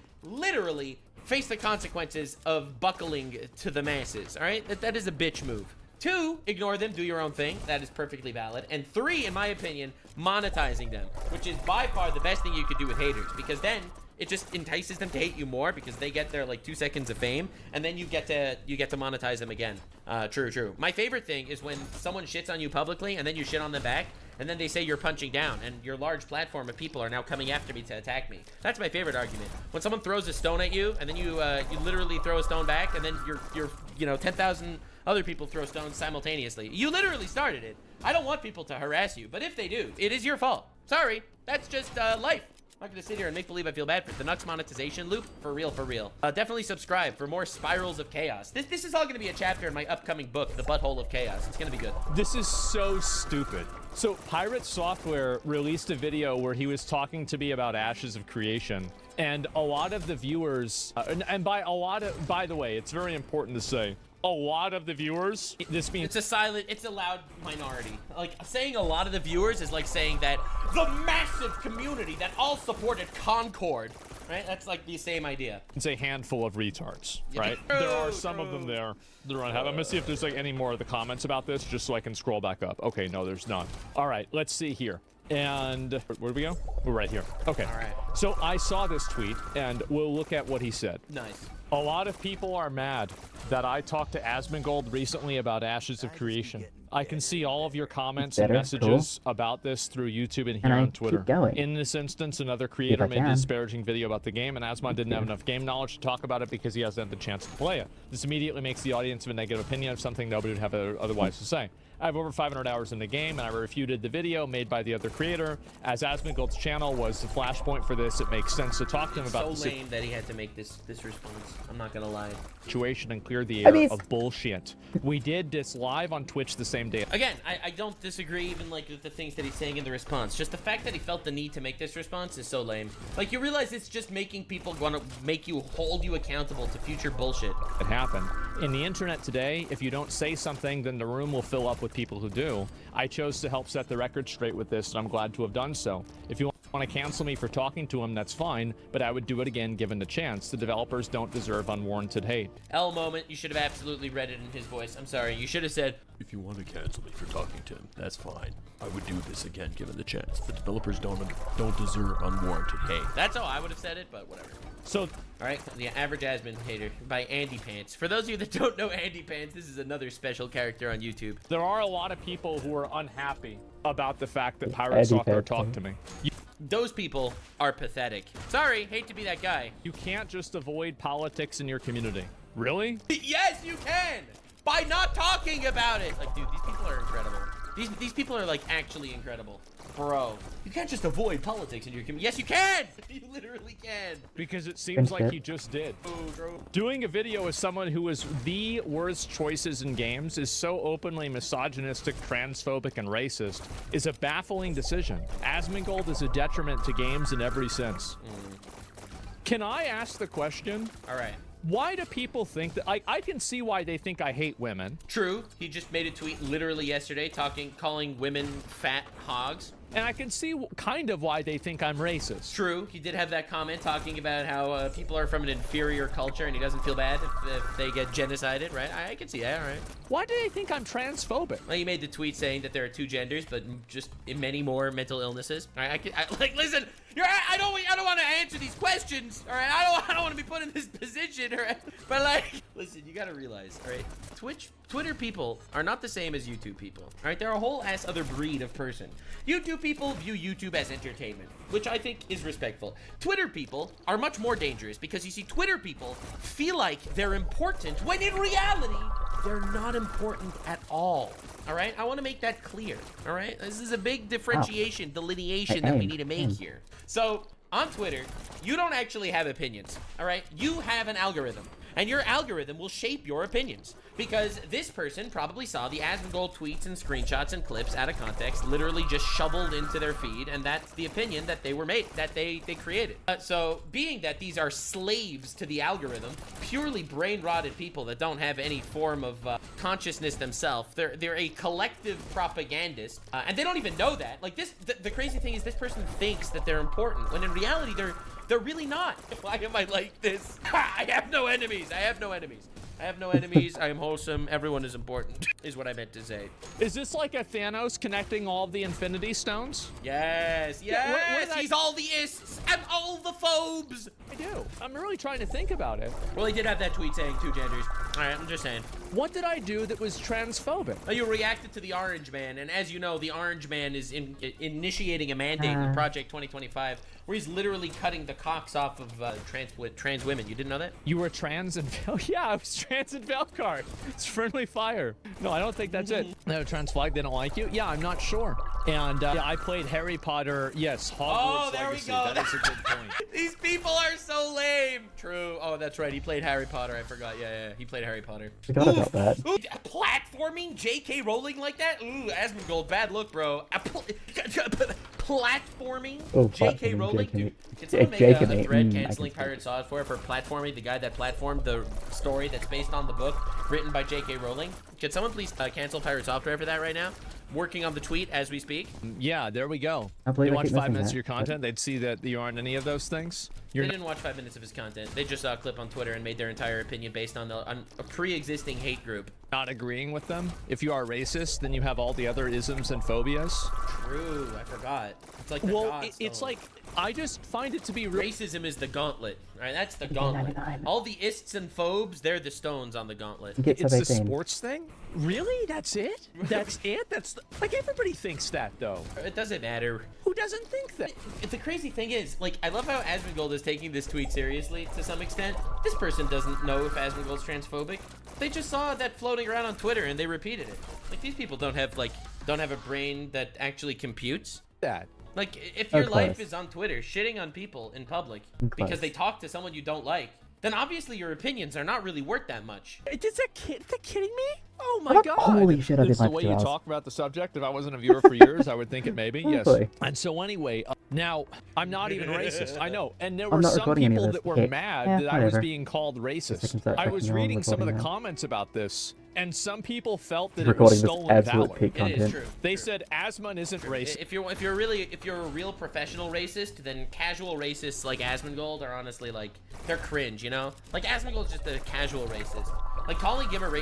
face the consequences of buckling to the masses, all right? That is a bitch move. 2, ignore them, do your own thing. That is perfectly valid. And 3, in my opinion, monetizing them, which is by far the best thing you could do with haters, because then it just entices them to hate you more because they get their like 2 seconds of fame, and then you get to monetize them again. True. My favorite thing is when someone shits on you publicly and then you shit on them back, and then they say you're punching down, and your large platform of people are now coming after me to attack me. That's my favorite argument. When someone throws a stone at you, and then you literally throw a stone back, and then you're 10,000 other people throw stones simultaneously. You literally started it. I don't want people to harass you, but if they do, it is your fault. Sorry, that's just life. I'm not gonna sit here and make believe I feel bad for the Nux monetization loop. For real. Definitely subscribe for more spirals of chaos. This is all gonna be a chapter in my upcoming book, The Butthole of Chaos. It's gonna be good. This is so stupid. So Pirate Software released a video where he was talking to me about Ashes of Creation, and a lot of the viewers, and by the way, it's very important to say, a lot of the viewers, this means it's a loud minority. Like, saying a lot of the viewers is like saying that the massive community that all supported Concord, right? That's like the same idea. It's a handful of retards, right? There are some of them there. I'm gonna see if there's like any more of the comments about this, just so I can scroll back up. Okay, no, there's none. All right, let's see here. And where do we go? We're right here. Okay. All right. So I saw this tweet, and we'll look at what he said. Nice. A lot of people are mad that I talked to Asmongold recently about Ashes of Creation. I can see all of your comments and messages about this through YouTube and here on Twitter. In this instance, another creator made a disparaging video about the game, and Asmon didn't have enough game knowledge to talk about it because he hasn't had the chance to play it. This immediately makes the audience have a negative opinion of something nobody would have otherwise to say. I have over 500 hours in the game, and I refuted the video made by the other creator. As Asmongold's channel was the flashpoint for this, it makes sense to talk to him about so lame that he had to make this response. I'm not gonna lie. Situation and clear the air of bullshit. We did this live on Twitch the same day. Again, I don't disagree even like with the things that he's saying in the response. Just the fact that he felt the need to make this response is so lame. Like, you realize it's just making people want to make you hold you accountable to future bullshit. It happened. In the internet today, if you don't say something, then the room will fill up with people who do. I chose to help set the record straight with this, and I'm glad to have done so. If you want to cancel me for talking to him, that's fine, but I would do it again given the chance. The developers don't deserve unwarranted hate. L moment, you should have absolutely read it in his voice. I'm sorry, you should have said, if you want to cancel me for talking to him, that's fine. I would do this again given the chance. The developers don't deserve unwarranted hate. That's how I would have said it, but whatever. So, all right, the average Asmon hater by Andy Pants. For those of you that don't know Andy Pants, this is another special character on YouTube. There are a lot of people who are unhappy about the fact that Pirate Software talked to me. Those people are pathetic. Sorry, hate to be that guy. You can't just avoid politics in your community. Really? Yes, you can! By not talking about it! Like, dude, these people are incredible. These people are, like, actually incredible. Bro, you can't just avoid politics in your community. Yes, you can! You literally can! Because it seems like you just did. Doing a video with someone who is the worst choices in games is so openly misogynistic, transphobic, and racist is a baffling decision. Asmongold is a detriment to games in every sense. Can I ask the question? All right. Why do people think that I can see why they think I hate women? True. He just made a tweet literally yesterday calling women fat hogs. And I can see kind of why they think I'm racist. True. He did have that comment talking about how people are from an inferior culture and he doesn't feel bad if they get genocided, right? I can see that, all right. Why do they think I'm transphobic? Well, he made the tweet saying that there are 2 genders, but just many more mental illnesses. All right, like, listen, I don't want to answer these questions, all right? I don't want to be put in this position, all right? But, like, listen, you got to realize, all right? Twitter people are not the same as YouTube people, all right? They're a whole ass other breed of person. YouTube people view YouTube as entertainment, which I think is respectful. Twitter people are much more dangerous because, you see, Twitter people feel like they're important when in reality, they're not important at all. All right? I want to make that clear. All right? This is a big differentiation, delineation that we need to make here. So, on Twitter, you don't actually have opinions. All right? You have an algorithm. And your algorithm will shape your opinions. Because this person probably saw the Asmongold tweets and screenshots and clips out of context, literally just shoveled into their feed, and that's the opinion that they were made, that they created. So being that these are slaves to the algorithm, purely brain-rotted people that don't have any form of consciousness themselves, they're a collective propagandist, and they don't even know that. Like this, the crazy thing is this person thinks that they're important, when in reality they're really not. Why am I like this? I have no enemies. I have no enemies. I have no enemies. I am wholesome. Everyone is important, is what I meant to say. Is this like a Thanos connecting all the Infinity Stones? Yes, yes. He's all the ists and all the phobes. I do. I'm really trying to think about it. Well, he did have that tweet saying two genders. All right, I'm just saying. What did I do that was transphobic? Oh, you reacted to the Orange Man, and as you know, the Orange Man is initiating a mandate with Project 2025, where he's literally cutting the cocks off of trans women. You didn't know that? You were trans and yeah, I was trans and Velcard. It's friendly fire. No, I don't think that's it. No, trans flag didn't like you. Yeah, I'm not sure. And yeah, I played Harry Potter. Yes, Hogwarts Oh, there Legacy. we go. That is a good point. These people are so lame. True. Oh, that's right. He played Harry Potter. I forgot. Yeah. He played Harry Potter. Forgot about that. Ooh, platforming J.K. Rowling like that? Ooh, Asmongold, bad look, bro. Platforming J.K. Rowling? Dude, can someone make a thread canceling Pirate Software for platforming the guy that platformed the story that's based on the book written by J.K. Rowling? Could someone please cancel Pirate Software for that right now? Working on the tweet as we speak. Yeah, there we go. They watch 5 minutes of your content, they'd see that you aren't any of those things. They didn't watch 5 minutes of his content. They just saw a clip on Twitter and made their entire opinion based on a pre-existing hate group. Not agreeing with them. If you are racist, then you have all the other isms and phobias. True, I forgot. It's like the gods, it's like, I just find it to be racism is the gauntlet. Right, that's the gauntlet. All the ists and phobes, they're the stones on the gauntlet. It's a sports thing? Really? That's it? That's it? That's like everybody thinks that though. It doesn't matter. Who doesn't think that? The crazy thing is, like, I love how Asmongold is taking this tweet seriously to some extent. This person doesn't know if Asmongold's transphobic. They just saw that floating around on Twitter and they repeated it. Like, these people don't have a brain that actually computes. That. Like, if your life is on Twitter shitting on people in public because they talk to someone you don't like, then obviously your opinions are not really worth that much. Is that kidding me? Oh my god. Holy shit, I did It's my the way you 2 hours. talk about the subject. If I wasn't a viewer for years, I would think it maybe. Yes. And so anyway, now, I'm not even racist. I know. And there were some people that were mad that I was being called racist. I was reading some of the comments about this, and some people felt that it was stolen valor. It is true. They said Asmon isn't racist. If you're a real professional racist, then casual racists like Asmongold are honestly like, they're cringe, you know? Like, Asmongold's just a casual racist. Like,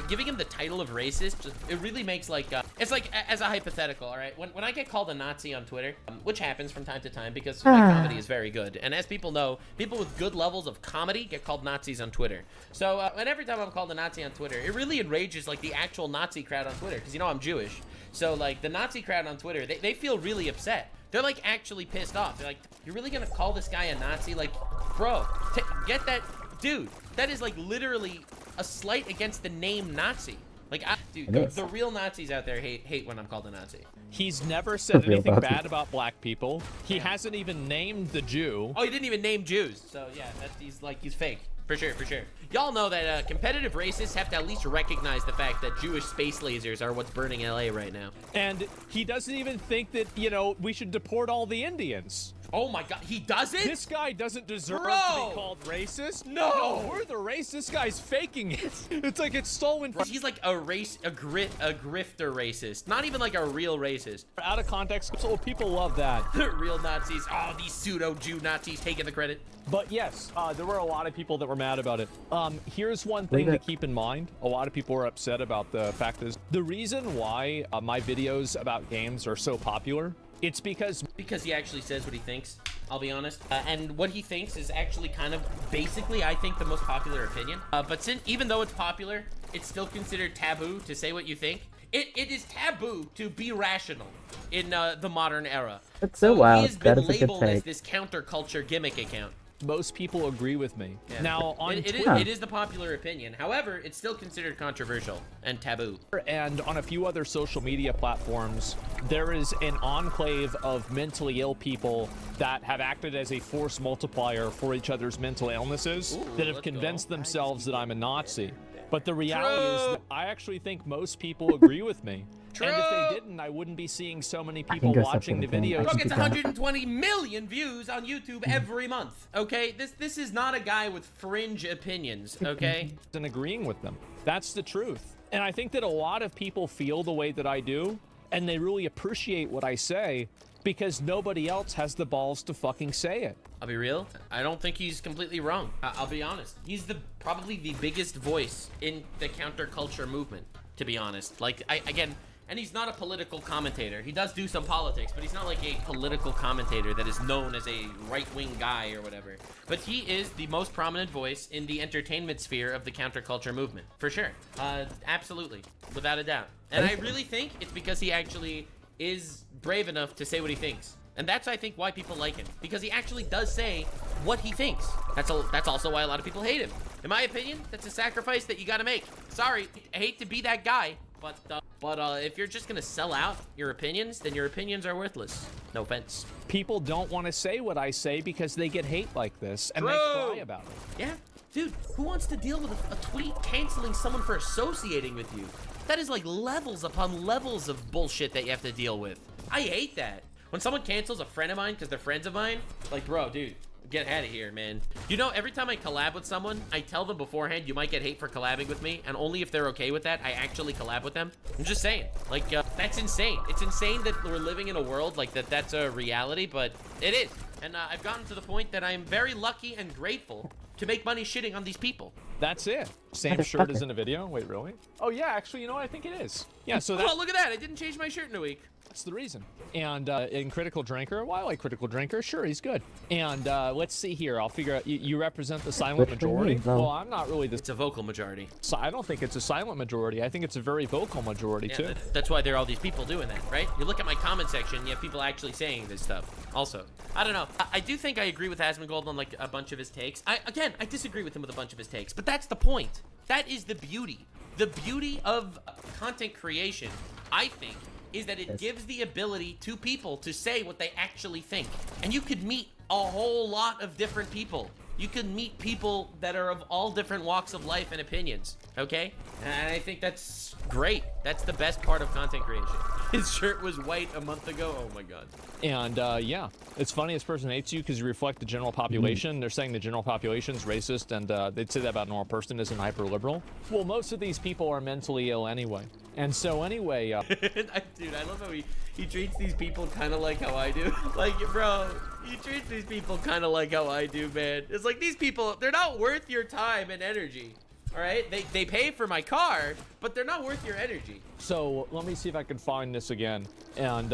giving him the title of racist, it really makes like, it's like, as a hypothetical, all right? When I get called a Nazi on Twitter, which happens from time to time because my comedy is very good, and as people know, people with good levels of comedy get called Nazis on Twitter. So, and every time I'm called a Nazi on Twitter, it really enrages like the actual Nazi crowd on Twitter, because you know I'm Jewish. So like the Nazi crowd on Twitter, they feel really upset. They're like actually pissed off. They're like, you're really gonna call this guy a Nazi? Like, bro, get that, dude, that is like literally a slight against the name Nazi. Like, dude, the real Nazis out there hate when I'm called a Nazi. He's never said anything bad about black people. He hasn't even named the Jew. Oh, he didn't even name Jews. So yeah, he's fake. For sure. Y'all know that competitive racists have to at least recognize the fact that Jewish space lasers are what's burning LA right now. And he doesn't even think that, you know, we should deport all the Indians. Oh my god, he doesn't? This guy doesn't deserve to be called racist. No, we're the racist. This guy's faking it. It's like it's stolen from. He's like a grifter racist. Not even like a real racist. Out of context, so people love that. Real Nazis. Oh, these pseudo-Jew Nazis taking the credit. But yes, there were a lot of people that were mad about it. Here's one thing to keep in mind. A lot of people were upset about the fact is the reason why my videos about games are so popular. It's because he actually says what he thinks, I'll be honest. And what he thinks is actually kind of basically, I think, the most popular opinion. But even though it's popular, it's still considered taboo to say what you think. It is taboo to be rational in the modern era. That's so wild. He has been labeled as this counterculture gimmick account. most people agree with me. Yeah. Now, on it is the popular opinion. However, it's still considered controversial and taboo. And on a few other social media platforms, there is an enclave of mentally ill people that have acted as a force multiplier for each other's mental illnesses that have convinced themselves that I'm a Nazi. But the reality is that I actually think most people agree with me. And if they didn't, I wouldn't be seeing so many people watching the videos. Bro gets 120 million views on YouTube every month, okay? This is not a guy with fringe opinions, okay? And agreeing with them. That's the truth. And I think that a lot of people feel the way that I do, and they really appreciate what I say because nobody else has the balls to fucking say it. I'll be real. I don't think he's completely wrong. I'll be honest. He's probably the biggest voice in the counterculture movement, to be honest. Like, again, and he's not a political commentator. He does do some politics, but he's not like a political commentator that is known as a right-wing guy or whatever. But he is the most prominent voice in the entertainment sphere of the counterculture movement, for sure. Absolutely, without a doubt. And I really think it's because he actually is brave enough to say what he thinks. And that's, I think, why people like him. Because he actually does say what he thinks. That's also why a lot of people hate him. In my opinion, that's a sacrifice that you gotta make. Sorry, I hate to be that guy, but if you're just gonna sell out your opinions, then your opinions are worthless. No offense. People don't want to say what I say because they get hate like this, and they cry about it. Yeah, dude, who wants to deal with a tweet canceling someone for associating with you? That is like levels upon levels of bullshit that you have to deal with. I hate that. When someone cancels a friend of mine because they're friends of mine, like, bro, dude, get out of here, man. You know, every time I collab with someone, I tell them beforehand, you might get hate for collabing with me, and only if they're okay with that, I actually collab with them. I'm just saying, like, that's insane. It's insane that we're living in a world like that's a reality, but it is. And I've gotten to the point that I'm very lucky and grateful to make money shitting on these people. That's it. Same shirt as in a video? Wait, really? Oh, yeah, actually, you know what? I think it is. Yeah, so oh, look at that. I didn't change my shirt in a week. That's the reason. And in Critical Drinker, well, I like Critical Drinker. Sure, he's good. And let's see here. I'll figure out. You represent the silent majority? Well, I'm not really the... It's a vocal majority. So I don't think it's a silent majority. I think it's a very vocal majority, too. That's why there are all these people doing that, right? You look at my comment section, you have people actually saying this stuff. Also, I don't know. I do think I agree with Asmongold on, like, a bunch of his takes. Again, I disagree with him with a bunch of his takes, but that's the point. That is the beauty. The beauty of content creation, I think, is that it gives the ability to people to say what they actually think. And you could meet a whole lot of different people. You can meet people that are of all different walks of life and opinions, okay? And I think that's great. That's the best part of content creation. His shirt was white a month ago. Oh my god. And yeah, it's funny this person hates you because you reflect the general population. They're saying the general population is racist, and they'd say that about a normal person isn't hyper-liberal. Well, most of these people are mentally ill anyway. And so anyway... Dude, I love how he treats these people kind of like how I do. Like, bro, he treats these people kind of like how I do, man. It's like these people, they're not worth your time and energy. All right, they pay for my car, but they're not worth your energy. So let me see if I can find this again. And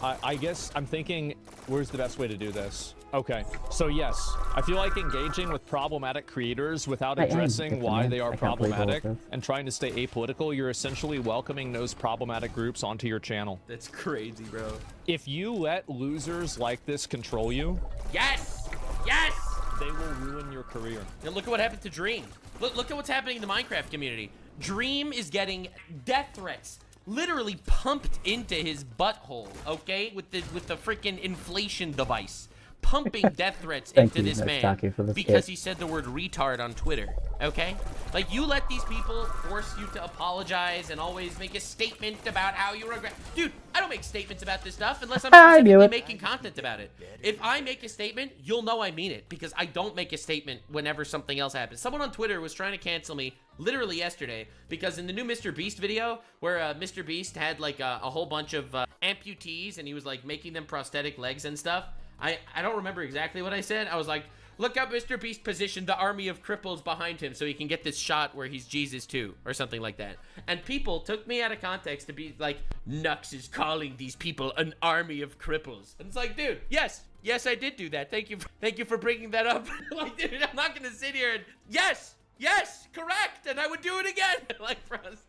I guess I'm thinking, where's the best way to do this? Okay, so yes, I feel like engaging with problematic creators without addressing why they are problematic and trying to stay apolitical, you're essentially welcoming those problematic groups onto your channel. That's crazy, bro. If you let losers like this control you, yes, yes, they will ruin your career. And look at what happened to Dream. Look at what's happening in the Minecraft community. Dream is getting death threats literally pumped into his butthole, okay? With the freaking inflation device. Pumping death threats into this man because he said the word retard on Twitter, okay? Like, you let these people force you to apologize and always make a statement about how you regret. Dude, I don't make statements about this stuff unless I'm specifically making content about it. If I make a statement, you'll know I mean it because I don't make a statement whenever something else happens. Someone on Twitter was trying to cancel me literally yesterday because in the new Mr. Beast video where Mr. Beast had like a whole bunch of amputees and he was like making them prosthetic legs and stuff. I don't remember exactly what I said. I was like, look how Mr. Beast positioned the army of cripples behind him so he can get this shot where he's Jesus too, or something like that. And people took me out of context to be like, Nux is calling these people an army of cripples. And it's like, dude, yes, I did do that. Thank you for bringing that up. Like, dude, I'm not gonna sit here and yes, correct, and I would do it again. Like, bros.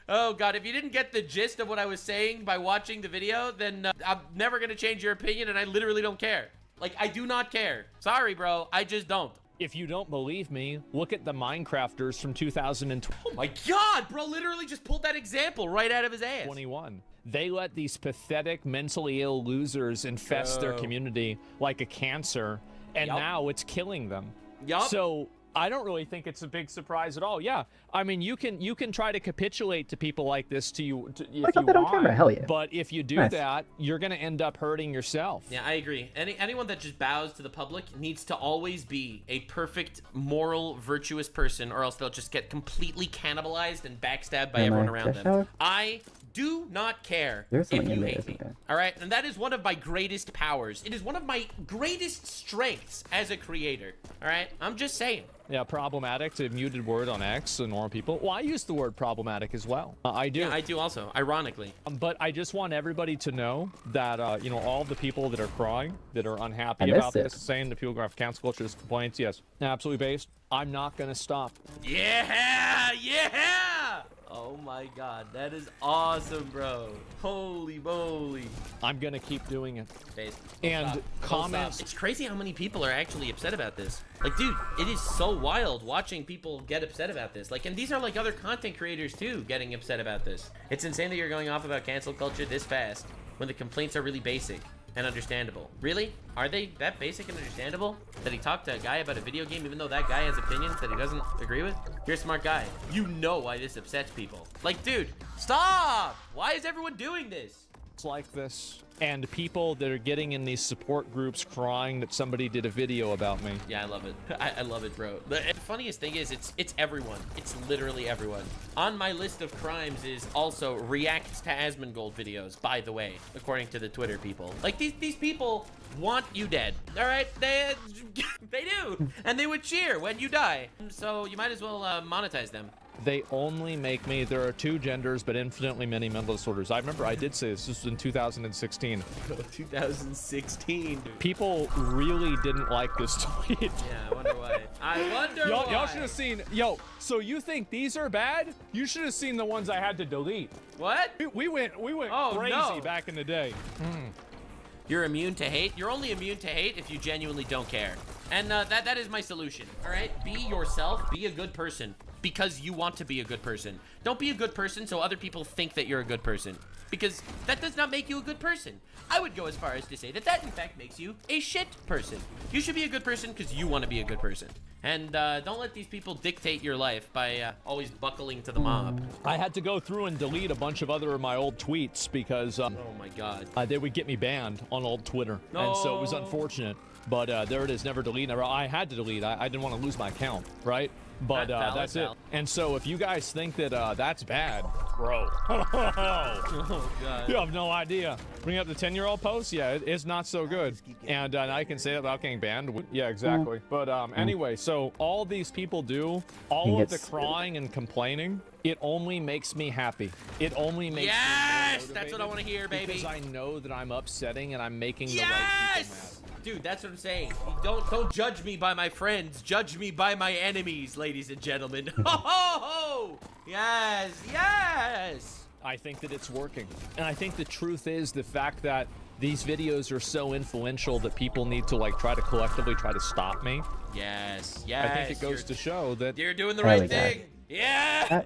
Oh god, if you didn't get the gist of what I was saying by watching the video, then I'm never gonna change your opinion, and I literally don't care. Like, I do not care. Sorry, bro. I just don't. If you don't believe me, look at the Minecrafters from 2020. Oh my God, bro, literally just pulled that example right out of his ass. 21. They let these pathetic, mentally ill losers infest their community like a cancer, and now it's killing them. So I don't really think it's a big surprise at all. Yeah, I mean, you can try to capitulate to people like this if you want, Hell yeah. but if you do that, you're gonna end up hurting yourself. Yeah, I agree. Anyone that just bows to the public needs to always be a perfect, moral, virtuous person, or else they'll just get completely cannibalized and backstabbed by everyone around them. I do not care if you hate me. All right, and that is one of my greatest powers. It is one of my greatest strengths as a creator. All right, I'm just saying. Yeah, problematic to muted word on X and normal people. Well, I use the word problematic as well. I do. Yeah, I do also, ironically. But I just want everybody to know that, you know, all the people that are crying, that are unhappy about this, saying the people who have cancel culture's complaints, yes, absolutely based. I'm not going to stop. Yeah, yeah! Oh my God, that is awesome, bro. Holy moly. I'm going to keep doing it. Based. And comments. It's crazy how many people are actually upset about this. Like, dude, it is so wild watching people get upset about this. Like, and these are like other content creators too getting upset about this. It's insane that you're going off about cancel culture this fast when the complaints are really basic and understandable. Really? Are they that basic and understandable? That he talked to a guy about a video game even though that guy has opinions that he doesn't agree with? You're a smart guy. You know why this upsets people. Like, dude, stop! Why is everyone doing this? It's like this, and people that are getting in these support groups crying that somebody did a video about me. Yeah, I love it. I love it, bro. The funniest thing is it's everyone. It's literally everyone. On my list of crimes is also reacts to Asmongold videos, by the way, according to the Twitter people. Like, these people want you dead. All right, they do, and they would cheer when you die. So you might as well monetize them. They only make me. There are two genders, but infinitely many mental disorders. I remember I did say this. This was in 2016. 2016, dude. People really didn't like this tweet. Yeah, I wonder why. I wonder why. Y'all should have seen. Yo, so you think these are bad? You should have seen the ones I had to delete. What? We went crazy back in the day. You're immune to hate. You're only immune to hate if you genuinely don't care. And that is my solution. All right, be yourself. Be a good person. Because you want to be a good person. Don't be a good person so other people think that you're a good person. Because that does not make you a good person. I would go as far as to say that in fact makes you a shit person. You should be a good person because you want to be a good person. And don't let these people dictate your life by always buckling to the mob. I had to go through and delete a bunch of other of my old tweets because oh my God, they would get me banned on old Twitter. No. And so it was unfortunate. But there it is, never delete. I had to delete. I didn't want to lose my account, right? But that's it. And so if you guys think that that's bad, bro. Oh, God. You have no idea. Bring up the 10-year-old post? Yeah, it's not so good. And I can say that without getting banned. Yeah, exactly. But anyway, so all these people do, all of the crying and complaining, it only makes me happy. It only makes me Yes! That's what I want to hear, baby. Because I know that I'm upsetting and I'm making the right people mad. Dude, that's what I'm saying. Don't judge me by my friends. Judge me by my enemies, ladies and gentlemen. Ho, ho, ho! Yes, yes! I think that it's working. And I think the truth is the fact that these videos are so influential that people need to like try to collectively try to stop me. Yes, yes. I think it goes to show that you're doing the right thing. Yeah!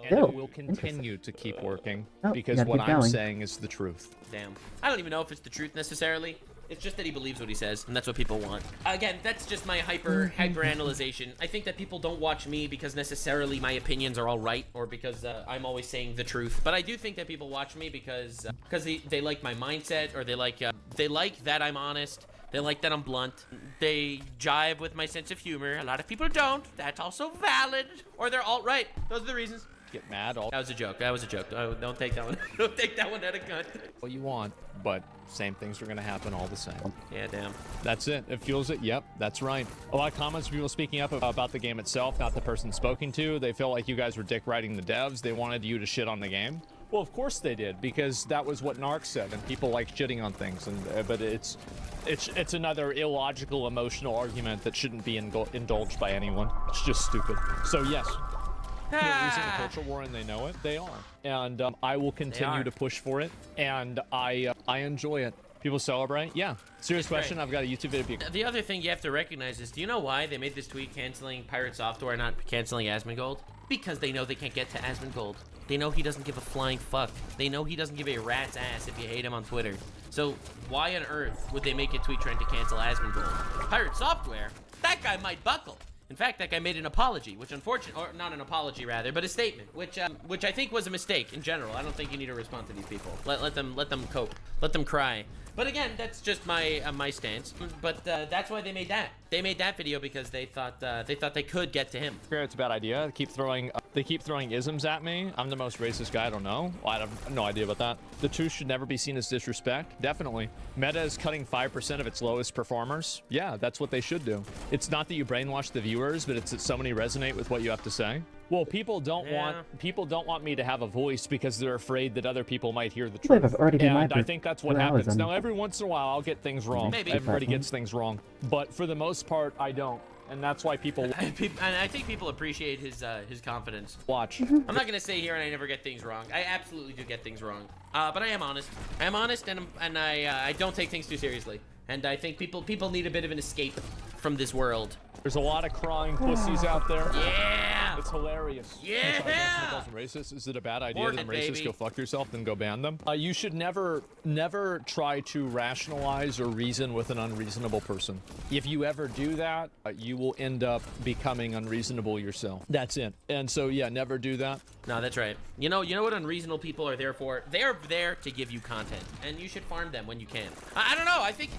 And it will continue to keep working because what I'm saying is the truth. Damn. I don't even know if it's the truth necessarily. It's just that he believes what he says, and that's what people want. Again, that's just my hyper-analyzation. I think that people don't watch me because necessarily my opinions are all right, or because I'm always saying the truth. But I do think that people watch me because they like my mindset, or they like that I'm honest. They like that I'm blunt. They jive with my sense of humor. A lot of people don't. That's also valid. Or they're alt-right. Those are the reasons. Get mad. That was a joke. That was a joke. Oh, don't take that one. Don't take that one out of context. What you want, but same things are going to happen all the same. Yeah, damn. That's it. It fuels it. Yep, that's right. A lot of comments, people speaking up about the game itself, not the person spoken to. They felt like you guys were dick riding the devs. They wanted you to shit on the game. Well, of course they did, because that was what Narc said, and people like shitting on things. And but it's another illogical, emotional argument that shouldn't be indulged by anyone. It's just stupid. So yes. They're losing a culture war and they know it. They are. And I will continue to push for it. And I enjoy it. People celebrate? Yeah. Serious question. Right. I've got a YouTube video. The other thing you have to recognize is, do you know why they made this tweet canceling Pirate Software, not canceling Asmongold? Because they know they can't get to Asmongold. They know he doesn't give a flying fuck. They know he doesn't give a rat's ass if you hate him on Twitter. So why on earth would they make a tweet trying to cancel Asmongold? Pirate Software? That guy might buckle. In fact, that guy made an apology, which unfortunately, or not an apology rather, but a statement, which I think was a mistake in general. I don't think you need to respond to these people. Let them cope. Let them cry. But again, that's just my my stance. But that's why they made that. They made that video because they thought they could get to him. It's a bad idea. They keep throwing isms at me. I'm the most racist guy. I don't know. I have no idea about that. The truth should never be seen as disrespect. Definitely. Meta is cutting 5% of its lowest performers. Yeah, that's what they should do. It's not that you brainwash the viewers, but it's that so many resonate with what you have to say. Well, people don't want me to have a voice because they're afraid that other people might hear the truth. And I think that's what happens. Now, every once in a while, I'll get things wrong. Maybe. Everybody gets things wrong. But for the most part, I don't. And that's why people... And I think people appreciate his confidence. Watch. I'm not going to say here and I never get things wrong. I absolutely do get things wrong. But I am honest. I am honest, and I don't take things too seriously. And I think people need a bit of an escape from this world. There's a lot of crying pussies out there. Yeah! It's hilarious. Yeah! Racist. Is it a bad idea that Baby. racist go fuck yourself, then go ban them? You should never try to rationalize or reason with an unreasonable person. If you ever do that, you will end up becoming unreasonable yourself. That's it. And so, yeah, never do that. No, that's right. You know what unreasonable people are there for? They're there to give you content, and you should farm them when you can. I don't know. I think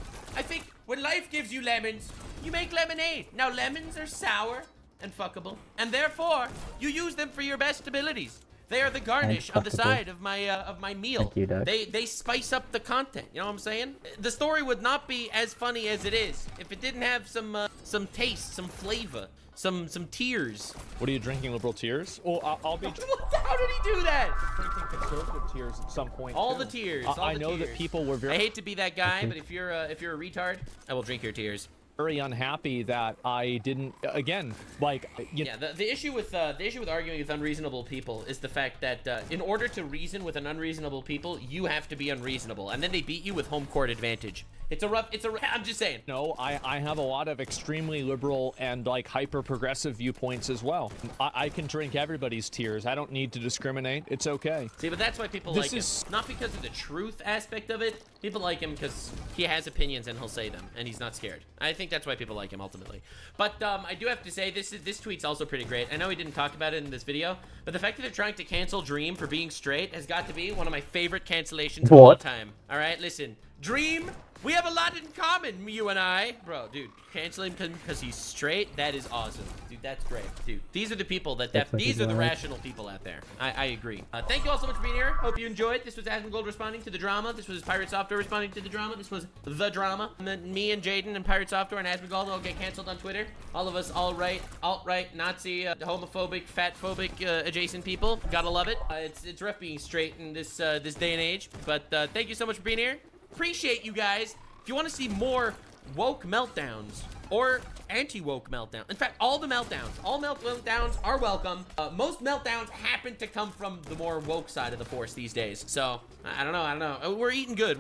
when life gives you lemons, you make lemonade. Now, lemons are sour and fuckable, and therefore, you use them for your best abilities. They are the garnish on the side of my meal. Thank you, Doug. They spice up the content. You know what I'm saying? The story would not be as funny as it is if it didn't have some taste, some flavor, some tears. What are you drinking, liberal tears? Well, I'll be... How did he do that? Drinking conservative tears at some point. All the tears. I know that people were very... I hate to be that guy, but if you're a retard, I will drink your tears. Very unhappy that I didn't, again, like... Yeah, the issue with arguing with unreasonable people is the fact that in order to reason with an unreasonable people, you have to be unreasonable, and then they beat you with home court advantage. I'm just saying. No, I have a lot of extremely liberal and like hyper progressive viewpoints as well. I can drink everybody's tears. I don't need to discriminate. It's okay. See, but that's why people like him. Not because of the truth aspect of it. People like him because he has opinions and he'll say them, and he's not scared. I think that's why people like him ultimately. But I do have to say this tweet's also pretty great. I know we didn't talk about it in this video, but the fact that they're trying to cancel Dream for being straight has got to be one of my favorite cancellations of all time. All right, listen, Dream. We have a lot in common, you and I. Bro, dude, cancel him because he's straight. That is awesome. Dude, that's great. Dude, these are the people these are the rational people out there. I agree. Thank you all so much for being here. Hope you enjoyed. This was Asmongold responding to the drama. This was Pirate Software responding to the drama. This was the drama. And then me and Jaden and Pirate Software and Asmongold all get canceled on Twitter. All of us alt-right, Nazi, homophobic, fatphobic, adjacent people. Gotta love it. It's rough being straight in this day and age. But thank you so much for being here. Appreciate you guys. If you want to see more woke meltdowns or anti-woke meltdowns, in fact, all meltdowns are welcome. Most meltdowns happen to come from the more woke side of the force these days. So I don't know. We're eating good.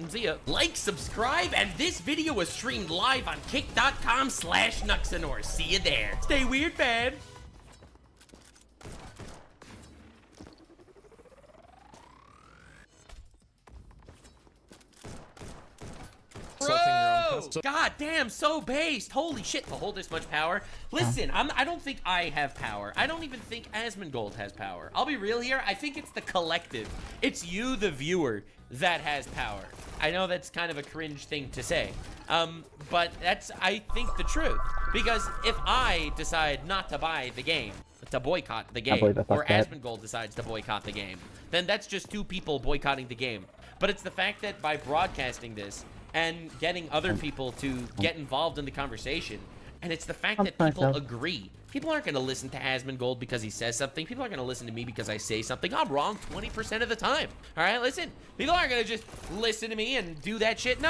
See ya. Like, subscribe, and this video was streamed live on kick.com/Nuxanor. See you there. Stay weird, fam. Bro! God damn, so based. Holy shit, to hold this much power. Listen, I don't think I have power. I don't even think Asmongold has power. I'll be real here. I think it's the collective. It's you, the viewer, that has power. I know that's kind of a cringe thing to say, but that's, I think, the truth. Because if I decide not to buy the game, to boycott the game, or Asmongold decides to boycott the game, then that's just two people boycotting the game. But it's the fact that by broadcasting this, and getting other people to get involved in the conversation. And it's the fact that people agree. People aren't going to listen to Asmongold because he says something. People aren't going to listen to me because I say something. I'm wrong 20% of the time. All right, listen. People aren't going to just listen to me and do that shit. No.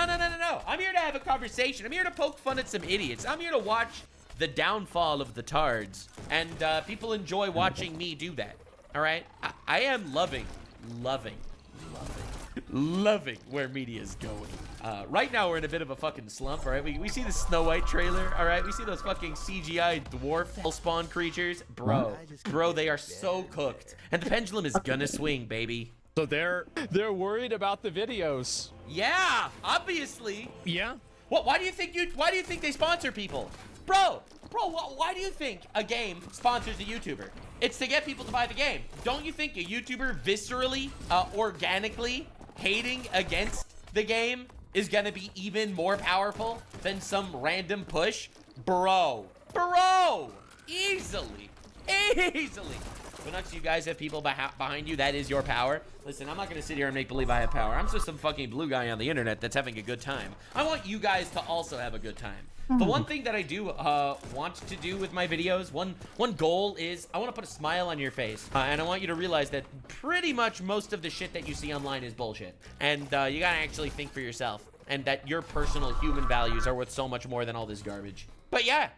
I'm here to have a conversation. I'm here to poke fun at some idiots. I'm here to watch the downfall of the tards. And people enjoy watching me do that. All right? I am loving loving where media is going. Right now, we're in a bit of a fucking slump, all right? We see the Snow White trailer, all right? We see those fucking CGI dwarf hellspawn creatures. Bro, they are so cooked. And the pendulum is gonna swing, baby. So they're worried about the videos. Yeah, obviously. Yeah. What? Why do you think they sponsor people? Bro, why do you think a game sponsors a YouTuber? It's to get people to buy the game. Don't you think a YouTuber viscerally, organically hating against the game is gonna be even more powerful than some random push? Bro, easily. But next, you guys have people behind you. That is your power. Listen, I'm not going to sit here and make believe I have power. I'm just some fucking blue guy on the internet that's having a good time. I want you guys to also have a good time. The one thing that I do want to do with my videos, one goal is I want to put a smile on your face. And I want you to realize that pretty much most of the shit that you see online is bullshit. And you got to actually think for yourself. And that your personal human values are worth so much more than all this garbage. But yeah.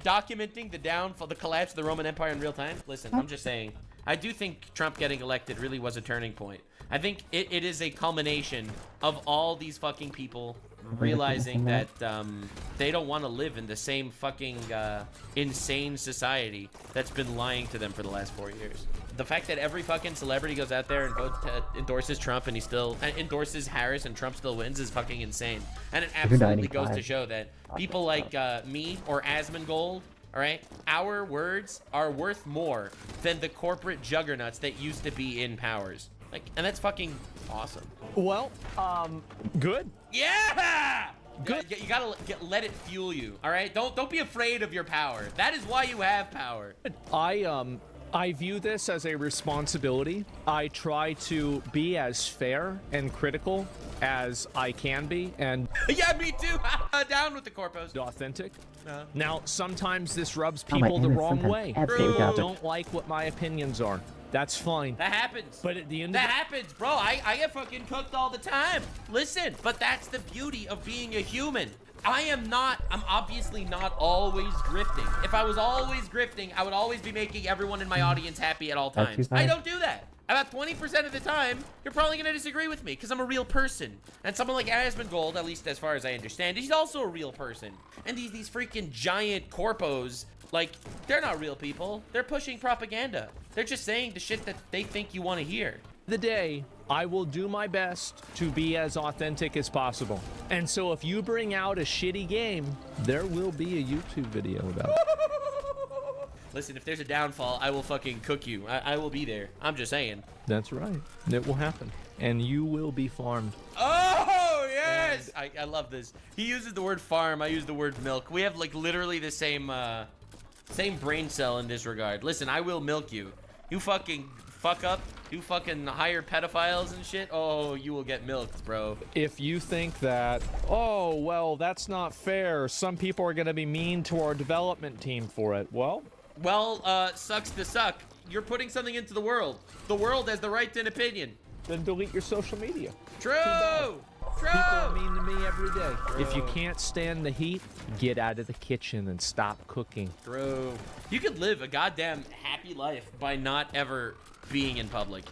Documenting the downfall, the collapse of the Roman Empire in real time. Listen, I'm just saying, I do think Trump getting elected really was a turning point. I think it is a culmination of all these fucking people realizing that they don't want to live in the same fucking insane society that's been lying to them for the last 4 years. The fact that every fucking celebrity goes out there and endorses Trump and he still endorses Harris and Trump still wins is fucking insane. And it absolutely goes to show that people like me or Asmongold, all right, our words are worth more than the corporate juggernauts that used to be in powers. Like, and that's fucking awesome. Well, good. Yeah! Good. You gotta let it fuel you, all right? Don't be afraid of your power. That is why you have power. I view this as a responsibility. I try to be as fair and critical as I can be, and yeah, me too. Down with the corpos. Authentic. Now, sometimes this rubs people the wrong way. Don't like what my opinions are. That's fine. That happens. But at the end that happens, bro. I get fucking cooked all the time. Listen, but that's the beauty of being a human. I'm obviously not always grifting. If I was always grifting, I would always be making everyone in my audience happy at all times. I don't do that. About 20% of the time, you're probably going to disagree with me because I'm a real person. And someone like Asmongold, at least as far as I understand, he's also a real person. And these freaking giant corpos, like, they're not real people. They're pushing propaganda. They're just saying the shit that they think you want to hear. The day, I will do my best to be as authentic as possible. And so if you bring out a shitty game, there will be a YouTube video about it. Listen, if there's a downfall, I will fucking cook you. I will be there. I'm just saying. That's right. It will happen. And you will be farmed. Oh, yes! I love this. He uses the word farm. I use the word milk. We have, like, literally the same brain cell in this regard. Listen, I will milk you. You fucking fuck up. You fucking hire pedophiles and shit. Oh, you will get milked, bro. If you think that, oh, well, that's not fair. Some people are going to be mean to our development team for it. Well, sucks to suck. You're putting something into the world. The world has the right to an opinion. Then delete your social media. True. People are mean to me every day. True. If you can't stand the heat, get out of the kitchen and stop cooking. True. You could live a goddamn happy life by not ever being in public.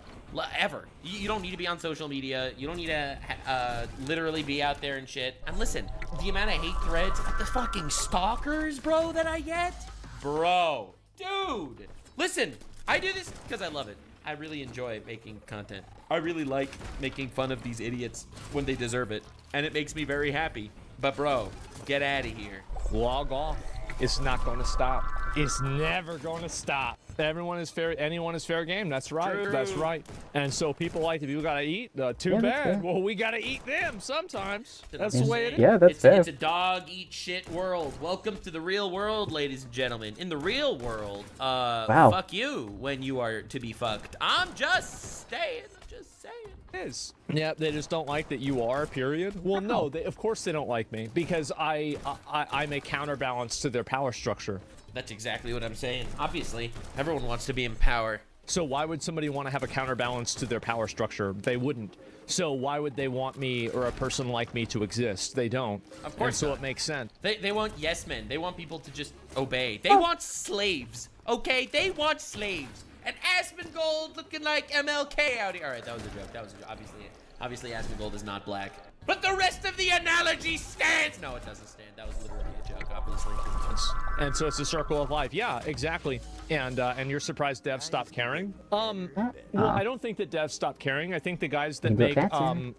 Ever. You don't need to be on social media. You don't need to literally be out there and shit. And listen, the amount of hate threads, the fucking stalkers, bro, that I get. Bro. Dude. Listen, I do this because I love it. I really enjoy making content. I really like making fun of these idiots when they deserve it. And it makes me very happy. But bro, get out of here. Log off. It's not going to stop. It's never going to stop. Anyone is fair game. That's right. True. That's right. And so people like the people gotta eat. Too bad. Well, we gotta eat them sometimes. That's the way it is. Yeah, that's fair. It's a dog eat shit world. Welcome to the real world, ladies and gentlemen. In the real world, fuck you when you are to be fucked. I'm just saying. It is. Yeah, they just don't like that you are, period. Well, no, of course they don't like me because I'm a counterbalance to their power structure. That's exactly what I'm saying. Obviously, everyone wants to be in power. So why would somebody want to have a counterbalance to their power structure? They wouldn't. So why would they want me or a person like me to exist? They don't. Of course. And so it makes sense. They want yes men. They want people to just obey. They want slaves. Okay? They want slaves. And Asmongold looking like MLK out here. All right, that was a joke. That was obviously it. Obviously, Asmongold is not black. But the rest of the analogy stands! No, it doesn't stand. That was literally a joke, obviously. And so it's a circle of life. Yeah, exactly. And you're surprised devs stopped caring? Well, I don't think that devs stopped caring. I think the guys that make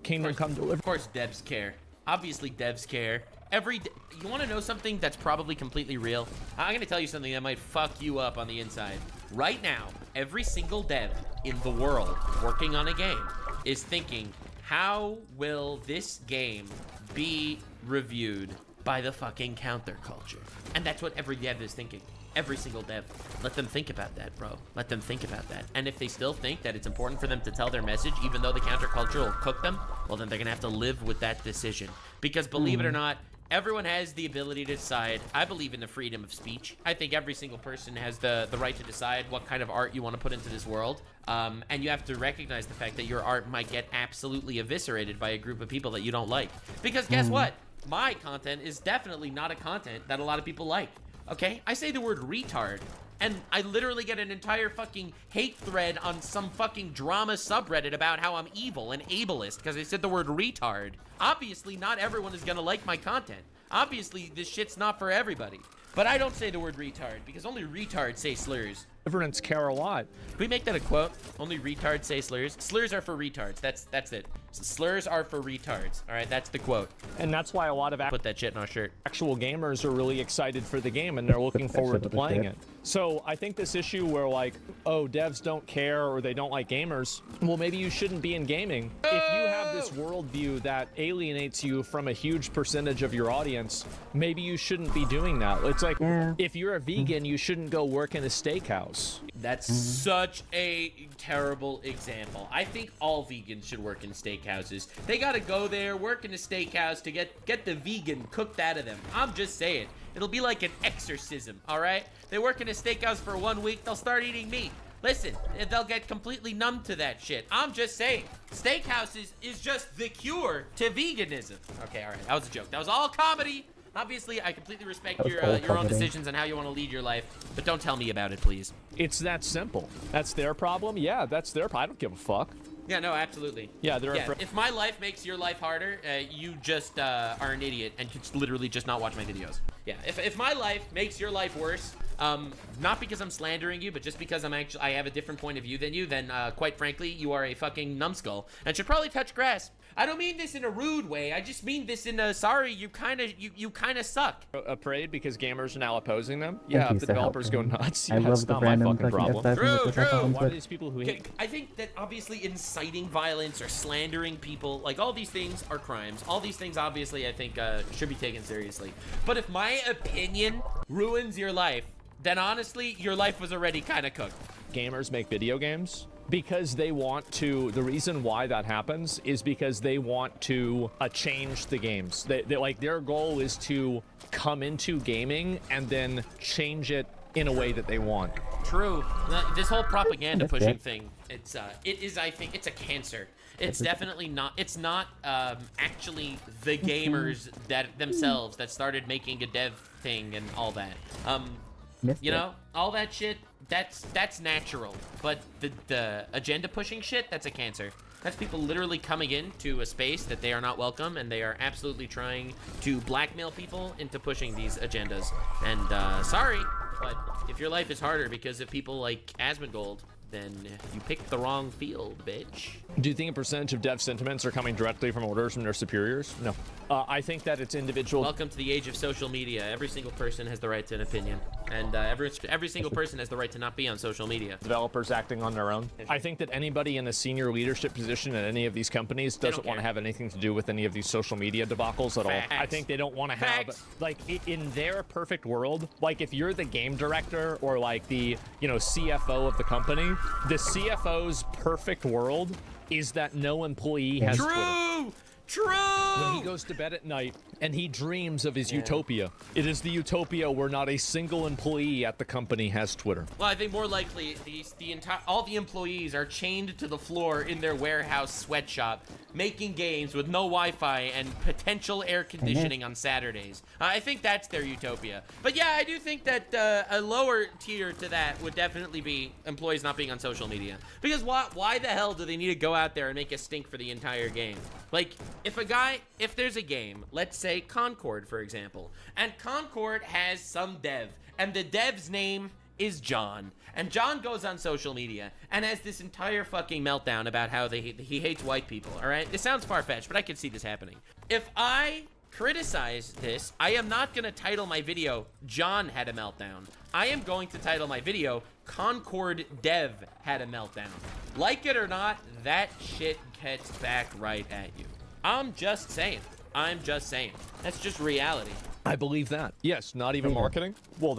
Kingdom Come Deliver. Of course, devs care. Obviously, devs care. You want to know something that's probably completely real? I'm going to tell you something that might fuck you up on the inside. Right now, every single dev in the world working on a game is thinking, how will this game be reviewed by the fucking counterculture? And that's what every dev is thinking. Every single dev. Let them think about that, bro. Let them think about that. And if they still think that it's important for them to tell their message, even though the counterculture will cook them, well, then they're gonna have to live with that decision. Because believe it or not, everyone has the ability to decide. I believe in the freedom of speech. I think every single person has the right to decide what kind of art you want to put into this world. And you have to recognize the fact that your art might get absolutely eviscerated by a group of people that you don't like. Because guess what? My content is definitely not a content that a lot of people like. Okay? I say the word retard, and I literally get an entire fucking hate thread on some fucking drama subreddit about how I'm evil and ableist because I said the word retard. Obviously, not everyone is gonna like my content. Obviously, this shit's not for everybody. But I don't say the word retard because only retards say slurs. Deliverance care a lot. Can we make that a quote? Only retards say slurs. Slurs are for retards. That's it. Slurs are for retards. All right, that's the quote. And that's why a lot of put that shit in our shirt. Actual gamers are really excited for the game and they're looking forward to playing it. So I think this issue where like, oh, devs don't care or they don't like gamers, well, maybe you shouldn't be in gaming. If you have this worldview that alienates you from a huge percentage of your audience, maybe you shouldn't be doing that. It's like, if you're a vegan, you shouldn't go work in a steakhouse. That's such a terrible example. I think all vegans should work in steakhouses. They gotta go there, work in a steakhouse to get the vegan cooked out of them. I'm just saying. It'll be like an exorcism, all right? They work in a steakhouse for 1 week, they'll start eating meat. Listen, they'll get completely numb to that shit. I'm just saying. Steakhouses is just the cure to veganism. Okay, all right, that was a joke. That was all comedy. Obviously, I completely respect your own decisions and how you want to lead your life, but don't tell me about it, please. It's that simple. That's their problem? Yeah, that's their problem. I don't give a fuck. Yeah, no, absolutely. Yeah, if my life makes your life harder, you just are an idiot and could literally just not watch my videos. Yeah, if my life makes your life worse, not because I'm slandering you, but just because I have a different point of view than you, then quite frankly, you are a fucking numbskull and should probably touch grass. I don't mean this in a rude way. I just mean this in a sorry, you kind of suck. Afraid because gamers are now opposing them? Yeah, if the developers go nuts, yeah, I love it's the not my random fucking problem. True. Why are these people who hate? I think that obviously inciting violence or slandering people, like all these things are crimes. All these things obviously I think should be taken seriously. But if my opinion ruins your life, then honestly, your life was already kind of cooked. Gamers make video games because they want to. The reason why that happens is because they want to change the games. They like their goal is to come into gaming and then change it in a way that they want. True. This whole propaganda pushing thing, it is, I think, it's a cancer. It's definitely not. It's not actually the gamers that themselves that started making a dev thing and all that. You know, all that shit. That's natural. But the agenda pushing shit, that's a cancer. That's people literally coming into a space that they are not welcome, and they are absolutely trying to blackmail people into pushing these agendas. And sorry, but if your life is harder because of people like Asmongold, then you picked the wrong field, bitch. Do you think a percentage of dev sentiments are coming directly from orders from their superiors? No. I think that it's individual. Welcome to the age of social media. Every single person has the right to an opinion. And every single person has the right to not be on social media. Developers acting on their own. I think that anybody in a senior leadership position at any of these companies doesn't want to have anything to do with any of these social media debacles at all. I think they don't want to have, like, in their perfect world, like if you're the game director or like the, CFO of the company, the CFO's perfect world is that no employee has Twitter. True! When he goes to bed at night and he dreams of his utopia, it is the utopia where not a single employee at the company has Twitter. Well, I think more likely all the employees are chained to the floor in their warehouse sweatshop, making games with no Wi-Fi and potential air conditioning on Saturdays. I think that's their utopia. But yeah, I do think that a lower tier to that would definitely be employees not being on social media. Because why the hell do they need to go out there and make a stink for the entire game? Like, if there's a game, let's say Concord, for example, and Concord has some dev, and the dev's name is John, and John goes on social media and has this entire fucking meltdown about how he hates white people, all right? This sounds far-fetched, but I can see this happening. If I criticize this, I am not going to title my video, John had a meltdown. I am going to title my video, Concord Dev had a meltdown. Like it or not, that shit gets back right at you. I'm just saying. That's just reality. I believe that. Yes, not even marketing. Well,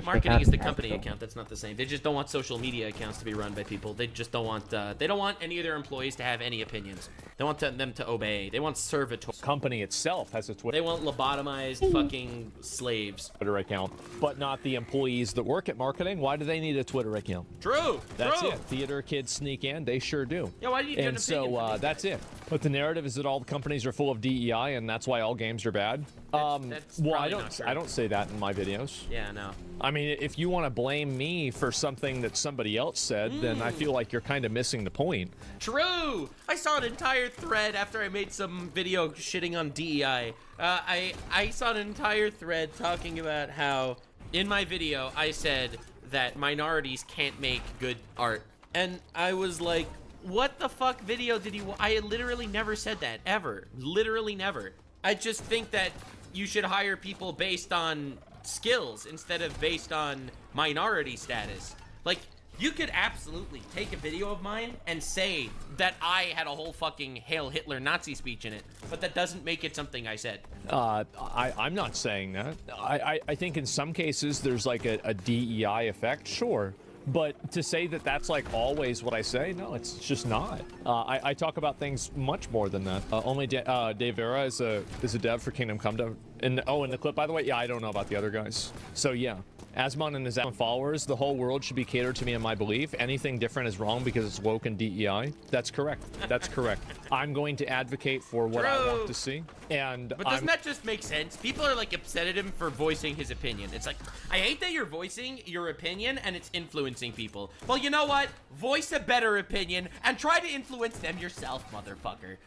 marketing is the company account. That's not the same. They just don't want social media accounts to be run by people. They just don't want. They don't want any of their employees to have any opinions. They want them to obey. They want servitors. Company itself has a Twitter. They want lobotomized fucking slaves. Twitter account, but not the employees that work at marketing. Why do they need a Twitter account? True. That's it. Theater kids sneak in. They sure do. Yeah. Why do you? And so that's it. But the narrative is that all the companies are full of DEI, and that's why all games are bad. Well, I don't say that in my videos. Yeah, no. I mean, if you want to blame me for something that somebody else said, then I feel like you're kind of missing the point. True. I saw an entire thread after I made some video shitting on DEI. I saw an entire thread talking about how in my video I said that minorities can't make good art, and I was like, what the fuck video did you? I literally never said that ever. Literally never. I just think that you should hire people based on skills instead of based on minority status. Like, you could absolutely take a video of mine and say that I had a whole fucking Hail Hitler Nazi speech in it, but that doesn't make it something I said. I'm not saying that. I think in some cases there's like a DEI effect, sure. But to say that that's like always what I say, no, it's just not. I talk about things much more than that. Only Dave Vera is a dev for Kingdom Come. In the clip, by the way, yeah, I don't know about the other guys. So yeah, Asmon and his followers, the whole world should be catered to me in my belief. Anything different is wrong because it's woke and DEI. That's correct. That's correct. I'm going to advocate for what I want to see. But doesn't that just make sense? People are like upset at him for voicing his opinion. It's like, I hate that you're voicing your opinion and it's influencing people. Well, you know what? Voice a better opinion and try to influence them yourself, motherfucker.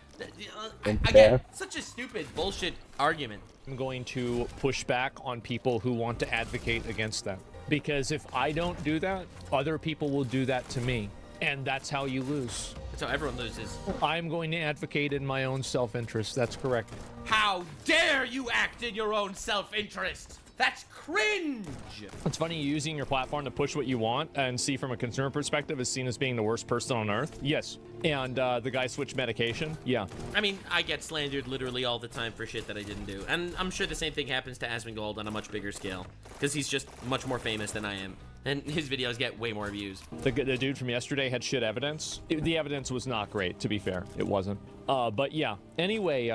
Again, such a stupid bullshit argument. I'm going to push back on people who want to advocate against that. Because if I don't do that, other people will do that to me. And that's how you lose. That's how everyone loses. I'm going to advocate in my own self-interest. That's correct. How dare you act in your own self-interest? That's cringe! It's funny, using your platform to push what you want and see from a consumer perspective is seen as being the worst person on earth. Yes. And the guy switched medication. Yeah. I mean, I get slandered literally all the time for shit that I didn't do. And I'm sure the same thing happens to Asmongold on a much bigger scale. Because he's just much more famous than I am. And his videos get way more views. The dude from yesterday had shit evidence. The evidence was not great, to be fair. It wasn't. But yeah. Anyway,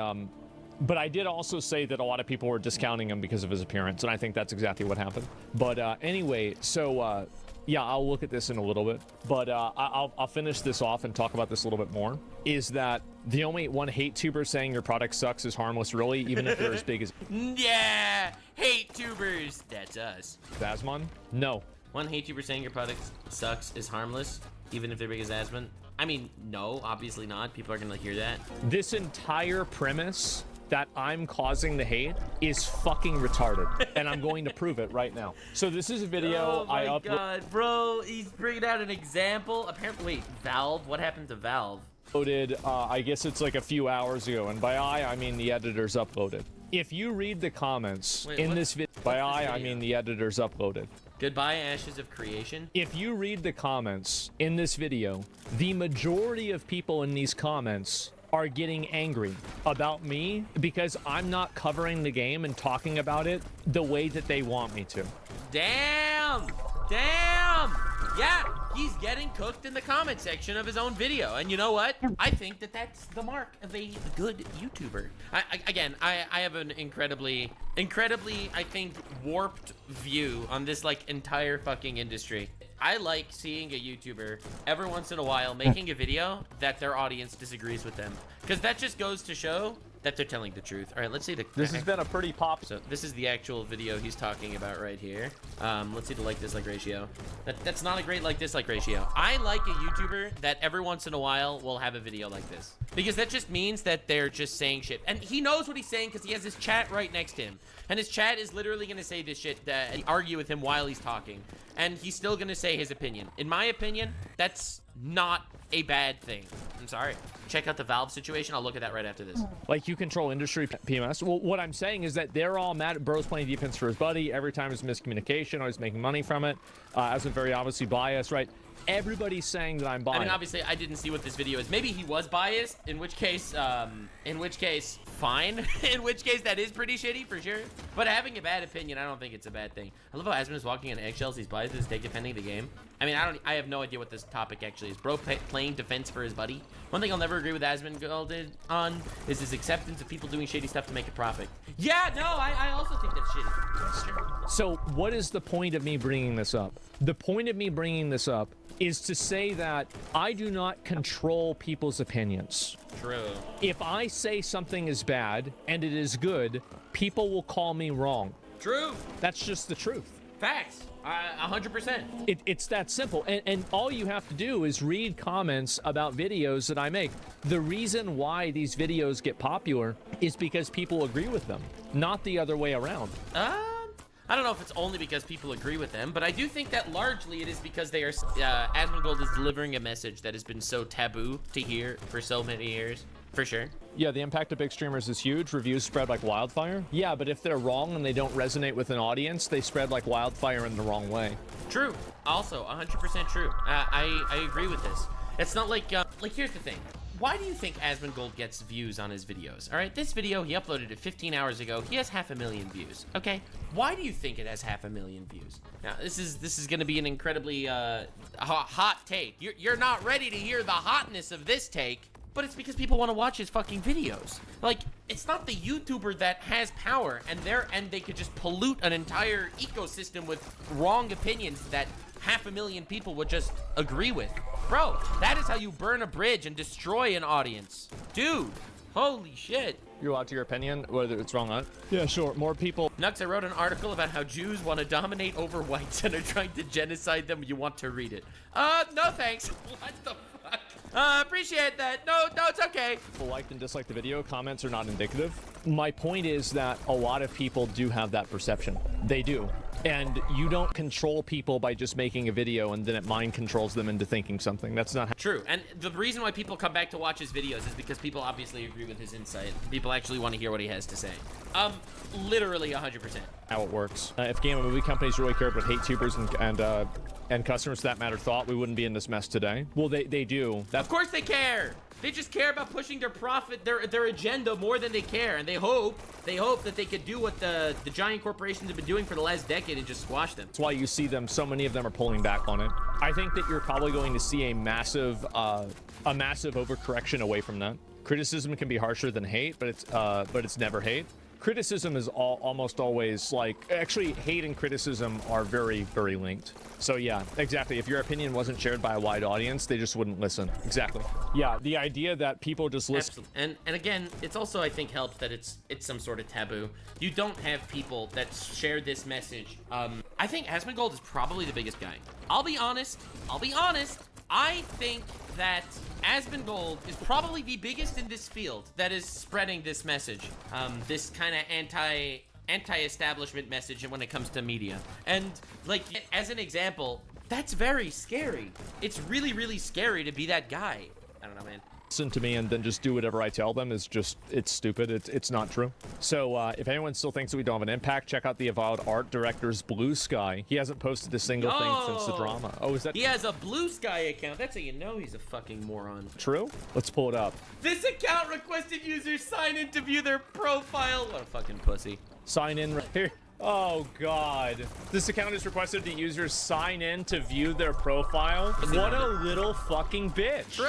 but I did also say that a lot of people were discounting him because of his appearance, and I think that's exactly what happened. But anyway, so yeah, I'll look at this in a little bit, but I'll finish this off and talk about this a little bit more. Is that the only one hate tuber saying your product sucks is harmless, really, even if they're as big as... Yeah, hate tubers. That's us. Asmon? No. One hate tuber saying your product sucks is harmless, even if they're big as Asmon? I mean, no, obviously not. People are gonna hear that. This entire premise that I'm causing the hate is fucking retarded, and I'm going to prove it right now. So this is a video I uploaded. Oh my god, bro, he's bringing out an example. Apparently, wait, Valve? What happened to Valve? I guess it's like a few hours ago, and by I mean the editors uploaded. If you read the comments in this video, by I mean the editors uploaded. Goodbye, Ashes of Creation. If you read the comments in this video, the majority of people in these comments are getting angry about me because I'm not covering the game and talking about it the way that they want me to. Damn! Damn! Yeah, he's getting cooked in the comment section of his own video. And you know what? I think that that's the mark of a good YouTuber. I have an incredibly, I think, warped view on this, like, entire fucking industry. I like seeing a YouTuber every once in a while making a video that their audience disagrees with them. Because that just goes to show that they're telling the truth. All right, let's see the... This has been a pretty pop... So this is the actual video he's talking about right here. Let's see the like-dislike ratio. That's not a great like-dislike ratio. I like a YouTuber that every once in a while will have a video like this. Because that just means that they're just saying shit. And he knows what he's saying because he has his chat right next to him. And his chat is literally going to say this shit, argue with him while he's talking. And he's still going to say his opinion. In my opinion, that's not a bad thing. I'm sorry. Check out the Valve situation. I'll look at that right after this. Like, you control industry PMS. Well, what I'm saying is that they're all mad at Bro's playing defense for his buddy. Every time there's miscommunication, always making money from it. As a very obviously biased, right? Everybody's saying that I'm biased. I mean, obviously, I didn't see what this video is. Maybe he was biased, in which case, fine. In which case, that is pretty shitty, for sure. But having a bad opinion, I don't think it's a bad thing. I love how Asmon is walking on eggshells. He's biased his take defending the game. I mean, I have no idea what this topic actually is. Bro playing defense for his buddy. One thing I'll never agree with Asmongold on is his acceptance of people doing shady stuff to make a profit. Yeah, no, I also think that's shitty. That's true. So what is the point of me bringing this up? The point of me bringing this up is to say that I do not control people's opinions. True. If I say something is bad and it is good, people will call me wrong. True. That's just the truth. Facts. 100%. It's that simple. And all you have to do is read comments about videos that I make. The reason why these videos get popular is because people agree with them, not the other way around. I don't know if it's only because people agree with them, but I do think that largely it is because they are, Asmongold is delivering a message that has been so taboo to hear for so many years. For sure. Yeah, the impact of big streamers is huge. Reviews spread like wildfire. Yeah, but if they're wrong and they don't resonate with an audience, they spread like wildfire in the wrong way. True. Also, 100% true. I agree with this. It's not like here's the thing. Why do you think Asmongold gets views on his videos? All right, this video, he uploaded it 15 hours ago. He has 500,000 views, okay? Why do you think it has 500,000 views? Now, this is going to be an incredibly hot take. You're not ready to hear the hotness of this take, but it's because people want to watch his fucking videos. Like, it's not the YouTuber that has power and they could just pollute an entire ecosystem with wrong opinions that 500,000 people would just agree with. Bro, that is how you burn a bridge and destroy an audience. Dude, holy shit. You're allowed to your opinion, whether it's wrong or not? Yeah, sure. More people. Nux, I wrote an article about how Jews want to dominate over whites and are trying to genocide them. You want to read it? No thanks. What the fuck? Appreciate that. No, it's okay. People liked and disliked the video. Comments are not indicative. My point is that a lot of people do have that perception. They do. And you don't control people by just making a video and then it mind controls them into thinking something. That's not true. And the reason why people come back to watch his videos is because people obviously agree with his insight. People actually want to hear what he has to say. Literally 100%. How it works. If game and movie companies really cared what hate tubers and customers for that matter thought, we wouldn't be in this mess today. Well, they do. Of course they care. They just care about pushing their profit, their agenda more than they care, and they hope that they could do what the giant corporations have been doing for the last decade and just squash them. That's why you see them. So many of them are pulling back on it. I think that you're probably going to see a massive overcorrection away from that. Criticism can be harsher than hate, but it's never hate. Criticism is almost always actually hate and criticism are very, very linked. So yeah, exactly. If your opinion wasn't shared by a wide audience, they just wouldn't listen. Exactly. Yeah, the idea that people just listen. And again, it's also, I think, helps that it's some sort of taboo. You don't have people that share this message. I think Asmongold is probably the biggest guy. I'll be honest. I think that Asmongold is probably the biggest in this field that is spreading this message. This kind of anti-establishment message when it comes to media. And like, as an example, that's very scary. It's really, really scary to be that guy. I don't know, man. Listen to me and then just do whatever I tell them is just, it's stupid. It's not true. So if anyone still thinks that we don't have an impact, check out the avowed art director's Blue Sky. He hasn't posted a single thing since the drama. Oh, is that? He has a Blue Sky account. That's how you know he's a fucking moron. True? Let's pull it up. This account requested users sign in to view their profile. What a fucking pussy. Sign in right here. Oh god. This account is requested the users sign in to view their profile. What a little fucking bitch. True.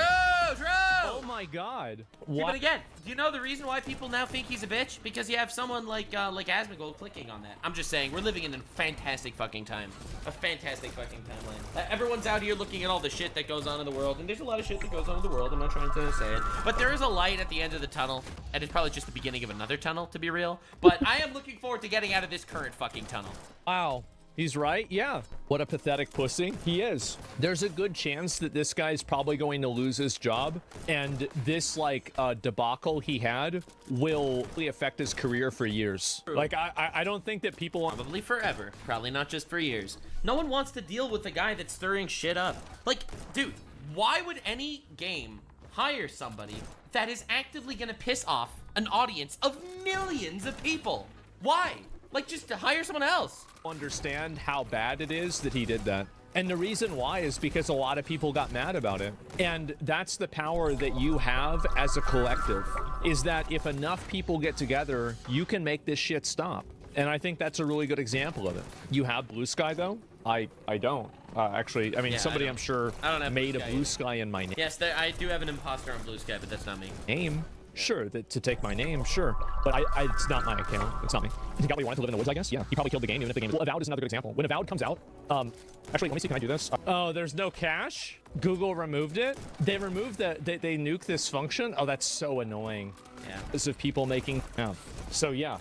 Oh my god. See, but again, do you know the reason why people now think he's a bitch? Because you have someone like Asmongold clicking on that. I'm just saying, we're living in a fantastic fucking time. A fantastic fucking timeline. Everyone's out here looking at all the shit that goes on in the world, and there's a lot of shit that goes on in the world. I'm not trying to say it. But there is a light at the end of the tunnel, and it's probably just the beginning of another tunnel, to be real. But I am looking forward to getting out of this current fucking tunnel. Wow. He's right, yeah. What a pathetic pussy. He is. There's a good chance that this guy's probably going to lose his job, and this, like, debacle he had will really affect his career for years. True. Like, I don't think that people... Probably forever. Probably not just for years. No one wants to deal with the guy that's stirring shit up. Like, dude, why would any game hire somebody that is actively gonna piss off an audience of millions of people? Why? Like, just to hire someone else. Understand how bad it is that he did that. And the reason why is because a lot of people got mad about it. And that's the power that you have as a collective, is that if enough people get together, you can make this shit stop. And I think that's a really good example of it. You have Blue Sky, though? I don't. Actually, I mean, Yeah, somebody I'm sure made a Blue Sky in my name. Yes, I do have an imposter on Blue Sky, but that's not me. Name? Sure, to take my name, sure. But it's not my account. It's not me. He probably wanted to live in the woods, I guess. Yeah, he probably killed the game, even if the game... Well, Avowed is another good example. When Avowed comes out... Actually, let me see, can I do this? Oh, there's no cache? Google removed it? They removed that... They nuked this function? Oh, that's so annoying. Yeah. This of people making... Yeah. So, yeah.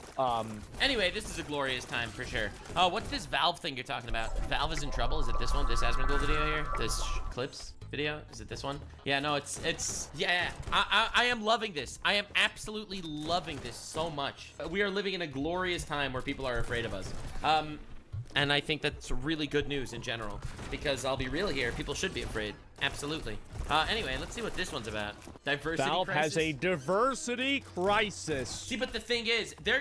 Anyway, this is a glorious time, for sure. Oh, what's this Valve thing you're talking about? Valve is in trouble? Is it this one? This Asmongold video here? This clips video? Is it this one? Yeah, no, it's yeah. I am loving this. I am absolutely loving this so much. We are living in a glorious time where people are afraid of us. And I think that's really good news in general, because I'll be real here, people should be afraid. Absolutely. Anyway, let's see what this one's about. Diversity Valve crisis. has a diversity crisis. See, but the thing is, they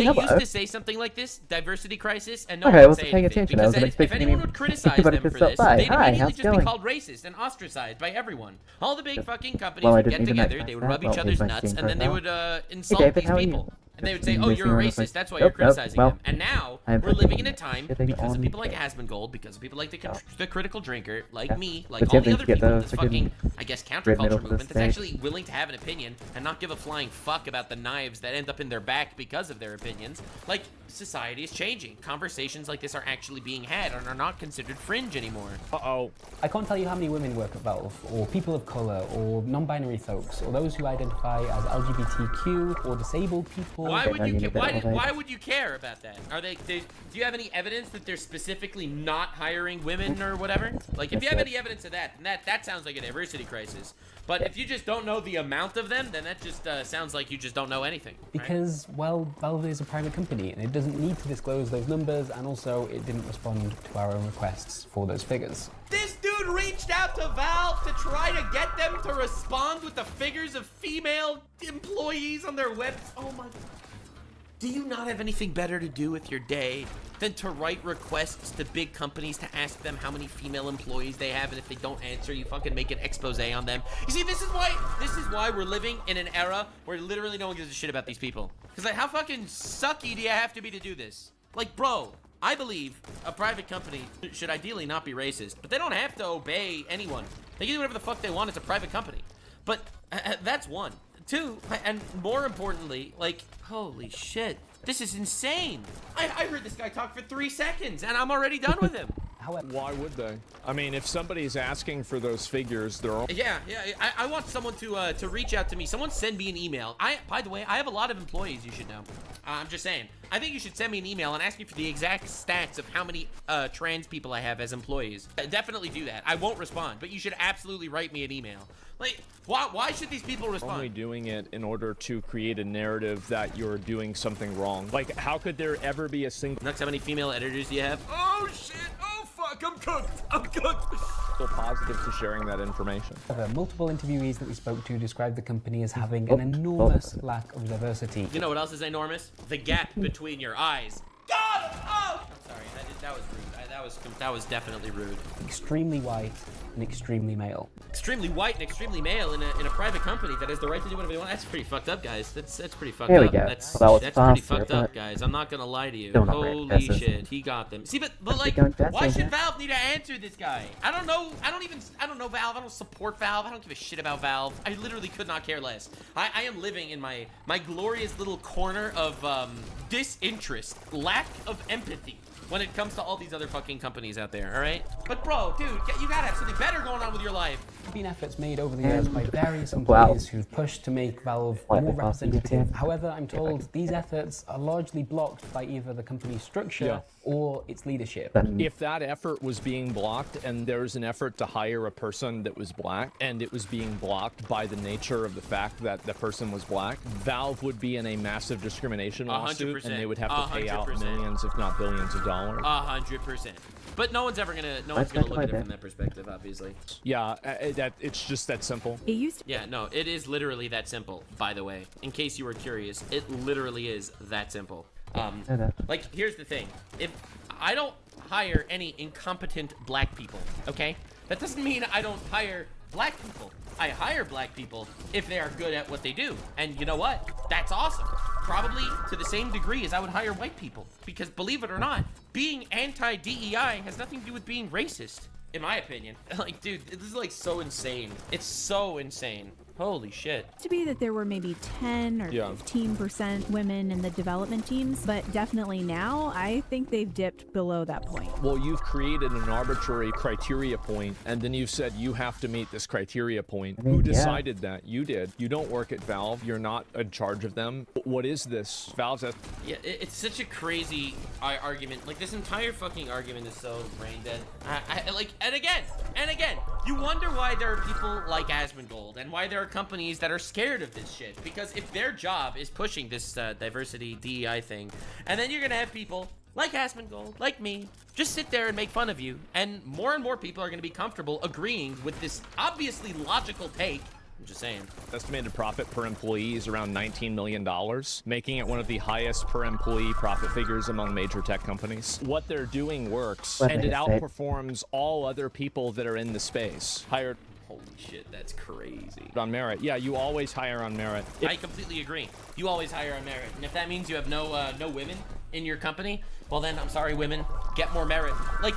hello. used to say something like this, diversity crisis, and no Okay, I one would wasn't say paying anything. attention. I Because wasn't if anyone expecting would any- criticize anybody them to for stop this, by. they'd Hi, immediately how's just it be going? called racist and ostracized by everyone. All the big fucking companies Well, I would didn't get even together, notice they would that. rub each Well, other's here's my nuts, Steam and then they profile. would insult David, these how are you? people. And they would say, Just oh, you're a missing one of racist, my- that's why you're Nope, nope. criticizing Well, them. And now, I'm we're living in a fucking time, sitting because of on people like the- Asmongold, because of people like the critical drinker, like Yeah. me, like But all yeah, the then other you get people in the this fucking fucking, I guess, red counterculture middle of the movement that's stage. actually willing to have an opinion and not give a flying fuck about the knives that end up in their back because of their opinions. Like, society is changing. Conversations like this are actually being had and are not considered fringe anymore. Uh-oh. I can't tell you how many women work at Valve, or people of colour, or non-binary folks, or those who identify as LGBTQ, or disabled people. Why would you care about that? Are do you have any evidence that they're specifically not hiring women or whatever? Like, if you have any evidence of that, then that sounds like a diversity crisis. But if you just don't know the amount of them, then that just sounds like you just don't know anything. Right? Because, well, Valve is a private company, and it doesn't need to disclose those numbers, and also it didn't respond to our own requests for those figures. This dude reached out to Valve to try to get them to respond with the figures of female employees on their webs. Oh my. Do you not have anything better to do with your day than to write requests to big companies to ask them how many female employees they have, and if they don't answer, you fucking make an expose on them? You see, this is why we're living in an era where literally no one gives a shit about these people. Because, like, how fucking sucky do you have to be to do this? Like, bro, I believe a private company should ideally not be racist, but they don't have to obey anyone. They can do whatever the fuck they want. It's a private company. But that's one. Two, and more importantly, like, holy shit, this is insane. I heard this guy talk for 3 seconds, and I'm already done with him. Why would they? I mean, if somebody's asking for those figures, they're all... Yeah, I want someone to reach out to me. Someone send me an email. By the way, I have a lot of employees, you should know. I'm just saying. I think you should send me an email and ask me for the exact stats of how many trans people I have as employees. Definitely do that. I won't respond, but you should absolutely write me an email. Like, why should these people respond? Only doing it in order to create a narrative that you're doing something wrong. Like, how could there ever be a single... Next, how many female editors do you have? Oh, shit! Oh, fuck! I'm cooked! Positive to sharing that information. Multiple interviewees that we spoke to described the company as having an enormous lack of diversity. You know what else is enormous? The gap between your eyes. God! Oh! I'm sorry, that was rude. that was definitely rude. Extremely white and extremely male. Extremely white and extremely male in a private company that has the right to do whatever they want. That's pretty fucked up, guys. That's pretty fucked There we up. go. That's Well, that was pretty faster, fucked up, but guys. I'm not gonna lie to you. still not very Holy impressive. shit, he got them. See, but like, going fast why right should now. Valve need to answer this guy? I don't know. I don't know Valve. I don't support Valve. I don't give a shit about Valve. I literally could not care less. I am living in my glorious little corner of disinterest, lack of empathy when it comes to all these other fucking companies out there, all right? But bro, dude, you gotta have something better going on with your life. There have been efforts made over the years by various employees who've pushed to make Valve more representative. However, I'm told these efforts are largely blocked by either the company's structure or its leadership. If that effort was being blocked and there's an effort to hire a person that was black and it was being blocked by the nature of the fact that the person was black, Valve would be in a massive discrimination lawsuit 100%. and they would have to pay out 100%. millions, if not billions of dollars. 100%. But no one's gonna look at it from that perspective, obviously. Yeah, it's just that simple. It used to. Yeah, no, it is literally that simple, by the way. In case you were curious, it literally is that simple. Like, here's the thing. If I don't hire any incompetent black people, okay? That doesn't mean I don't hire black people. I hire black people if they are good at what they do. And you know what? That's awesome. Probably to the same degree as I would hire white people. Because believe it or not, being anti-DEI has nothing to do with being racist, in my opinion. Like, dude, this is like so insane. It's so insane. Holy shit. To be that there were maybe 10 or 15% women in the development teams, but definitely now I think they've dipped below that point. Well, you've created an arbitrary criteria point, and then you've said you have to meet this criteria point. Who decided that? You did. You don't work at Valve. You're not in charge of them. What is this? Valve's at... Yeah, it's such a crazy argument. Like, this entire fucking argument is so brain dead. And again, you wonder why there are people like Asmongold and why there are companies that are scared of this shit. Because if their job is pushing this diversity DEI thing, and then you're gonna have people like Asmongold, like me, just sit there and make fun of you, and more people are gonna be comfortable agreeing with this obviously logical take. I'm just saying. Estimated profit per employee is around $19 million, making it one of the highest per employee profit figures among major tech companies. What they're doing works, and it outperforms all other people that are in the space. Hired... Holy shit, that's crazy. On merit. Yeah, you always hire on merit. I completely agree. You always hire on merit. And if that means you have no women in your company, well then, I'm sorry, women, get more merit. Like,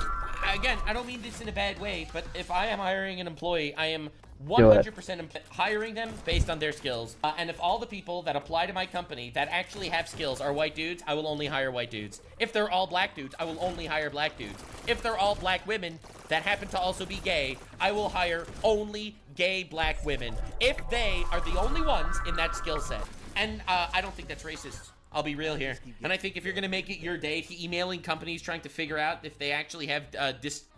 again, I don't mean this in a bad way, but if I am hiring an employee, I am 100% hiring them based on their skills. And if all the people that apply to my company that actually have skills are white dudes, I will only hire white dudes. If they're all black dudes, I will only hire black dudes. If they're all black women that happen to also be gay, I will hire only gay black women. If they are the only ones in that skill set. And I don't think that's racist. I'll be real here. And I think if you're gonna make it your day to emailing companies trying to figure out if they actually have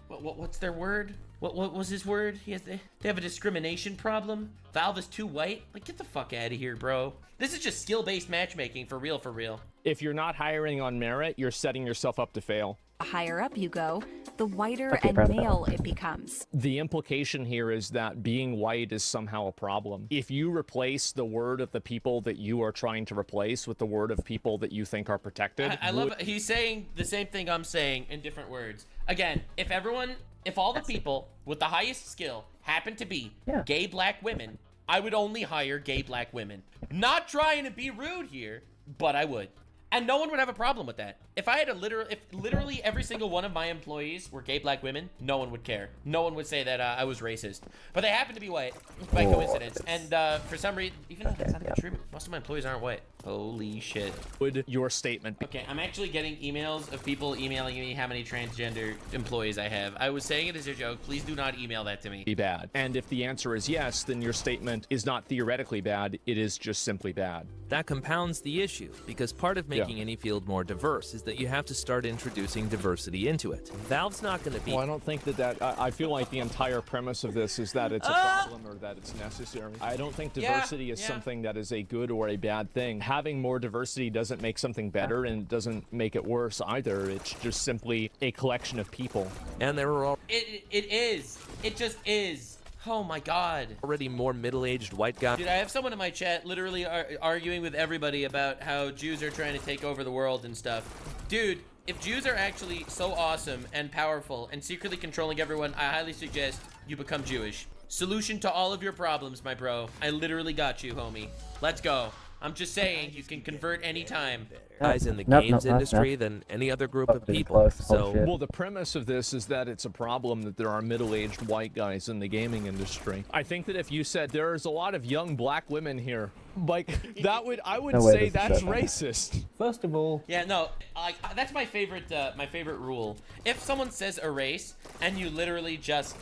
what's their word? What was his word? They have a discrimination problem. Valve is too white. Like, get the fuck out of here, bro. This is just skill-based matchmaking for real, for real. If you're not hiring on merit, you're setting yourself up to fail. The higher up you go, the whiter and male it becomes. The implication here is that being white is somehow a problem. If you replace the word of the people that you are trying to replace with the word of people that you think are protected... I love it. He's saying the same thing I'm saying in different words. Again, if all the people with the highest skill happen to be gay black women, I would only hire gay black women. Not trying to be rude here, but I would. And no one would have a problem with that. If I had if literally every single one of my employees were gay black women, no one would care. No one would say that I was racist. But they happen to be white by coincidence. And for some reason, even though that's not even true, most of my employees aren't white. Holy shit. Would your statement be? Okay, I'm actually getting emails of people emailing me how many transgender employees I have. I was saying it as a joke. Please do not email that to me. Be bad. And if the answer is yes, then your statement is not theoretically bad. It is just simply bad. That compounds the issue, because part of making any field more diverse is that you have to start introducing diversity into it. Valve's not going to be... Well, I don't think that I feel like the entire premise of this is that it's a problem or that it's necessary. I don't think diversity is something that is a good or a bad thing. Having more diversity doesn't make something better, and it doesn't make it worse either. It's just simply a collection of people. And there are all... It is. It just is. Oh my god. Already more middle-aged white guys. Dude, I have someone in my chat literally arguing with everybody about how Jews are trying to take over the world and stuff. Dude, if Jews are actually so awesome and powerful and secretly controlling everyone, I highly suggest you become Jewish. Solution to all of your problems, my bro. I literally got you, homie. Let's go. I'm just saying, you can convert anytime. Guys in the games industry than any other group of people. So, well, the premise of this is that it's a problem that there are middle-aged white guys in the gaming industry. I think that if you said there's a lot of young black women here, like I would say that's racist. First of all, yeah, no, that's my favorite rule. If someone says a race and you literally just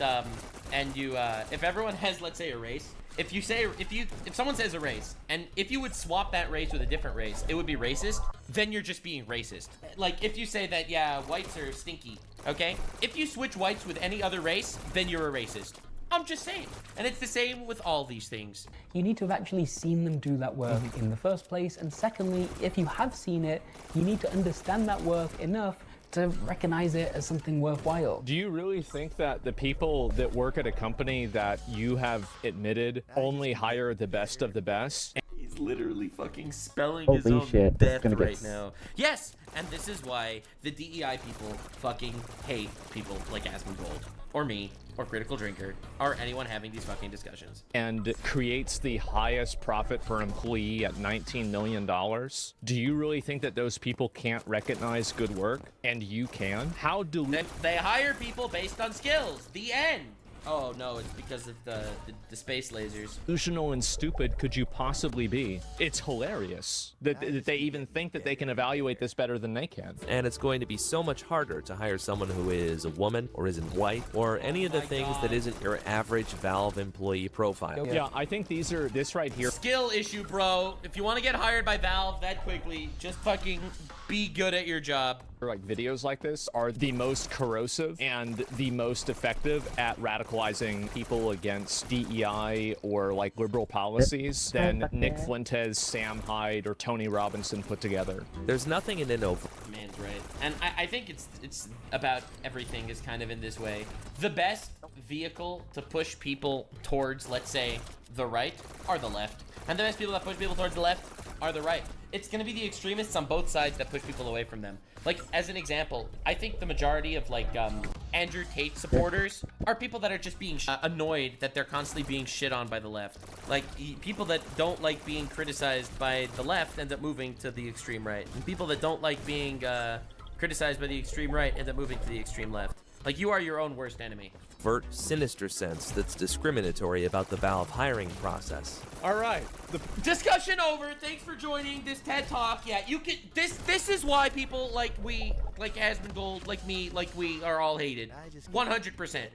if everyone has, let's say, a race. If someone says a race, and if you would swap that race with a different race, it would be racist, then you're just being racist. Like, if you say that, yeah, whites are stinky, okay? If you switch whites with any other race, then you're a racist. I'm just saying. And it's the same with all these things. You need to have actually seen them do that work in the first place. And secondly, if you have seen it, you need to understand that work enough to recognize it as something worthwhile. Do you really think that the people that work at a company that you have admitted only hire the best of the best? He's literally fucking spelling his own death right now. Yes, and this is why the DEI people fucking hate people like Asmongold, or me, or Critical Drinker, or anyone having these fucking discussions. And creates the highest profit per employee at $19 million. Do you really think that those people can't recognize good work? And you can? How do they hire people based on skills? The end. Oh no, it's because of the space lasers. Delusional and stupid could you possibly be? It's hilarious that they even think that they can evaluate this better than they can. And it's going to be so much harder to hire someone who is a woman or isn't white or any of the things that isn't your average Valve employee profile. Yeah, I think this right here. Skill issue, bro. If you want to get hired by Valve that quickly, just fucking be good at your job. Like videos like this are the most corrosive and the most effective at radicalizing people against DEI or like liberal policies than Nick Fuentes, Sam Hyde, or Tony Robinson put together. There's nothing in it over. Man's right. And I think it's about everything is kind of in this way. The best vehicle to push people towards, let's say, the right are the left. And the best people that push people towards the left are the right. It's going to be the extremists on both sides that push people away from them. Like, as an example, I think the majority of, like, Andrew Tate supporters are people that are just being annoyed that they're constantly being shit on by the left. Like, people that don't like being criticized by the left end up moving to the extreme right. And people that don't like being criticized by the extreme right end up moving to the extreme left. Like, you are your own worst enemy. Sinister sense that's discriminatory about the Valve hiring process. All right, the discussion over. Thanks for joining this TED Talk. Yeah, you can. This is why people like Asmongold, like me, like we are all hated. 100%.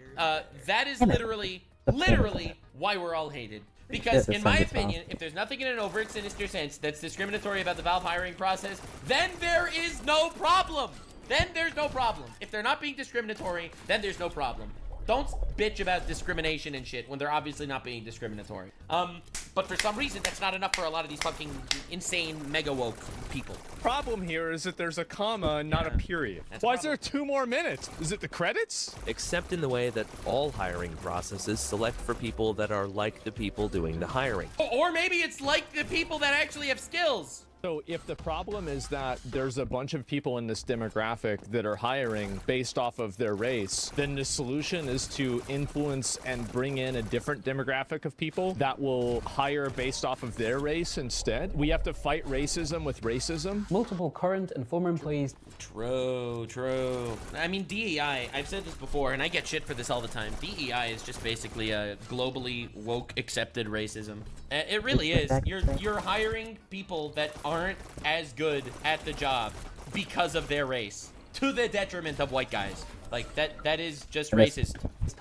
That is literally why we're all hated. Because in my opinion, if there's nothing in an overt sinister sense that's discriminatory about the Valve hiring process, then there is no problem. Then there's no problem. If they're not being discriminatory, then there's no problem. Don't bitch about discrimination and shit when they're obviously not being discriminatory. But for some reason, that's not enough for a lot of these fucking insane mega woke people. Problem here is that there's a comma and not a period. Why is there 2 more minutes? Is it the credits? Except in the way that all hiring processes select for people that are like the people doing the hiring. Or maybe it's like the people that actually have skills. So if the problem is that there's a bunch of people in this demographic that are hiring based off of their race, then the solution is to influence and bring in a different demographic of people that will hire based off of their race instead. We have to fight racism with racism. Multiple current and former employees. True. I mean, DEI, I've said this before, and I get shit for this all the time. DEI is just basically a globally woke accepted racism. It really is. You're hiring people that aren't as good at the job because of their race, to the detriment of white guys. Like, that is just racist.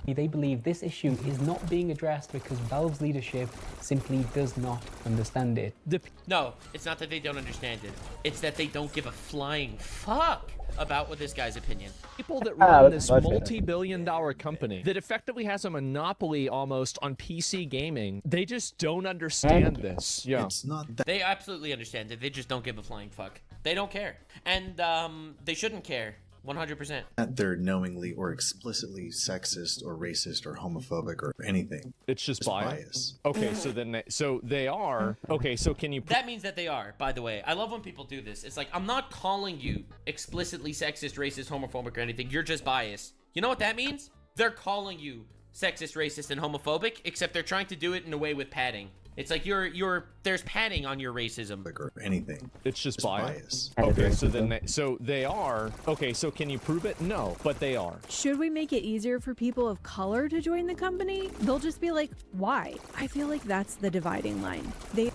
They believe this issue is not being addressed because Valve's leadership simply does not understand it. No, it's not that they don't understand it. It's that they don't give a flying fuck about what this guy's opinion. People that run this multi-billion-dollar company that effectively has a monopoly almost on PC gaming, they just don't understand this. Yeah. It's not that. They absolutely understand it. They just don't give a flying fuck. They don't care. And they shouldn't care. 100%. That they're knowingly or explicitly sexist or racist or homophobic or anything. It's just bias. Okay, so they are. Okay, so can you? That means that they are. By the way, I love when people do this. It's like, I'm not calling you explicitly sexist, racist, homophobic, or anything. You're just biased. You know what that means? They're calling you sexist, racist, and homophobic, except they're trying to do it in a way with padding. It's like there's padding on your racism. Or anything. It's just bias. Okay, so they are. Okay, so can you prove it? No, but they are. Should we make it easier for people of color to join the company? They'll just be like, why? I feel like that's the dividing line. Dude,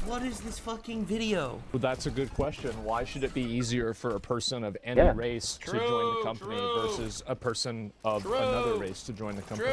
what is this fucking video? Well, that's a good question. Why should it be easier for a person of any race to join the company versus a person of another race to join the company?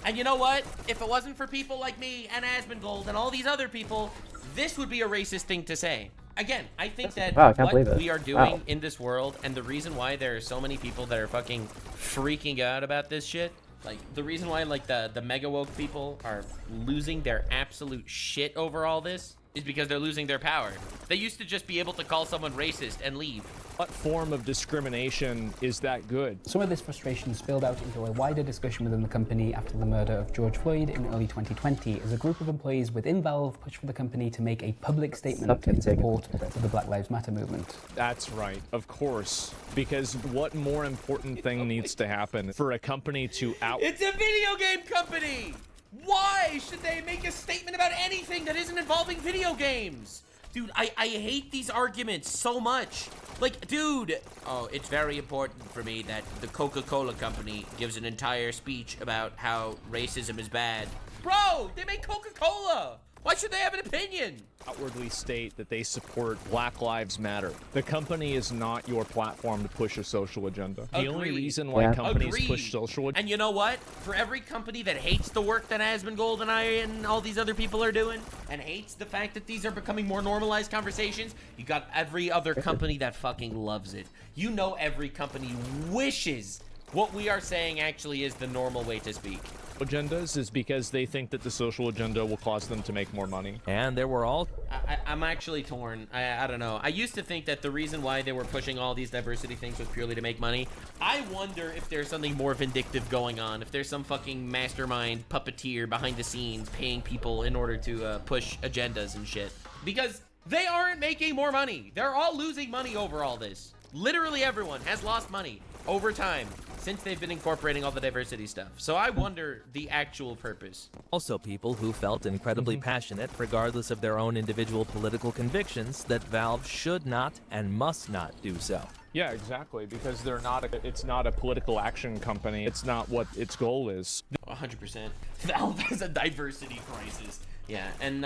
And you know what? If it wasn't for people like me and Asmongold and all these other people, this would be a racist thing to say. Again, I think that what we are doing in this world, and the reason why there are so many people that are fucking freaking out about this shit, like the reason why like the mega woke people are losing their absolute shit over all this, is because they're losing their power. They used to just be able to call someone racist and leave. What form of discrimination is that good? Some of this frustration spilled out into a wider discussion within the company after the murder of George Floyd in early 2020, as a group of employees within Valve pushed for the company to make a public statement in support of the Black Lives Matter movement. That's right, of course. Because what more important thing needs to happen for a company to It's a video game company! Why should they make a statement about anything that isn't involving video games? Dude, I hate these arguments so much. Like, dude, oh, it's very important for me that the Coca-Cola company gives an entire speech about how racism is bad. Bro, they make Coca-Cola. Why should they have an opinion? Outwardly state that they support Black Lives Matter. The company is not your platform to push a social agenda. The only reason why companies push social And you know what? For every company that hates the work that Asmongold and I and all these other people are doing, and hates the fact that these are becoming more normalized conversations, you got every other company that fucking loves it. You know, every company wishes what we are saying actually is the normal way to speak. Agendas is because they think that the social agenda will cause them to make more money. And there were all... I'm actually torn. I don't know. I used to think that the reason why they were pushing all these diversity things was purely to make money. I wonder if there's something more vindictive going on. If there's some fucking mastermind puppeteer behind the scenes paying people in order to push agendas and shit. Because they aren't making more money. They're all losing money over all this. Literally everyone has lost money over time since they've been incorporating all the diversity stuff. So I wonder the actual purpose. Also people who felt incredibly passionate, regardless of their own individual political convictions, that Valve should not and must not do so. Yeah, exactly, because it's not a political action company. It's not what its goal is. 100%. Valve has a diversity crisis. Yeah, and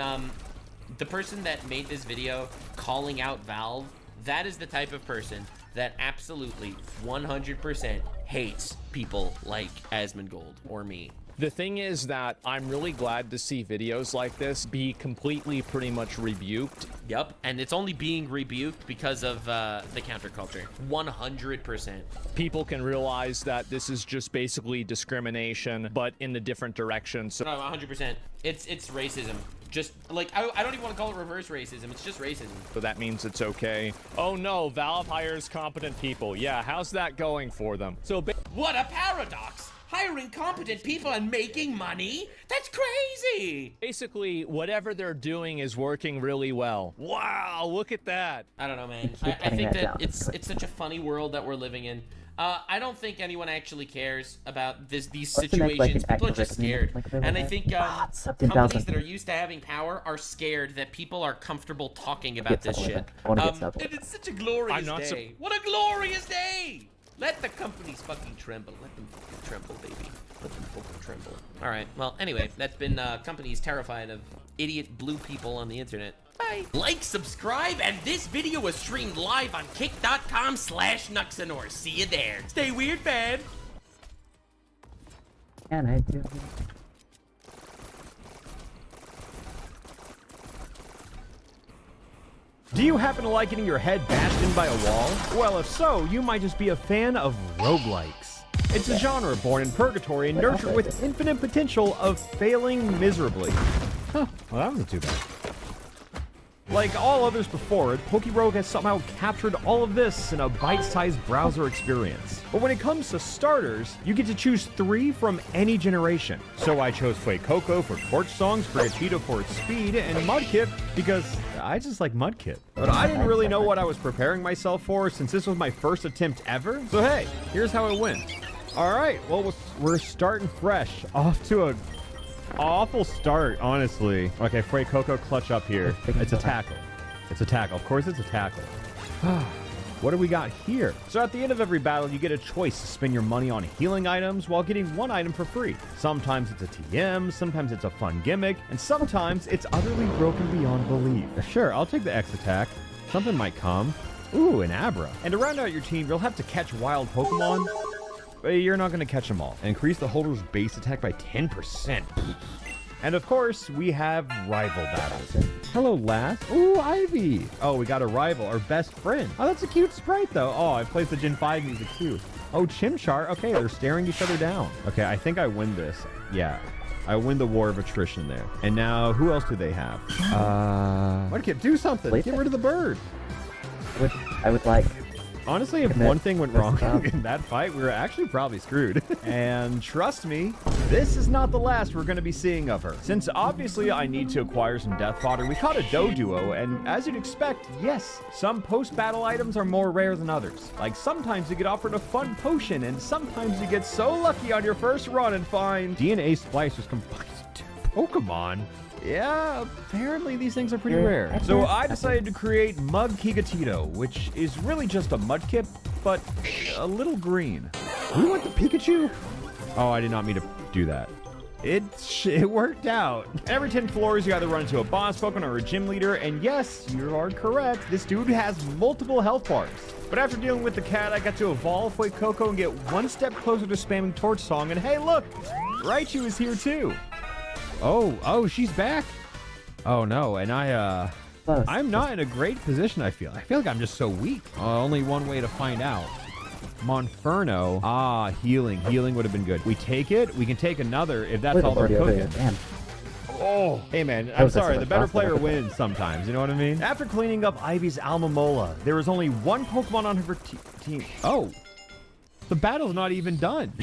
the person that made this video calling out Valve, that is the type of person that absolutely 100% hates people like Asmongold or me. The thing is that I'm really glad to see videos like this be completely pretty much rebuked. Yep, and it's only being rebuked because of the counterculture. 100%. People can realize that this is just basically discrimination, but in a different direction. So no, 100%. It's racism. Just like I don't even want to call it reverse racism. It's just racism. So that means it's okay. Oh no, Valve hires competent people. Yeah, how's that going for them? So what a paradox! Hiring competent people and making money? That's crazy! Basically, whatever they're doing is working really well. Wow, look at that. I don't know, man. I think that it's such a funny world that we're living in. I don't think anyone actually cares about these situations. People are just scared. And I think companies that are used to having power are scared that people are comfortable talking about this shit. And it's such a glorious day. What a glorious day! Let the companies fucking tremble. Let them fucking tremble, baby. Let them fucking tremble. All right. Well, anyway, that's been companies terrified of idiot blue people on the internet. Bye. Like, subscribe, and this video was streamed live on kick.com/Nuxanor. See you there. Stay weird, man. And I do. Do you happen to like getting your head bashed in by a wall? Well, if so, you might just be a fan of roguelikes. It's a genre born in purgatory and nurtured with infinite potential of failing miserably. Huh, well that wasn't too bad. Like all others before it, PokeRogue has somehow captured all of this in a bite-sized browser experience. But when it comes to starters, you get to choose 3 from any generation. So I chose Fuecoco for Torch Songs, Frigatito for its speed, and Mudkip because I just like Mudkip. But I didn't really know what I was preparing myself for since this was my first attempt ever. So hey, here's how it went. All right, well, we're starting fresh. Off to a awful start, honestly. Okay, Fuecoco clutch up here. It's a tackle. It's a tackle. Of course it's a tackle. What do we got here? So at the end of every battle, you get a choice to spend your money on healing items while getting 1 item for free. Sometimes it's a TM, sometimes it's a fun gimmick, and sometimes it's utterly broken beyond belief. Sure, I'll take the X attack. Something might come. Ooh, an Abra. And to round out your team, you'll have to catch wild Pokemon. You're not going to catch them all. Increase the holder's base attack by 10%. And of course, we have rival battles. Hello, Lass. Ooh, Ivy. Oh, we got a rival, our best friend. Oh, that's a cute sprite, though. Oh, I placed the Gen 5 music, too. Oh, Chimchar. Okay, they're staring each other down. Okay, I think I win this. Yeah, I win the war of attrition there. And now, who else do they have? Mudkip, do something. Get rid of the bird. I would like... Honestly, if one thing went wrong in that fight, we were actually probably screwed. And trust me, this is not the last we're going to be seeing of her. Since obviously I need to acquire some death fodder, we caught a Doduo, and as you'd expect, yes, some post-battle items are more rare than others. Like sometimes you get offered a fun potion, and sometimes you get so lucky on your first run and find DNA splicers combined with 2 Pokemon. Yeah, apparently these things are pretty rare. So I decided to create Mud Kigatito, which is really just a Mudkip, but a little green. We want the Pikachu? Oh, I did not mean to do that. It worked out. Every 10 floors, you either run into a boss Pokemon or a gym leader, and yes, you are correct. This dude has multiple health bars. But after dealing with the cat, I got to evolve Fuecoco and get 1 step closer to spamming Torch Song, and hey, look! Raichu is here too. Oh, she's back. Oh no, and I'm not in a great position, I feel like I'm just so weak. Only one way to find out. Monferno. Ah, healing. Healing would have been good. We take it. We can take another if that's all they're cooking. Oh, hey man, I'm sorry. The better player wins sometimes. You know what I mean? After cleaning up Ivy's Almamola, there was only 1 Pokemon on her team. Oh, the battle's not even done.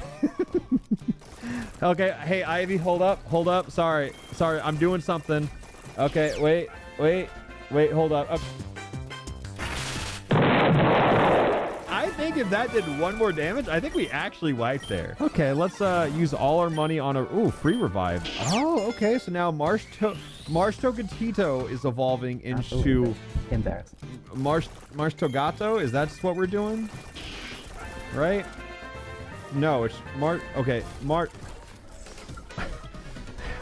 Okay, hey Ivy, hold up. Sorry, I'm doing something. Okay, wait, hold up. I think if that did 1 more damage, I think we actually wiped there. Okay, let's use all our money on a free revive. Oh, okay, so now Marsh Togatito is evolving into Marsh Togato. Is that what we're doing? Right? No, it's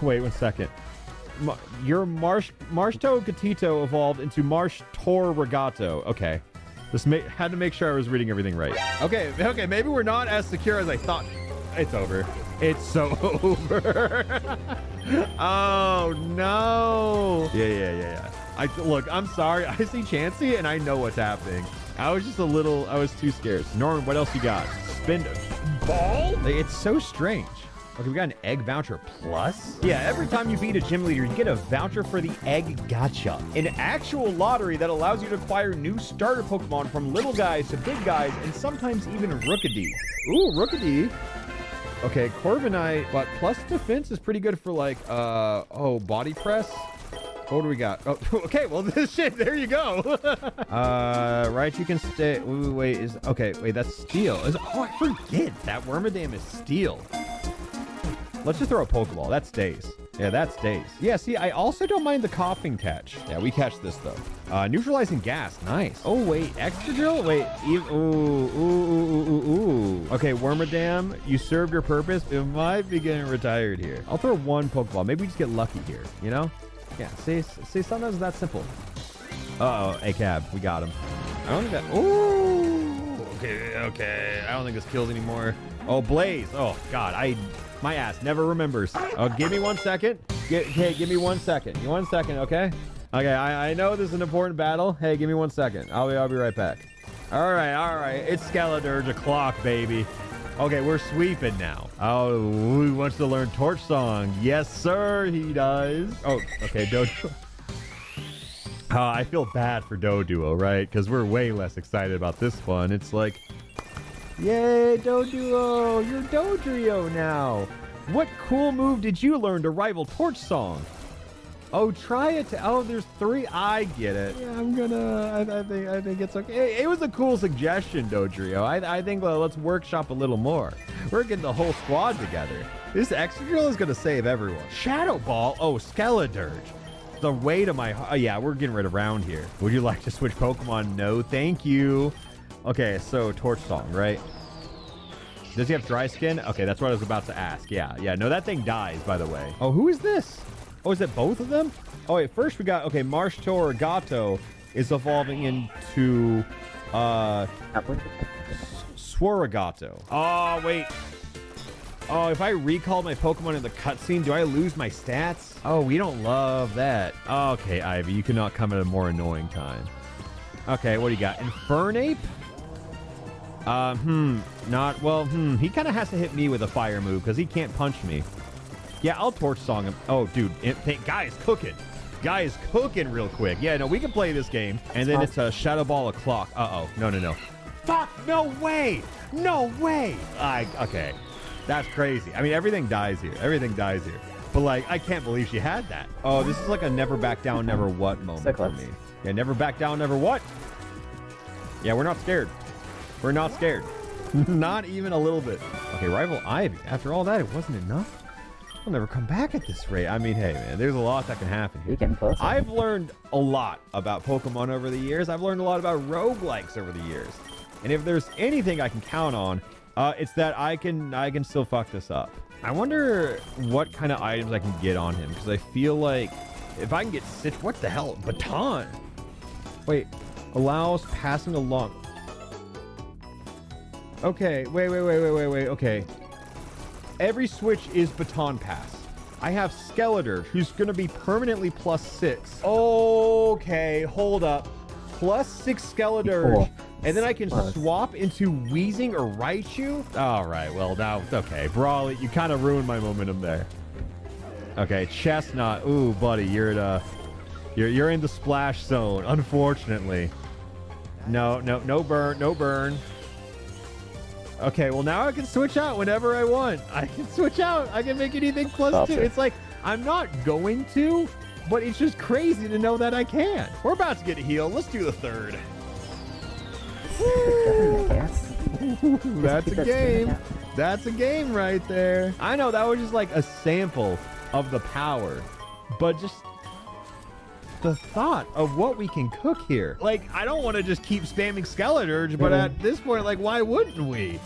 Wait 1 second. Your Marsh Togatito evolved into Marsh Tor Regato. Okay. Just had to make sure I was reading everything right. Okay, maybe we're not as secure as I thought. It's over. It's so over. Oh no. Yeah. Look, I'm sorry. I see Chansey and I know what's happening. I was too scared. Norman, what else you got? Spin ball? It's so strange. Okay, we got an egg voucher plus? Yeah, every time you beat a gym leader, you get a voucher for the egg gacha. An actual lottery that allows you to acquire new starter Pokemon from little guys to big guys, and sometimes even Rookidee. Ooh, Rookidee. Okay, Corviknight, but plus defense is pretty good for like, body press. What do we got? Oh, okay, well, this shit, there you go. Right, you can stay. Wait, that's steel. I forget. That Wormadam is steel. Let's just throw a Pokeball. That stays. Yeah, that stays. Yeah, see, I also don't mind the coughing catch. Yeah, we catch this, though. Neutralizing gas. Nice. Oh, wait. Extra drill? Wait. Ooh. Okay, Wormadam, you served your purpose. It might be getting retired here. I'll throw 1 Pokeball. Maybe we just get lucky here, you know? Yeah, see, sometimes it's that simple. Uh-oh, A-Cab. We got him. I don't think that... Ooh. Okay. I don't think this kills anymore. Oh, Blaze. Oh, God. My ass never remembers. Oh, give me 1 second. Give me 1 second. 1 second, okay? Okay, I know this is an important battle. Hey, give me 1 second. I'll be right back. All right. It's Skeledirge o'clock, baby. Okay, we're sweeping now. Oh, he wants to learn Torch Song. Yes, sir, he does. Oh, okay, Dojo. I feel bad for Doduo, right? Because we're way less excited about this one. It's like, yay, Doduo, you're Dodrio now. What cool move did you learn to rival Torch Song? Oh, try it. Oh, there's 3. I get it. Yeah, I'm gonna. I think it's okay. It was a cool suggestion, Dodrio. I think let's workshop a little more. We're getting the whole squad together. This extra drill is gonna save everyone. Shadow Ball. Oh, Skeledirge. The way to my. Oh yeah, we're getting rid of round here. Would you like to switch Pokemon? No, thank you. Okay, so Torch Song, right? Does he have dry skin? Okay, that's what I was about to ask. Yeah. No, that thing dies, by the way. Oh, who is this? Oh, is it both of them? Oh, wait, first we got, okay, Marshto Gato is evolving into, Swiragato. Oh, wait. Oh, if I recall my Pokemon in the cutscene, do I lose my stats? Oh, we don't love that. Okay, Ivy, you cannot come at a more annoying time. Okay, what do you got? Infernape? He kind of has to hit me with a fire move because he can't punch me. Yeah, I'll Torch Song him. Oh, dude, guy is cooking. Guy is cooking real quick. Yeah, no, we can play this game. And then it's a Shadow Ball o'clock. Uh-oh. No. Fuck, no way. No way. Okay. That's crazy. I mean, everything dies here. But, like, I can't believe she had that. Oh, this is like a never back down, never what moment for me. Yeah, never back down, never what? Yeah, we're not scared. Not even a little bit. Okay, Rival Ivy. After all that, it wasn't enough? I'll never come back at this rate. I mean, hey, man, there's a lot that can happen here. I've learned a lot about Pokemon over the years. I've learned a lot about roguelikes over the years. And if there's anything I can count on, it's that I can still fuck this up. I wonder what kind of items I can get on him, because I feel like if I can get what the hell? Baton. Wait, allows passing along. Okay, wait. Okay. Every switch is Baton Pass. I have Skeledirge, who's going to be permanently +6. Okay, hold up. +6 Skeledirge. And then I can swap into Weezing or Raichu? All right, well, now, okay. Brawly, you kind of ruined my momentum there. Okay, Chestnut. Ooh, buddy, you're in the splash zone, unfortunately. No burn. Okay, well, now I can switch out whenever I want. I can switch out. I can make anything +2. It's like, I'm not going to, but it's just crazy to know that I can. We're about to get a heal. Let's do the third. That's a game. That's a game right there. I know that was just like a sample of the power, but just the thought of what we can cook here. Like, I don't want to just keep spamming Skeledirge, but at this point, like, why wouldn't we?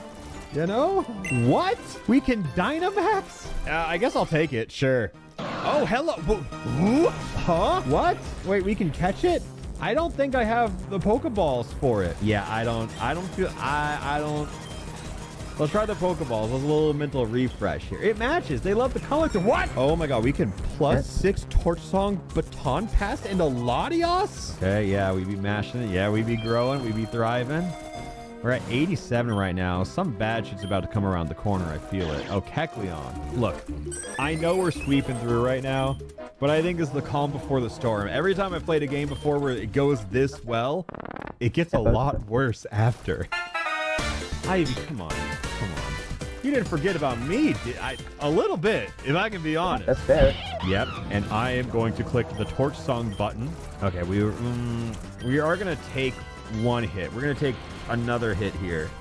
You know? What? We can Dynamax? I guess I'll take it. Sure. Oh, hello. Huh? What? Wait, we can catch it? I don't think I have the Pokeballs for it. Yeah, I don't feel, I don't. Let's try the Pokeballs. Let's a little mental refresh here. It matches. They love the color. What? Oh my god, we can +6 Torch Song, Baton Pass, and a Latios? Okay, yeah, we be mashing it. Yeah, we be growing. We be thriving. We're at 87 right now. Some bad shit's about to come around the corner. I feel it. Oh, Kecleon. Look, I know we're sweeping through right now, but I think it's the calm before the storm. Every time I've played a game before where it goes this well, it gets a lot worse after. Ivy, come on. You didn't forget about me, did I? A little bit, if I can be honest. That's fair. Yep, and I am going to click the Torch Song button. Okay, we are going to take one hit. We're going to take another hit here.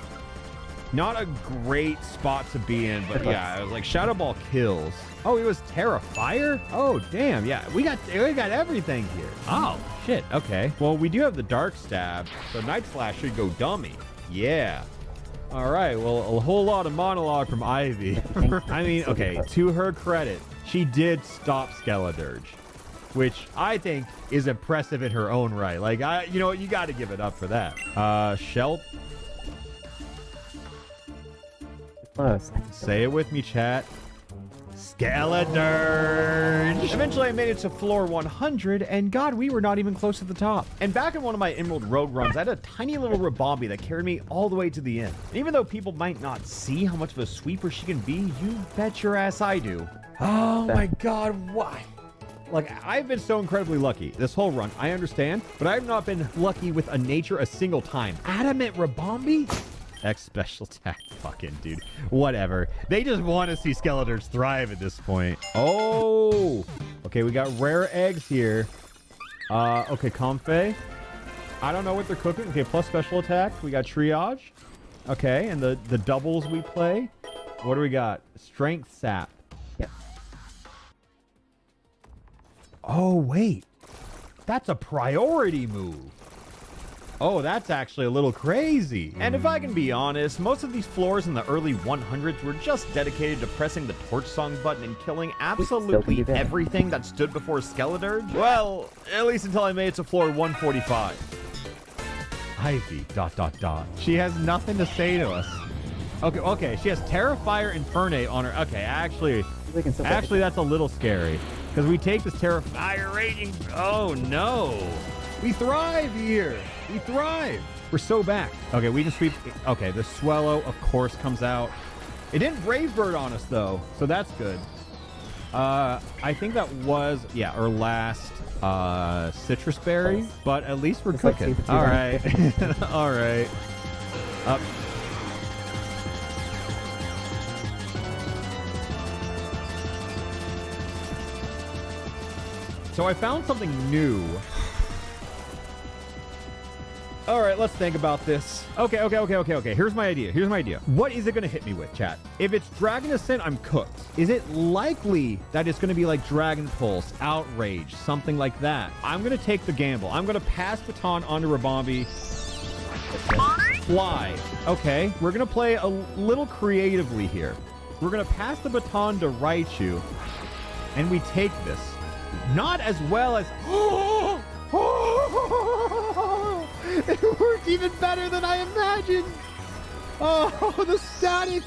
Not a great spot to be in, but yeah, I was like, Shadow Ball kills. Oh, it was Terra Fire? Oh, damn, yeah. We got everything here. Oh, shit, okay. Well, we do have the Dark Stab, so Night Slash should go dummy. Yeah. All right, well, a whole lot of monologue from Ivy. I mean, okay, to her credit, she did stop Skeledirge, which I think is impressive in her own right. Like, you know what, you got to give it up for that. Shelp. Close. Say it with me, chat. Skeledirge! Eventually I made it to floor 100, and god, we were not even close to the top. And back in one of my Emerald Road runs, I had a tiny little Ribombee that carried me all the way to the end. And even though people might not see how much of a sweeper she can be, you bet your ass I do. Oh my god, why? Like, I've been so incredibly lucky this whole run. I understand, but I've not been lucky with a nature a single time. Adamant Rabombi? X special attack. Fucking dude. Whatever. They just want to see Skeletors thrive at this point. Oh! Okay, we got rare eggs here. Okay, Comfey. I don't know what they're cooking. Okay, plus special attack. We got triage. Okay, and the doubles we play. What do we got? Strength sap. Yep. Oh, wait. That's a priority move. Oh, that's actually a little crazy. And if I can be honest, most of these floors in the early 100s were just dedicated to pressing the torch song button and killing absolutely everything that stood before Skeletor. Well, at least until I made it to floor 145. Ivy, ... She has nothing to say to us. Okay, she has Terra, Fire, Infernape on her. Okay, actually, that's a little scary. Because we take this Terra, Fire, Raging... Oh, no. We thrive here. We thrive. We're so back. Okay, we can sweep... Okay, the Swellow, of course, comes out. It didn't Brave Bird on us, though, so that's good. I think that was, yeah, our last Citrus Berry, but at least we're cooking. All right. All right. Up. So I found something new. All right, let's think about this. Okay. Here's my idea. What is it going to hit me with, chat? If it's Dragon Ascent, I'm cooked. Is it likely that it's going to be like Dragon Pulse, Outrage, something like that? I'm going to take the gamble. I'm going to pass baton onto Rabombi. Fly. Okay, we're going to play a little creatively here. We're going to pass the baton to Raichu, and we take this. Not as well as... It worked even better than I imagined. Oh, the static.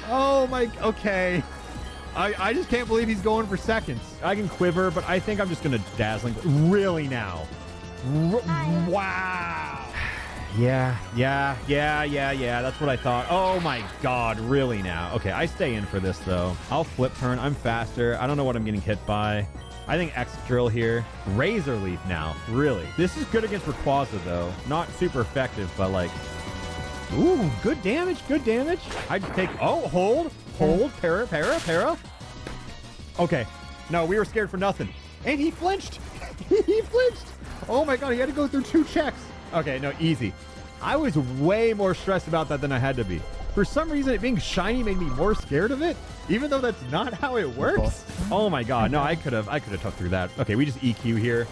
Oh my, okay. I just can't believe he's going for seconds. I can quiver, but I think I'm just going to Dazzling. Really now? Wow. Yeah. That's what I thought. Oh my God, really now? Okay, I stay in for this though. I'll flip turn. I'm faster. I don't know what I'm getting hit by. I think X Drill here. Razor Leaf now. Really. This is good against Rayquaza, though. Not super effective, but like... Ooh, good damage. I just take... Oh, hold. Para. Okay. No, we were scared for nothing. And he flinched. He flinched. Oh my God, he had to go through 2 checks. Okay, no, easy. I was way more stressed about that than I had to be. For some reason, it being shiny made me more scared of it, even though that's not how it works. Oh my God, no, I could have took through that. Okay, we just EQ here.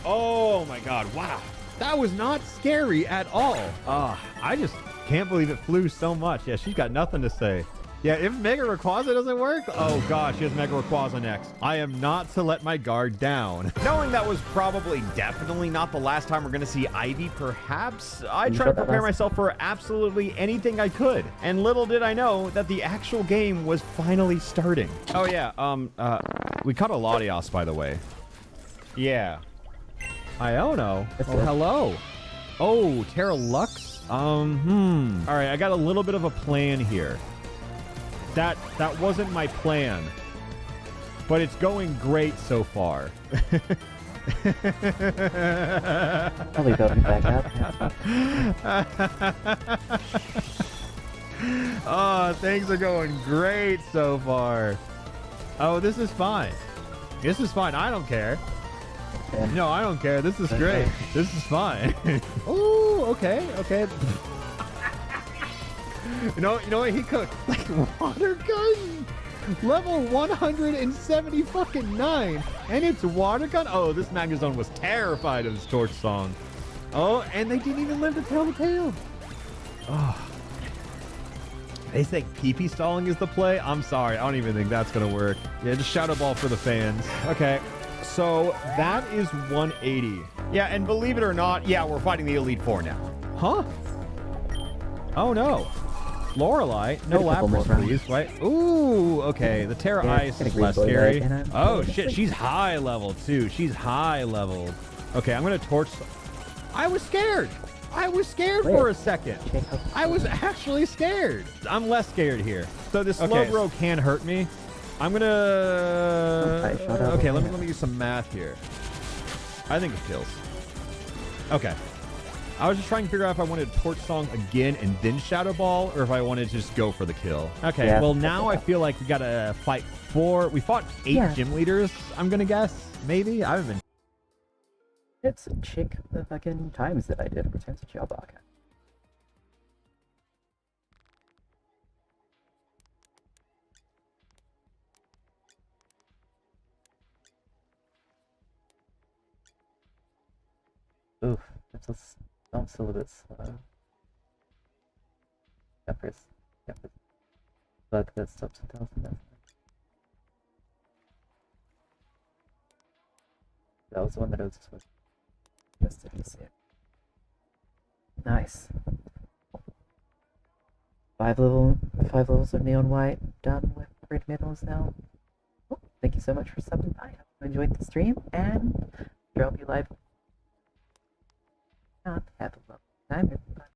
Oh my God, wow. That was not scary at all. I just can't believe it flew so much. Yeah, she's got nothing to say. Yeah, if Mega Rayquaza doesn't work, oh gosh, he has Mega Rayquaza next. I am not to let my guard down. Knowing that was definitely not the last time we're going to see Ivy, perhaps, I tried to prepare myself for absolutely anything I could. And little did I know that the actual game was finally starting. Oh yeah, we caught a Latios, by the way. Yeah. Iono. Oh, hello. Oh, Terra Lux? All right, I got a little bit of a plan here. That wasn't my plan, but it's going great so far. Probably going back up. Oh, things are going great so far. Oh, this is fine. I don't care. No, I don't care. This is great. This is fine. Ooh, okay. You know what he cooked? Like water gun? Level 170 fucking 9. And it's water gun? Oh, this Magnezone was terrified of this Torch Song. Oh, and they didn't even live to tell the tale. Oh. They think PP stalling is the play? I'm sorry. I don't even think that's going to work. Yeah, just Shadow Ball for the fans. Okay. So that is 180. Yeah, and believe it or not, yeah, we're fighting the Elite Four now. Huh? Oh, no. Lorelei, no Lapras, please. Right? Ooh, okay. The Terra Ice is less scary. Oh, shit. She's high level, too. She's high leveled. Okay, I'm going to torch. I was scared. For a second. I was actually scared. I'm less scared here. So this Slowbro can hurt me. I'm gonna... Okay, let me do some math here. I think it kills. Okay. I was just trying to figure out if I wanted Torch Song again and then Shadow Ball, or if I wanted to just go for the kill. Okay, Yeah, well now I feel like we gotta fight 4... We fought 8 gym leaders, I'm gonna guess. Maybe? I haven't been... Let's check the fucking times that I did Return to Jailblock. Oof, that's still a bit slow. Peppers. Bug that stops at 1,000. That was the one that I was supposed to just see it. Nice. 5 levels of Neon White done with Grid Minerals now. Oh, thank you so much for stopping by. I hope you enjoyed the stream, and I'll be live. Have a lovely time.